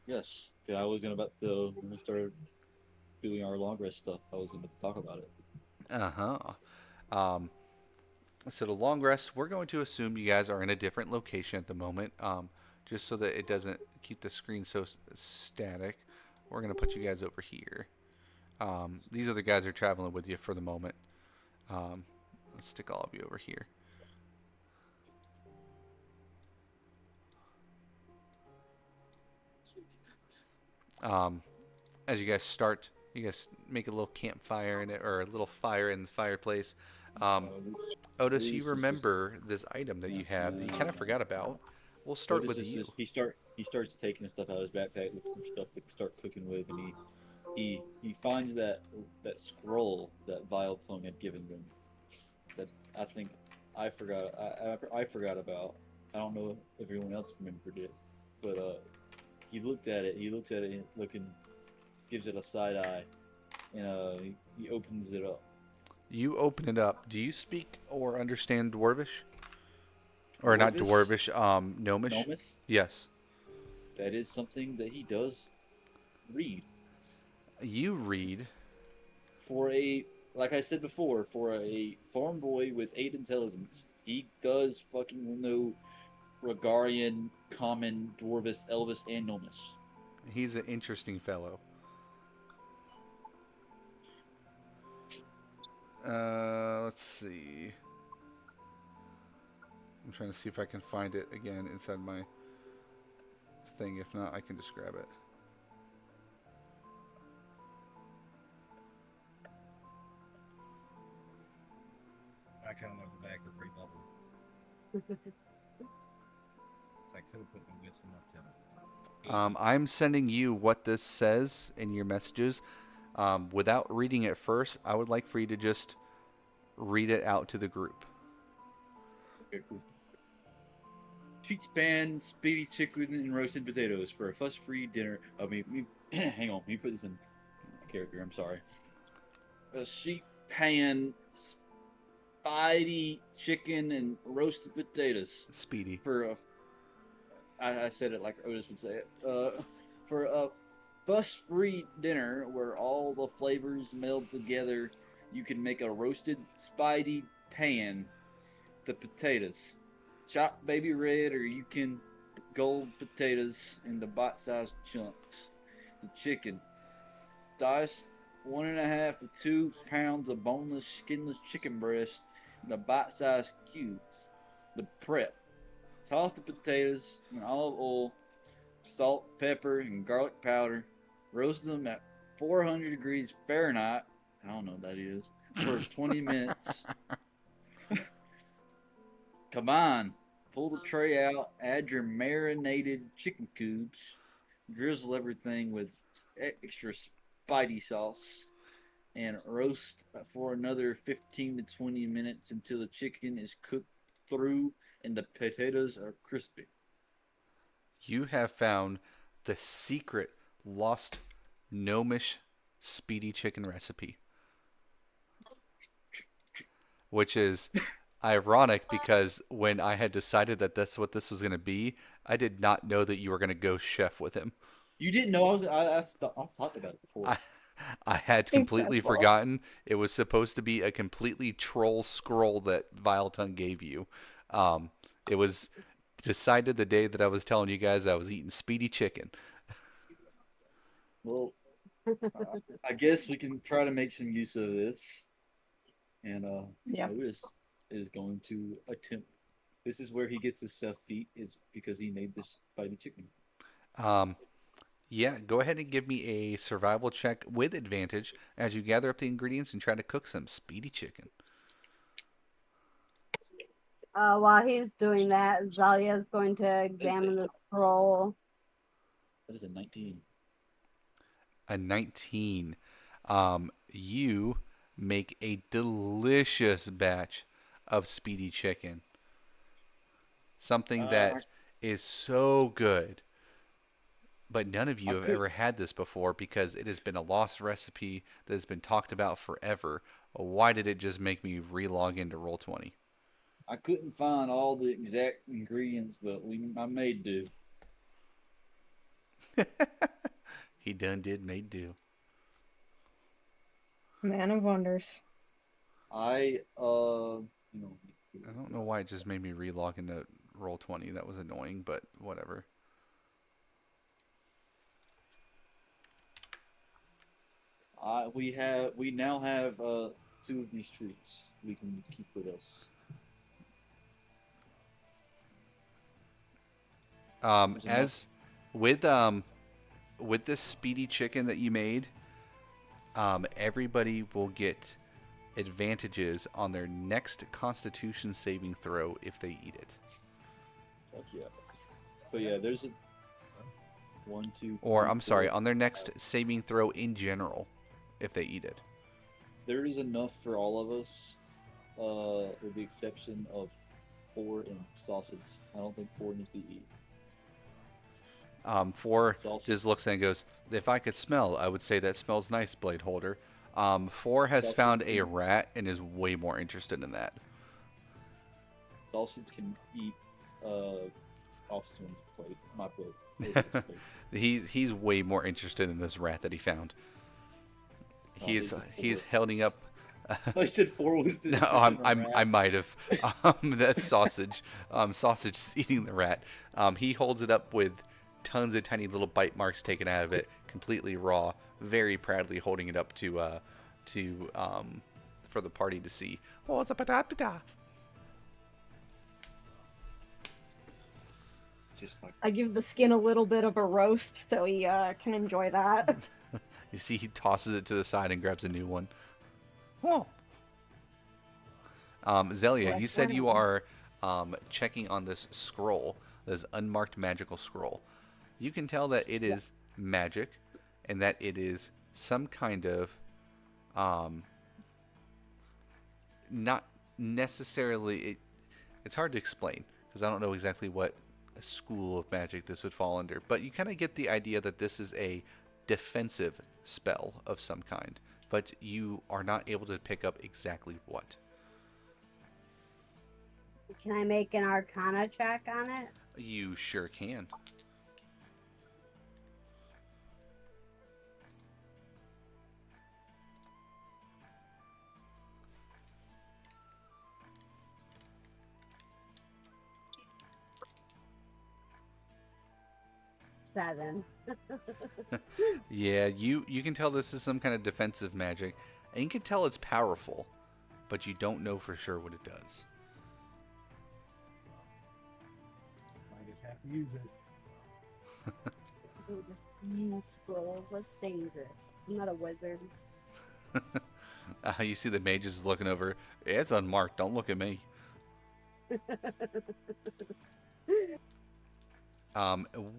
Yes, I was gonna about to when we started doing our long rest stuff. I was gonna talk about it. So the long rest, we're going to assume you guys are in a different location at the moment, just so that it doesn't keep the screen so static. We're going to put you guys over here. These other guys are traveling with you for the moment. Let's stick all of you over here. As you guys start, you guys make a little campfire in it, or a little fire in the fireplace. Otis, you remember this item that you have that you kind of forgot about. We'll start with you. He starts taking stuff out of his backpack, looking for stuff to start cooking with, and he finds that scroll that Vile Tongue had given them. That I think I forgot about. I don't know if everyone else remembered it, but he looked at it. Looking, gives it a side eye, and he opens it up. You open it up. Do you speak or understand Dwarvish? Or not Dwarvish, Gnomish? Gnomish? Yes. That is something that he does read. You read. Like I said before, for a farm boy with 8 intelligence, he does fucking know Regarian, Common, Dwarvish, Elvish, and Gnomish. He's an interesting fellow. Let's see. I'm trying to see if I can find it again inside my thing. If not, I can just grab it. I kind of went back to pre-bubble. I could have put the wisdom up to I'm sending you what this says in your messages. Without reading it first, I would like for you to just read it out to the group. Okay, cool. Cheeks pan, speedy chicken, and roasted potatoes for a fuss-free dinner. Hang on, let me put this in character. I'm sorry. A sheep pan, speedy chicken, and roasted potatoes. Speedy. For a, I said it like Otis would say it. For a fuss-free dinner where all the flavors meld together you can make a roasted spidey pan. The potatoes, chop baby red, or you can gold potatoes into bite-sized chunks. The chicken, dice 1.5 to 2 pounds of boneless, skinless chicken breast into bite-sized cubes. The prep, toss the potatoes in olive oil, salt, pepper, and garlic powder. Roast them at 400 degrees Fahrenheit. I don't know what that is. For 20 minutes. Come on. Pull the tray out. Add your marinated chicken cubes. Drizzle everything with extra spidey sauce. And roast for another 15 to 20 minutes until the chicken is cooked through and the potatoes are crispy. You have found the secret lost gnomish speedy chicken recipe, which is ironic because when I had decided that that's what this was going to be, I did not know that you were going to go chef with him. You didn't know I've talked about it before. I had completely Incredible. forgotten it was supposed to be a completely troll scroll that Vile Tongue gave you. It was decided the day that I was telling you guys I was eating speedy chicken. Well, I guess we can try to make some use of this. And Yeah. Otis is going to attempt. This is where he gets his self feet, is because he made this spicy chicken. Um, yeah, go ahead and give me a survival check with advantage as you gather up the ingredients and try to cook some speedy chicken. While he's doing that, Zalia is going to examine the scroll. That is a 19. A 19. You make a delicious batch of speedy chicken. Something that is so good. But none of you have ever had this before because it has been a lost recipe that has been talked about forever. Why did it just make me re-log into Roll20? I couldn't find all the exact ingredients, but I made do. He done did made do. Man of wonders. I don't know why it just made me re-log into Roll20. That was annoying, but whatever. We now have 2 of these treats we can keep with us. As with this speedy chicken that you made, everybody will get advantages on their next Constitution saving throw if they eat it. Fuck yeah! But yeah, there's a 1, 2. Or 3, I'm sorry, 4, on their next saving throw in general, if they eat it. There is enough for all of us, with the exception of 4 and sausage. I don't think 4 needs to eat. 4 Sausage. just looks and goes, if I could smell, I would say that smells nice, Blade Holder. 4 has Sausage found a can- rat and is way more interested in that. Sausage can eat Officer's plate, my plate. He's way more interested in this rat that he found. He's holding up. I said 4 was the No, I might have. That's sausage. Sausage eating the rat. He holds it up with tons of tiny little bite marks taken out of it, completely raw, very proudly holding it up to for the party to see. Oh, it's a patapita. Just like I give the skin a little bit of a roast so he can enjoy that. You see, he tosses it to the side and grabs a new one. Oh. Zelia, you said you are checking on this scroll, this unmarked magical scroll. You can tell that it is magic, and that it is some kind of, not necessarily. It's hard to explain because I don't know exactly what a school of magic this would fall under, but you kind of get the idea that this is a defensive spell of some kind, but you are not able to pick up exactly what. Can I make an Arcana check on it? You sure can. 7. Yeah, you can tell this is some kind of defensive magic, and you can tell it's powerful, but you don't know for sure what it does. I just have to use it. Use scrolls. That's dangerous. I'm not a wizard. You see the mage is looking over. It's unmarked. Don't look at me.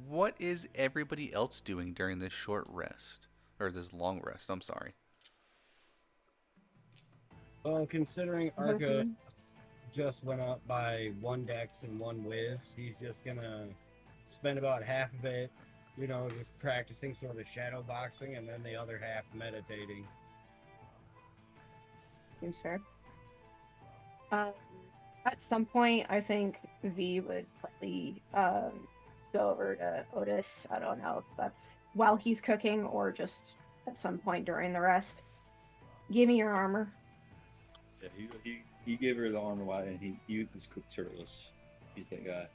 What is everybody else doing during this short rest? Or this long rest, I'm sorry. Well, considering Arca Mhm. just went up by 1 dex and 1 whiz, he's just gonna spend about half of it, just practicing sort of shadow boxing, and then the other half meditating. Seems fair. Um, at some point, I think V would probably go over to Otis. I don't know if that's while he's cooking or just at some point during the rest. Give me your armor. Yeah, he gave her the armor white, and he was cooked shirtless. He's that guy.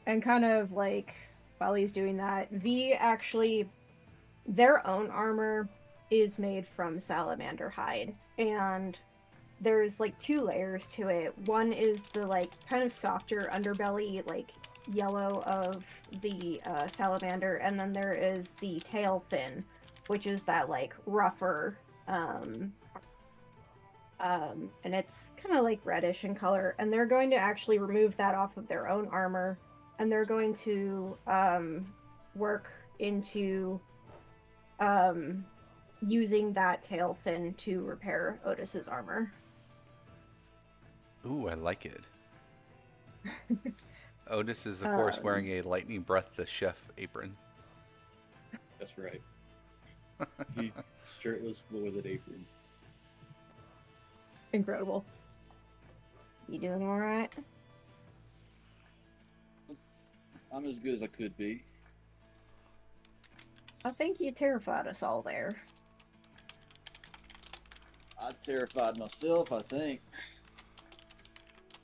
And kind of like while he's doing that, V actually, their own armor is made from salamander hide, and there's like 2 layers to it. One is the like kind of softer underbelly, like yellow of the salamander, and then there is the tail fin, which is that like rougher, and it's kind of like reddish in color. And they're going to actually remove that off of their own armor, and they're going to work into using that tail fin to repair Otis's armor. Ooh, I like it. Otis is, of course, wearing a Lightning Breath the Chef apron. That's right. He shirtless with an apron. Incredible. You doing all right? I'm as good as I could be. I think you terrified us all there. I terrified myself, I think.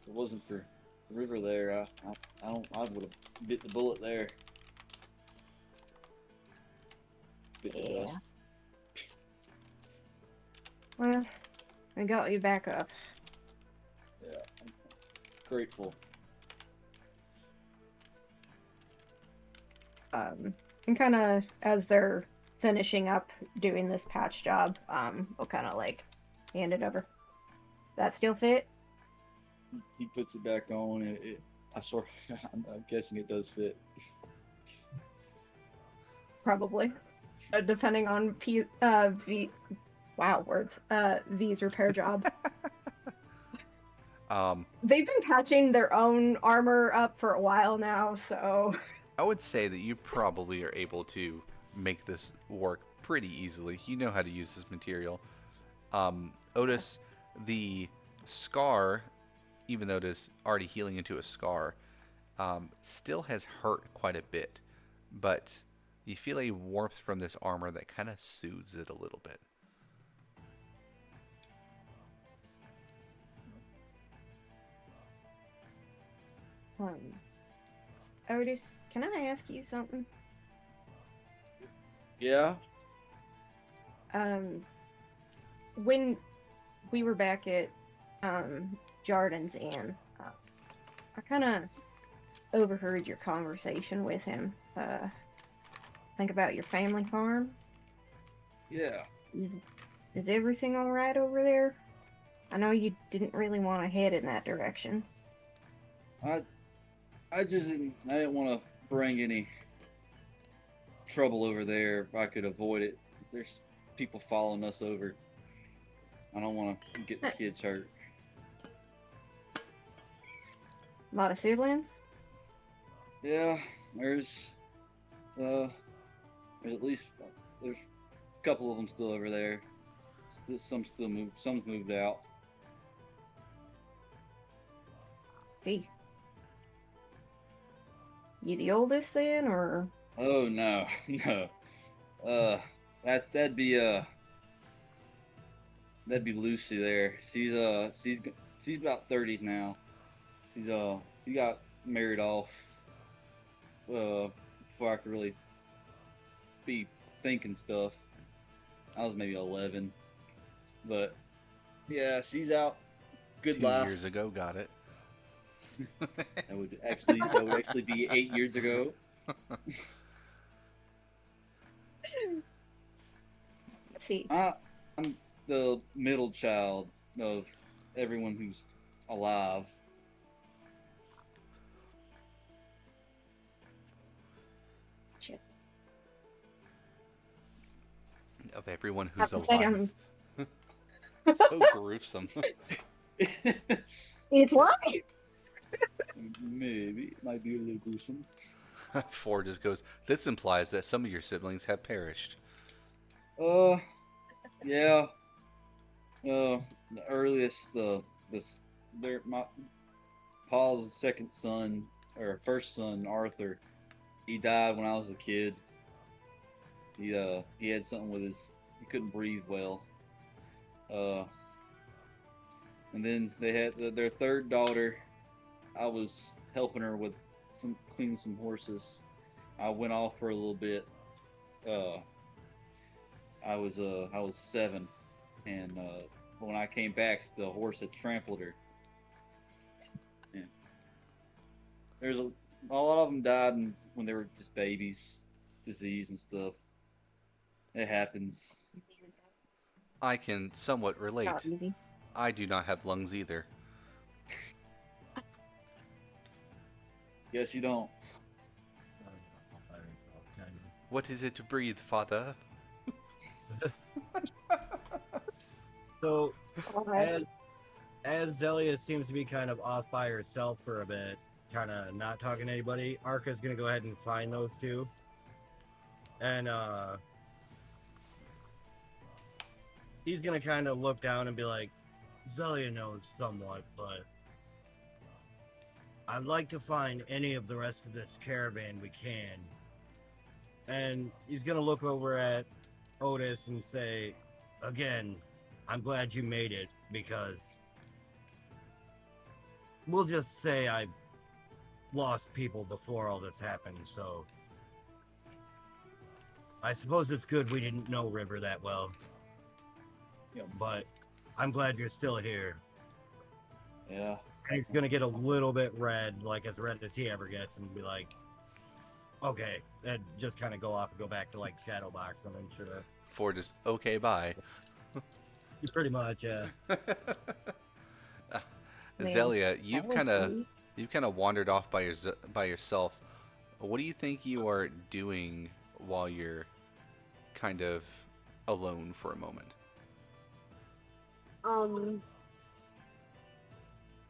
If it wasn't for the river there, I would have bit the bullet there. Bit the Yeah. dust. Well, I got you back up. Yeah, I'm grateful. And kind of as they're finishing up doing this patch job, we'll kind of like hand it over. That still fit? He puts it back on, and I'm guessing it does fit. Probably. Depending on V's repair job. They've been patching their own armor up for a while now, so I would say that you probably are able to make this work pretty easily. You know how to use this material. Otis, the scar, even though it is already healing into a scar, still has hurt quite a bit. But you feel a warmth from this armor that kind of soothes it a little bit. Otis, can I ask you something? Yeah. When we were back at Jordan's Inn, I kind of overheard your conversation with him. Think about your family farm. Yeah. Is everything all right over there? I know you didn't really want to head in that direction. I didn't want to bring any trouble over there if I could avoid it. There's people following us over. I don't want to get the kids hurt. A lot of siblings? Yeah, there's at least there's a couple of them still over there. Some's moved out. See. You the oldest then, or? Oh no, no. That'd be Lucy there. She's about 30 now. She got married off before I could really be thinking stuff. I was maybe 11, but yeah, she's out. Good 2 years life. ago, got it. That would actually be 8 years ago. Let's see. I'm the middle child of everyone who's alive. Shit. Of everyone Have who's to say alive. So gruesome. It's life. Maybe it might be a little gruesome. Ford just goes, this implies that some of your siblings have perished. Uh, yeah. The earliest, my Paul's second son or first son, Arthur. He died when I was a kid. He had something with his. He couldn't breathe well. Uh, and then they had their third daughter. I was helping her with cleaning some horses. I went off for a little bit. Uh, I was 7, and when I came back, the horse had trampled her. Yeah. There's a lot of them died when they were just babies, disease and stuff. It happens. I can somewhat relate. Not easy. I do not have lungs either. Yes, you don't. What is it to breathe, father? So Alright. as Zelia seems to be kind of off by herself for a bit, kind of not talking to anybody, Arca's gonna go ahead and find those two, and he's gonna kind of look down and be like, Zelia knows somewhat, but I'd like to find any of the rest of this caravan we can. And he's gonna look over at Otis and say, again, I'm glad you made it, because we'll just say I lost people before all this happened, so I suppose it's good we didn't know River that well. Yeah. But I'm glad you're still here. Yeah. And he's gonna get a little bit red, like as red as he ever gets, and be like, okay, and just kind of go off and go back to like Shadowbox, I'm sure. Ford is okay, bye. Pretty much, yeah. Man, Zelia, that you've was kind of sweet. wandered off by yourself. What do you think you are doing while you're kind of alone for a moment?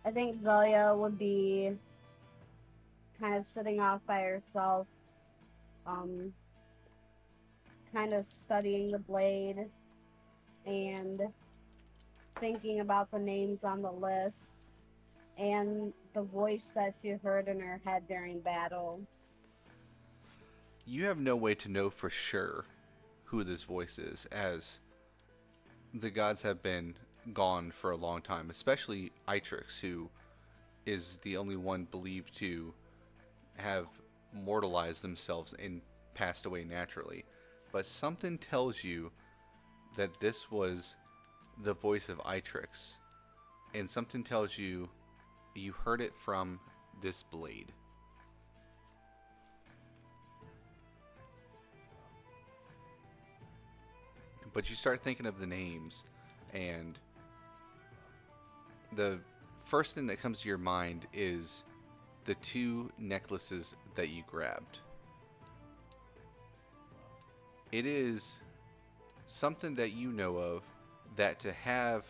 I think Zelia would be kind of sitting off by herself, um, kind of studying the blade and thinking about the names on the list and the voice that she heard in her head during battle. You have no way to know for sure who this voice is, as the gods have been gone for a long time, especially Itrix, who is the only one believed to have mortalized themselves and passed away naturally. But something tells you that this was the voice of Itrix, and something tells you you heard it from this blade. But you start thinking of the names, and the first thing that comes to your mind is the 2 necklaces that you grabbed. It is something that you know of, that to have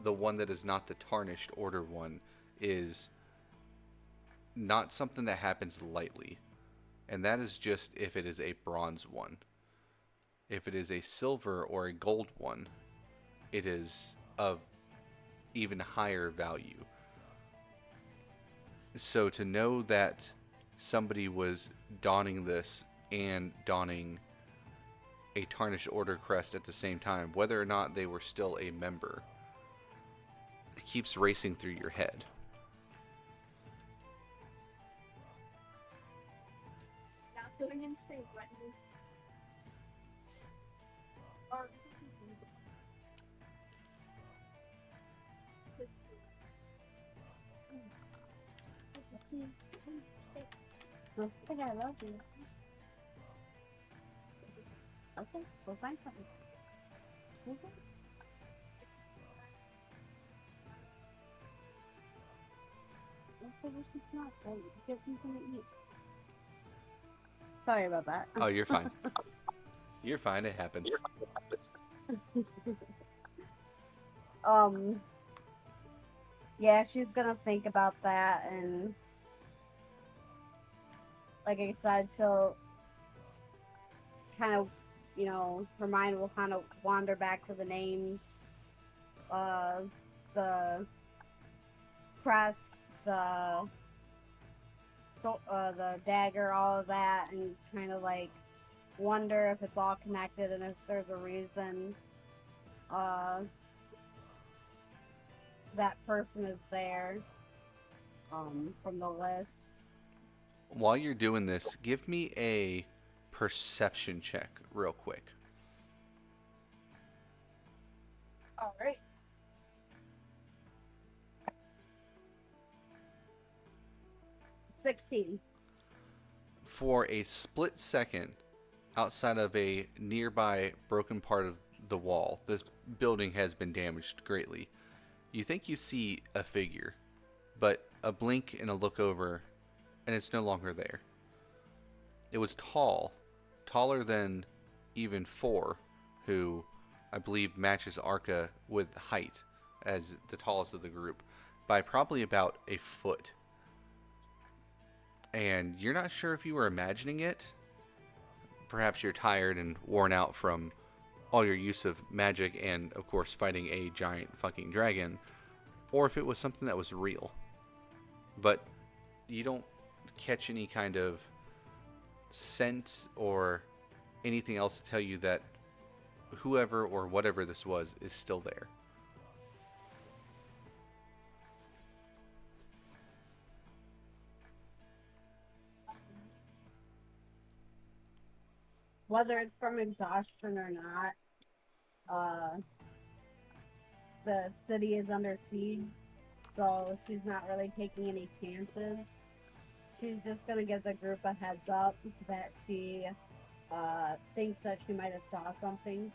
the one that is not the tarnished order one is not something that happens lightly. And that is just if it is a bronze one. If it is a silver or a gold one, it is of even higher value. So to know that somebody was donning this and donning a Tarnished Order crest at the same time, whether or not they were still a member, it keeps racing through your head. Going insane right now. I think I love you. Okay, we'll find something. Okay. We'll figure something out. Right? Get something to eat. Sorry about that. Oh, you're fine. You're fine. It happens. Yeah, she's gonna think about that, and like I said, she'll kind of, her mind will kind of wander back to the names, the crest, the dagger, all of that, and kind of like wonder if it's all connected and if there's a reason that person is there from the list. While you're doing this, give me a perception check real quick. All right. $16. For a split second, outside of a nearby broken part of the wall, this building has been damaged greatly. You think you see a figure, but a blink and a look over, and it's no longer there. It was tall, taller than even Four, who I believe matches Arca with height as the tallest of the group, by probably about a foot. And you're not sure if you were imagining it. Perhaps you're tired and worn out from all your use of magic and, of course, fighting a giant fucking dragon, or if it was something that was real. But you don't catch any kind of scent or anything else to tell you that whoever or whatever this was is still there. Whether it's from exhaustion or not, the city is under siege, so she's not really taking any chances. She's just gonna give the group a heads up that she thinks that she might have saw something.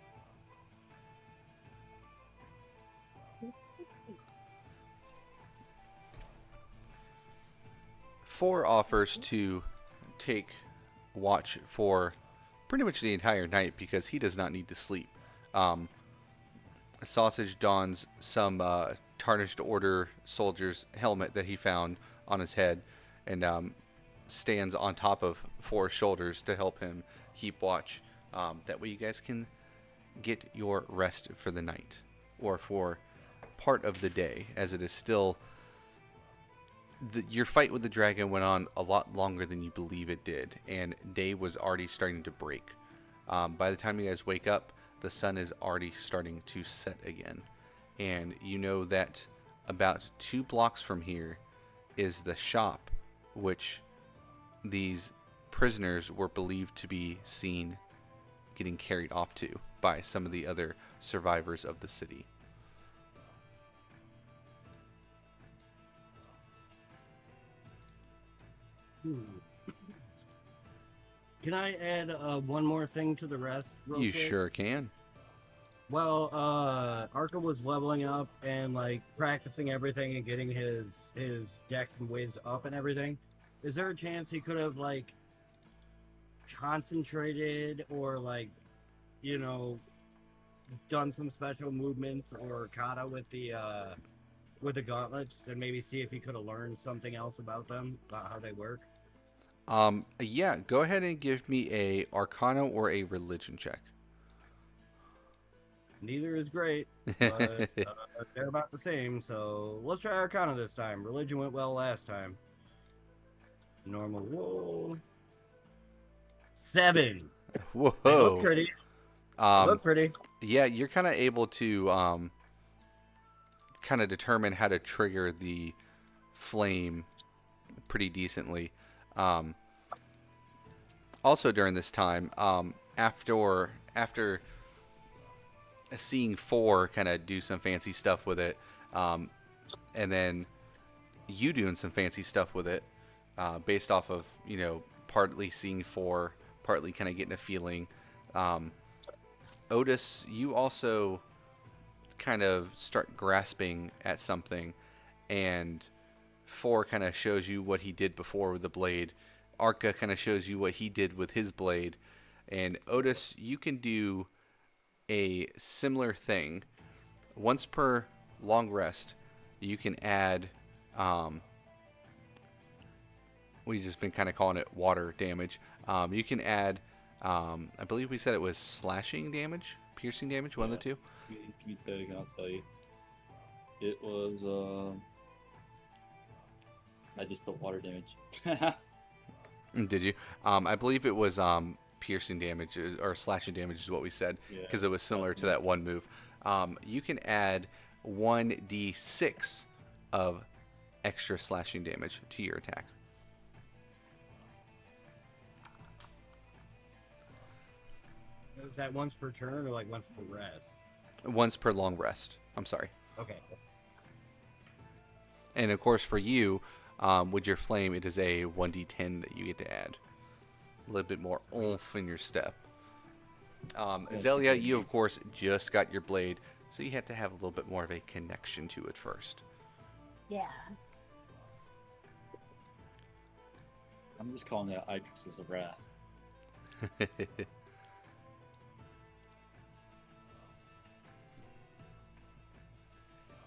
Four offers to take watch for pretty much the entire night because he does not need to sleep. Sausage dons some tarnished order soldier's helmet that he found on his head and stands on top of Four's shoulders to help him keep watch. That way you guys can get your rest for the night or for part of the day, as it is still... your fight with the dragon went on a lot longer than you believe it did, and day was already starting to break. By the time you guys wake up, the sun is already starting to set again. And you know that about 2 blocks from here is the shop, which these prisoners were believed to be seen getting carried off to by some of the other survivors of the city. Can I add one more thing to the rest? You sure can. Well, Arca was leveling up and like practicing everything and getting his dex and wiz up and everything. Is there a chance he could have like concentrated or like, done some special movements or kata with the gauntlets and maybe see if he could have learned something else about them, about how they work? Yeah, go ahead and give me a Arcana or a Religion check. Neither is great, but they're about the same, so let's try Arcana this time. Religion went well last time. Normal roll. 7. Whoa. They look pretty. Look pretty. Yeah, you're kind of able to kind of determine how to trigger the flame pretty decently. Also during this time, after seeing four kind of do some fancy stuff with it, um, and then you doing some fancy stuff with it, based off of partly seeing four, partly kind of getting a feeling. Um, Otis, you also kind of start grasping at something, and four kind of shows you what he did before with the blade. Arca kind of shows you what he did with his blade, and Otis, you can do a similar thing. Once per long rest, you can add, we've just been kind of calling it water damage. You can add, I believe we said it was slashing damage, piercing damage, one of the two. Can you tell you? I'll tell you. It was. I just put water damage. Did you? I believe it was piercing damage or slashing damage is what we said, because it was similar to that one move. You can add 1d6 of extra slashing damage to your attack. Is that once per turn or like once per rest? Once per long rest. I'm sorry. Okay. And of course, for you, with your flame, it is a 1d10 that you get to add. A little bit more oomph in your step. Zelia, you of course just got your blade, so you have to have a little bit more of a connection to it first. Yeah. I'm just calling that Itrix's of Wrath.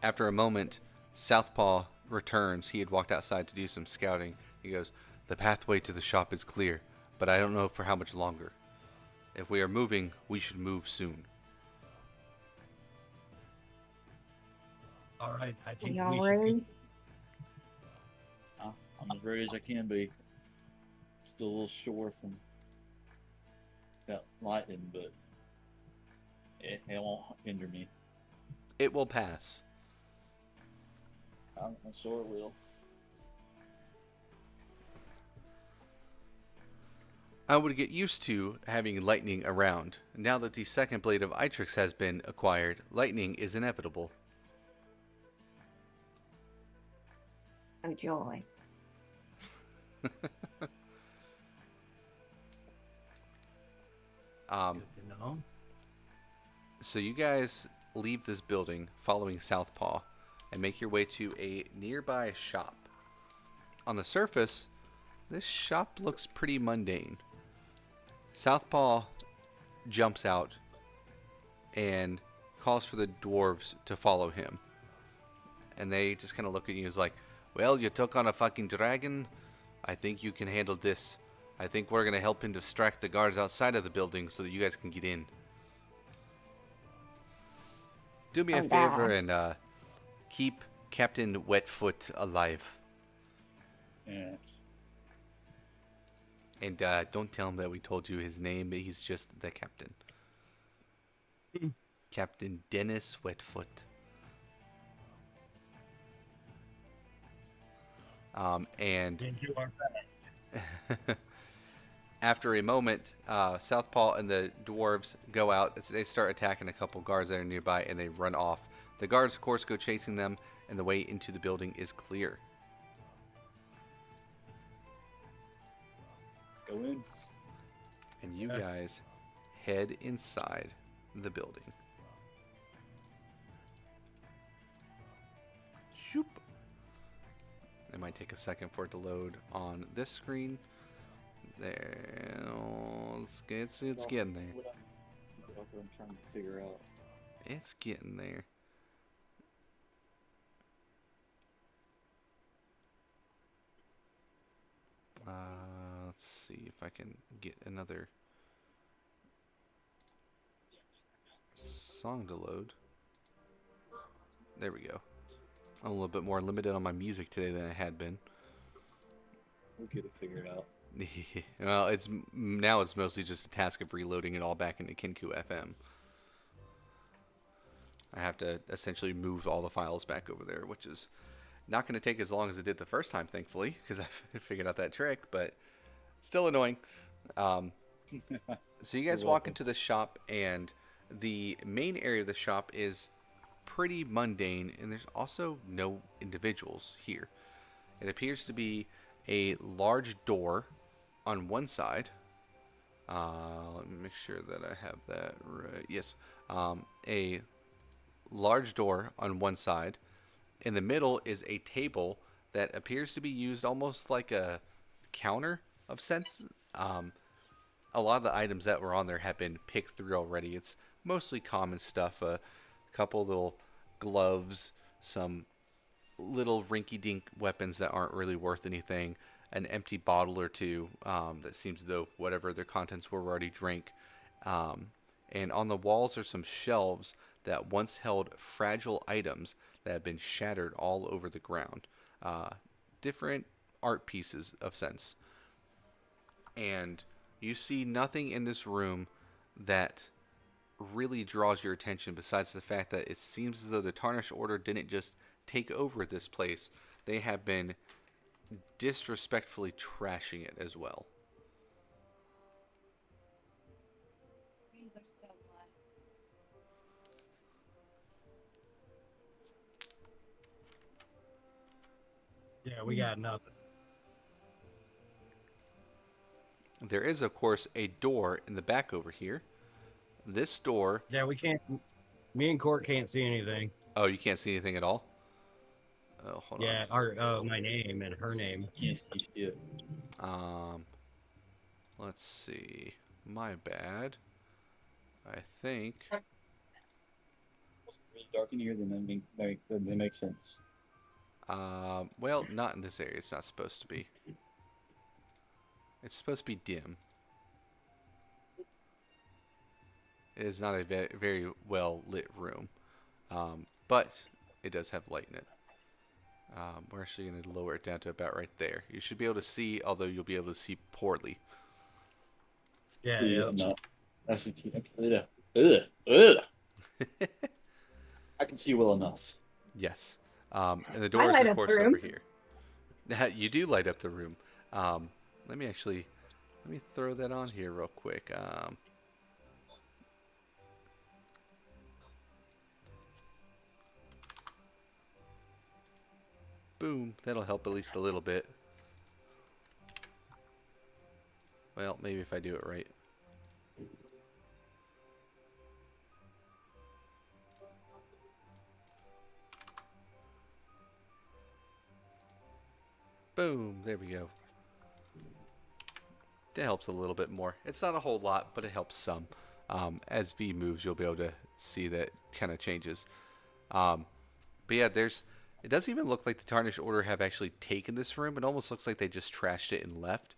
After a moment, Southpaw returns. He had walked outside to do some scouting. He goes, "The pathway to the shop is clear, but I don't know for how much longer. If we are moving, we should move soon." All right. I think Y'all we should. ready? I'm as ready as I can be. Still a little sore from that lightning, but it won't hinder me. It will pass. I'm sure it will. I would get used to having lightning around. Now that the second blade of Itrix has been acquired, lightning is inevitable. Enjoy. No. So you guys leave this building following Southpaw and make your way to a nearby shop. On the surface, this shop looks pretty mundane. Southpaw jumps out and calls for the dwarves to follow him. And they just kind of look at you as like, "Well, you took on a fucking dragon. I think you can handle this. I think we're going to help him distract the guards outside of the building so that you guys can get in. Do me a favor and keep Captain Wetfoot alive. Yeah. And don't tell him that we told you his name. He's just the captain. Captain Dennis Wetfoot. And do our best. after a moment, Southpaw and the dwarves go out. They start attacking a couple guards that are nearby, and they run off. The guards, of course, go chasing them, and the way into the building is clear. Go in. And you guys head inside the building. Shoop. It might take a second for it to load on this screen. There, it's getting there. What I'm trying to figure out. It's getting there. Let's see if I can get another song to load. There we go. I'm a little bit more limited on my music today than I had been. We'll get it figured out. Well, it's mostly just a task of reloading it all back into Kinku FM. I have to essentially move all the files back over there, which is not going to take as long as it did the first time, thankfully, because I figured out that trick, but still annoying. Um, so you guys You're walk welcome. into the shop, and the main area of the shop is pretty mundane, and there's also no individuals here. It appears to be a large door on one side. Let me make sure that I have that right. Yes. A large door on one side. In the middle is a table that appears to be used almost like a counter of sense. Um, a lot of the items that were on there have been picked through already. It's mostly common stuff. A couple little gloves, some little rinky-dink weapons that aren't really worth anything, an empty bottle or two that seems as though whatever their contents were already drank. Um, and on the walls are some shelves that once held fragile items that have been shattered all over the ground. Uh, Different art pieces of sense. And you see nothing in this room that really draws your attention besides the fact that it seems as though the Tarnished Order didn't just take over this place, they have been disrespectfully trashing it as well. Yeah, we got nothing. There is, of course, a door in the back over here. This door. Yeah, we can't. Me and Court can't see anything. Oh, you can't see anything at all? Oh, hold Yeah, our my name and her name. Can't see shit. on. Let's see. My bad. I think. It's really dark in here, then they make sense. Well, not in this area. It's not supposed to be. It's supposed to be dim. It is not a very well lit room, but it does have light in it. We're actually going to lower it down to about right there. You should be able to see, although you'll be able to see poorly. Yeah, See, yeah. enough. That's what ugh. I can see well enough. Yes. And the door is, light of up the course, room. over here. You do light up the room. Let me throw that on here real quick. Boom. That'll help at least a little bit. Well, maybe if I do it right. Boom. There we go. That helps a little bit more. It's not a whole lot, but it helps some. As V moves, you'll be able to see that kind of changes. But yeah, it doesn't even look like the Tarnished Order have actually taken this room. It almost looks like they just trashed it and left.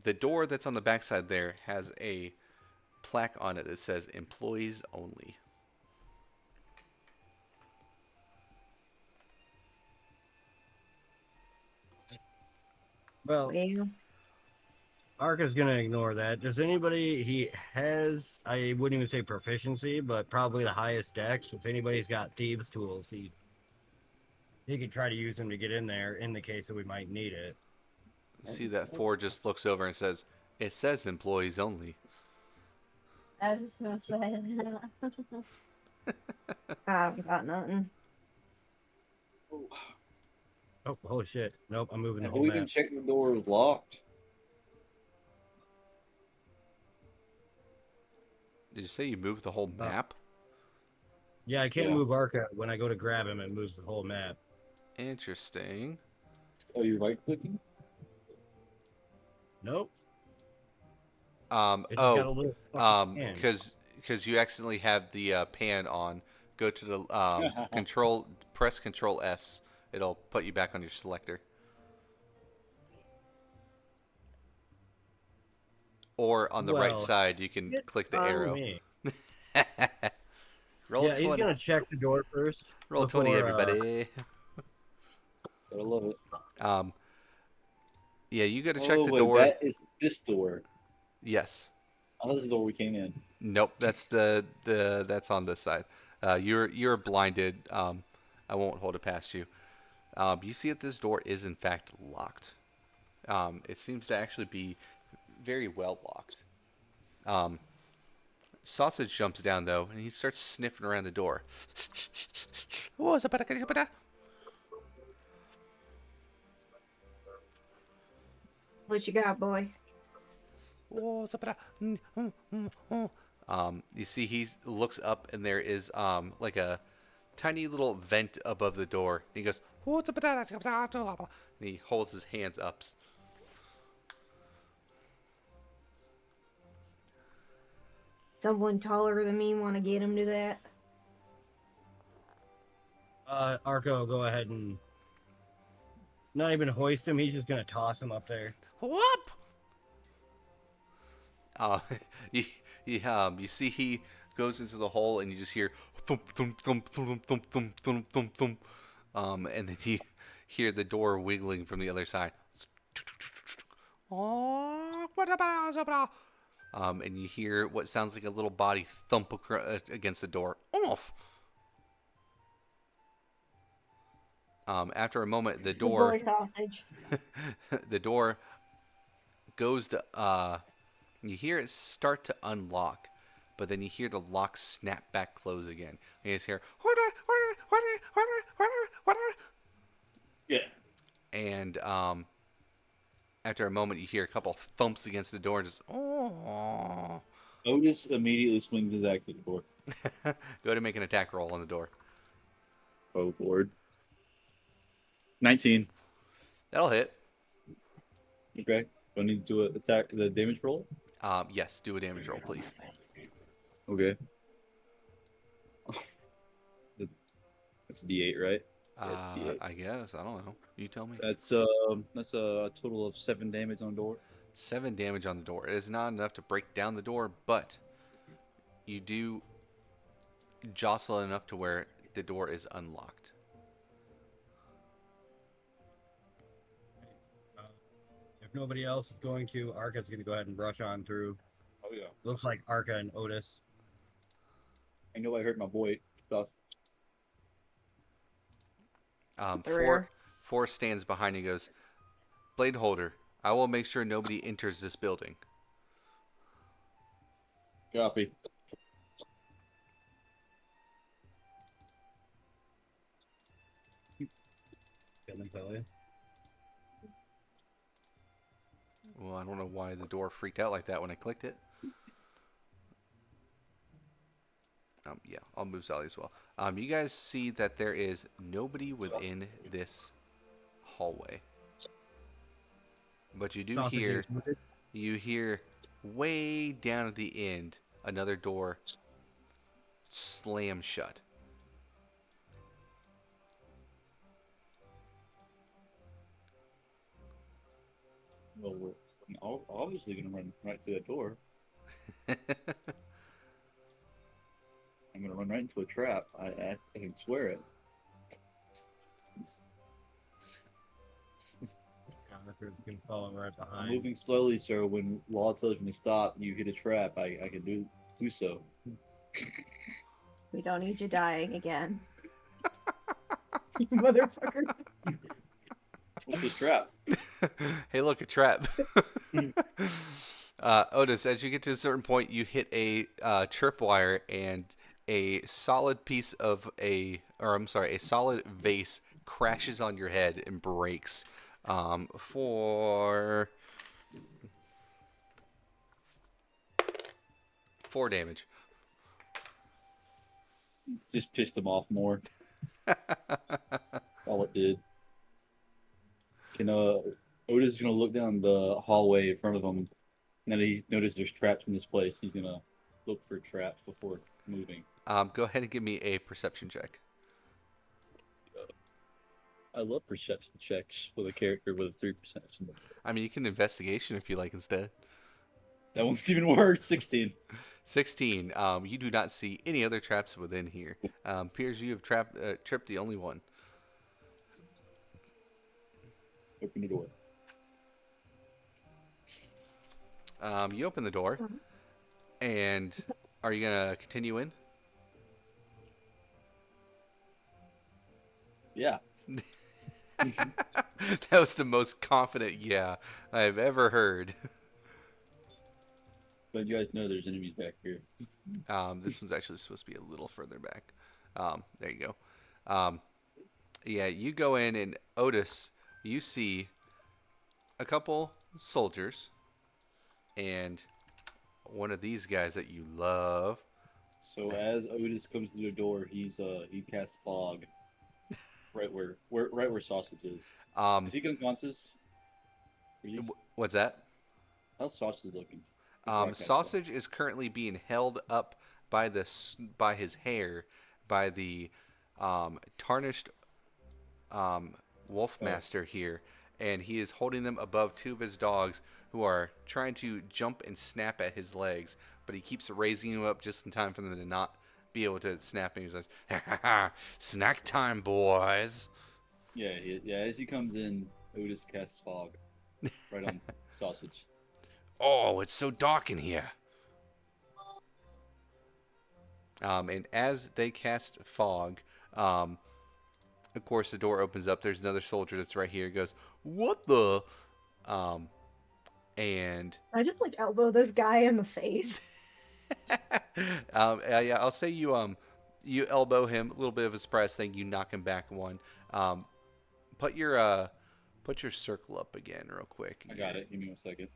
The door that's on the backside there has a plaque on it that says employees only. Well, Yeah. Arca's gonna ignore that. Does anybody? He has. I wouldn't even say proficiency, but probably the highest dex. If anybody's got thieves' tools, he could try to use them to get in there in the case that we might need it. See that 4 just looks over and says, "It says employees only." I was just gonna say that. I've got nothing. Oh, holy shit! Nope, I'm moving the whole We map. can check the door is locked. Did you say you moved the whole map? Yeah, I can't Yeah. move Arca. When I go to grab him, it moves the whole map. Interesting. Oh, you're right clicking? Nope. It just got a little fucking pan. Because you accidentally have the pan on. Go to the press Control S. It'll put you back on your selector. Or on the right Well, side, you can Get click the on arrow. me. Roll Yeah, 20. he's gonna check the door first. Roll 20, before, everybody. I love it. Yeah, you got to check Oh, the wait, door. that is this door. Yes. I thought this is the door we came in. Nope. That's that's on this side. You're blinded. I won't hold it past you. You see that this door is in fact locked. It seems to actually be very well locked. Um, Sausage jumps down though, and he starts sniffing around the door. What you got, boy? You see, he looks up, and there is like a tiny little vent above the door. And he goes, and he holds his hands up. Someone taller than me want to get him to that? Arco, go ahead and not even hoist him. He's just gonna toss him up there. Whoop! Uh, you, you see he goes into the hole, and you just hear thump, thump, thump, thump, thump, thump, thump, thump, thump. And then you hear the door wiggling from the other side. And you hear what sounds like a little body thump against the door. Off. After a moment, the Good door, boy, Sausage. the door goes to. You hear it start to unlock, but then you hear the lock snap back close again. You just hear. Yeah. And after a moment, you hear a couple thumps against the door, and just oh. Otis immediately swings his axe at the door. Go ahead and make an attack roll on the door. Oh, Lord. 19. That'll hit. Okay. Do I need to attack the damage roll? Yes, do a damage roll, please. Okay. That's a D8, right? Yes, D8. I guess. I don't know. You tell me. That's a total of 7 damage on door. 7 damage on the door. It is not enough to break down the door, but you do jostle enough to where the door is unlocked. If nobody else is going to, Arca's gonna go ahead and rush on through. Oh yeah. Looks like Arca and Otis. I know I hurt my boy. Stuff. Four stands behind you and goes, Blade Holder, I will make sure nobody enters this building. Copy. Didn't tell you. Well, I don't know why the door freaked out like that when I clicked it. Yeah, I'll move Sally as well. You guys see that there is nobody within this hallway. But you do hear way down at the end another door slam shut. Well, we're obviously gonna run right to that door. I'm gonna run right into a trap. I can swear it. Arca's gonna follow right I'm behind. moving slowly, sir. When law tells me to stop, you hit a trap. I can do so. We don't need you dying again. You motherfucker. What's this trap? Hey, look, a trap. Otis, as you get to a certain point, you hit a tripwire, and a solid piece of a solid vase crashes on your head and breaks for 4 damage. Just pissed him off more. All it did. Can Otis is gonna look down the hallway in front of him. Now that he's noticed there's traps in this place, he's gonna look for traps before moving. Go ahead and give me a perception check. I love perception checks with a character with a 3 perception. I mean, you can investigation if you like instead. That one's even worse. 16. 16. You do not see any other traps within here. Appears you have tripped the only one. Open the door. You open the door, and are you gonna continue in? Yeah. That was the most confident yeah I've ever heard. But you guys know there's enemies back here. This one's actually supposed to be a little further back. There you go. Yeah, you go in and Otis, you see a couple soldiers and one of these guys that you love. So as Otis comes through the door, he casts fog right where Sausage is. Um, Is he unconscious? what's that? How's Sausage looking? Before I cast fog. Sausage is currently being held up by by his hair by the tarnished wolf master here, and he is holding them above two of his dogs who are trying to jump and snap at his legs, but he keeps raising them up just in time for them to not be able to snap. And he says, "Ha ha ha! Snack time, boys!" Yeah. As he comes in, Otis casts fog right on Sausage. Oh, it's so dark in here. And as they cast fog, of course the door opens up. There's another soldier that's right here. He goes, "What the?" And I just like elbow this guy in the face. yeah, I'll say you elbow him, a little bit of a surprise thing. You knock him back one. Put your circle up again, real quick. I got it. Give me 1 second.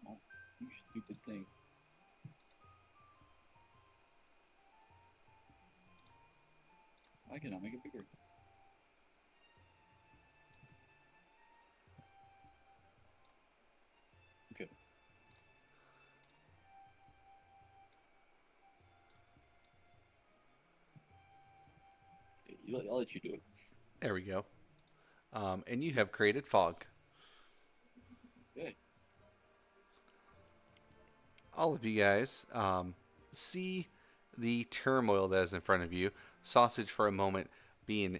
Oh, you stupid thing. I cannot make it bigger. Okay. I'll let you do it. There we go. And you have created fog. Okay. All of you guys see the turmoil that is in front of you. Sausage for a moment being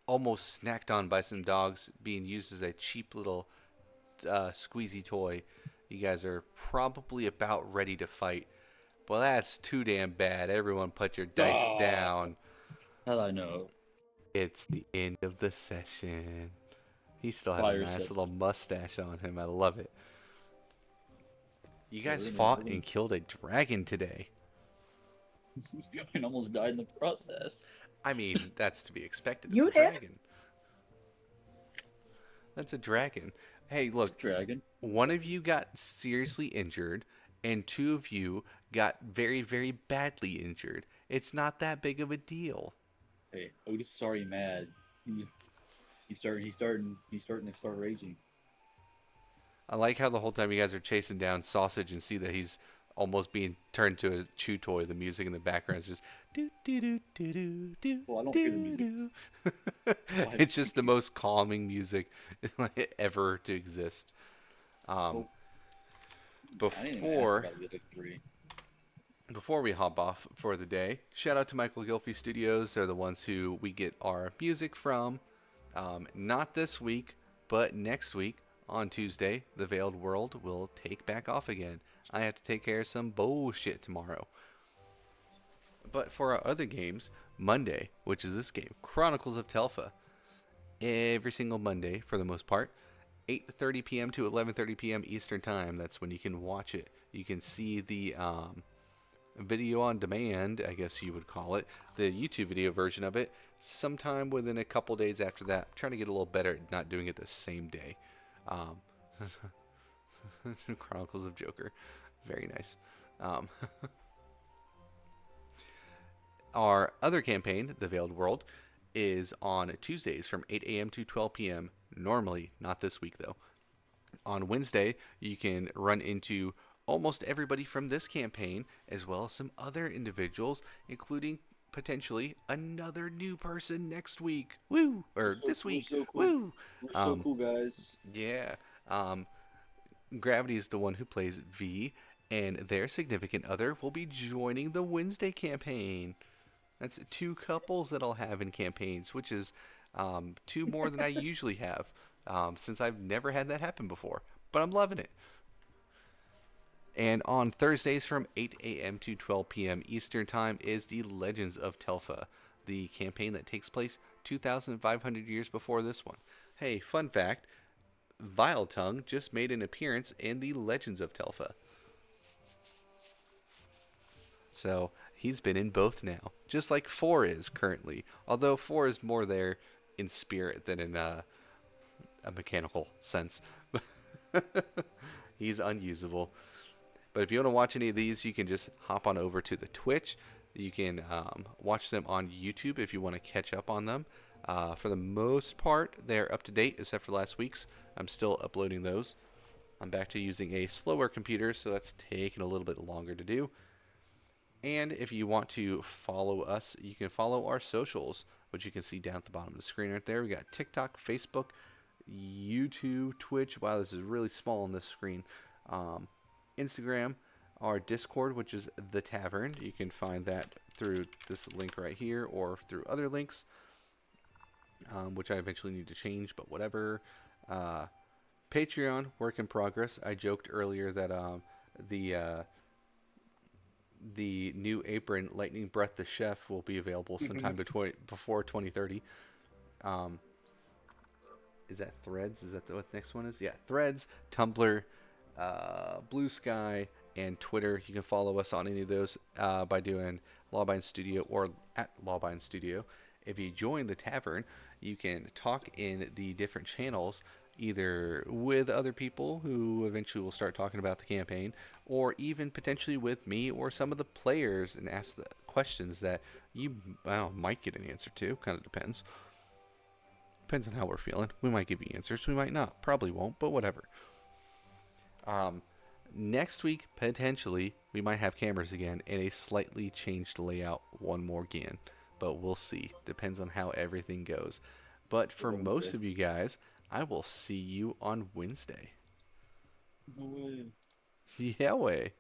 almost snacked on by some dogs, being used as a cheap little squeezy toy. You guys are probably about ready to fight. Well, that's too damn bad. Everyone put your dice down. How'd I know? It's the end of the session. He still has Fire a nice session. little mustache on him. I love it. You guys Really, fought really? and killed a dragon today. And almost died in the process. I mean, that's to be expected. It's You a did? dragon. That's a dragon. Hey, look, Dragon. one of you got seriously injured, and two of you got very, very badly injured. It's not that big of a deal. Hey, Otis is already mad. He's starting to start raging. I like how the whole time you guys are chasing down Sausage and see that he's almost being turned to a chew toy. The music in the background is just do do do do do do. Well, I don't hear the music. It's just the most calming music ever to exist. Well, I didn't even ask Before about the other three. before we hop off for the day, shout out to Michael Gilfie Studios. They're the ones who we get our music from. Not this week, but next week on Tuesday, the Veiled World will take back off again. I have to take care of some bullshit tomorrow. But for our other games, Monday, which is this game, Chronicles of Telpha, every single Monday for the most part, 8:30 p.m. to 11:30 p.m. Eastern Time. That's when you can watch it. You can see the video on demand, I guess you would call it, the YouTube video version of it, sometime within a couple days after that. I'm trying to get a little better at not doing it the same day. Chronicles of Joker. Very nice. Our other campaign, The Veiled World, is on Tuesdays from 8 a.m. to 12 p.m. Normally, not this week though. On Wednesday, you can run into almost everybody from this campaign, as well as some other individuals, including potentially another new person next week. Woo! Or this week. We're so cool. Woo! We're so cool, guys. Yeah. Gravity is the one who plays V, and their significant other will be joining the Wednesday campaign. That's two couples that I'll have in campaigns, which is two more than I usually have, since I've never had that happen before. But I'm loving it. And on Thursdays from 8 a.m. to 12 p.m. Eastern Time is the Legends of Telpha. the campaign that takes place 2,500 years before this one. Hey, fun fact, Vile Tongue just made an appearance in the Legends of Telpha. So he's been in both now, just like 4 is currently. Although 4 is more there in spirit than in a mechanical sense. He's unusable. But if you want to watch any of these, you can just hop on over to the Twitch. You can watch them on YouTube if you want to catch up on them. For the most part, they're up to date, except for last week's. I'm still uploading those. I'm back to using a slower computer, so that's taking a little bit longer to do. And if you want to follow us, you can follow our socials, which you can see down at the bottom of the screen right there. We got TikTok, Facebook, YouTube, Twitch. Wow, this is really small on this screen. Instagram, our Discord, which is The Tavern. You can find that through this link right here or through other links, which I eventually need to change, but whatever. Patreon, work in progress. I joked earlier that the new apron, Lightning Breath the Chef, will be available sometime before 2030. Is that Threads? Is that what the next one is? Yeah, Threads, Tumblr, Blue Sky, and Twitter. You can follow us on any of those by doing Lawbind Studio or at Lawbind Studio. If you join the tavern, you can talk in the different channels, either with other people who eventually will start talking about the campaign, or even potentially with me or some of the players, and ask the questions that you might get an answer to. Kind of depends. Depends on how we're feeling. We might give you answers, we might not. Probably won't, but whatever. Next week, potentially, we might have cameras again and a slightly changed layout one more again. But we'll see. Depends on how everything goes. But for most of you guys, I will see you on Wednesday. No way. Yeah, way.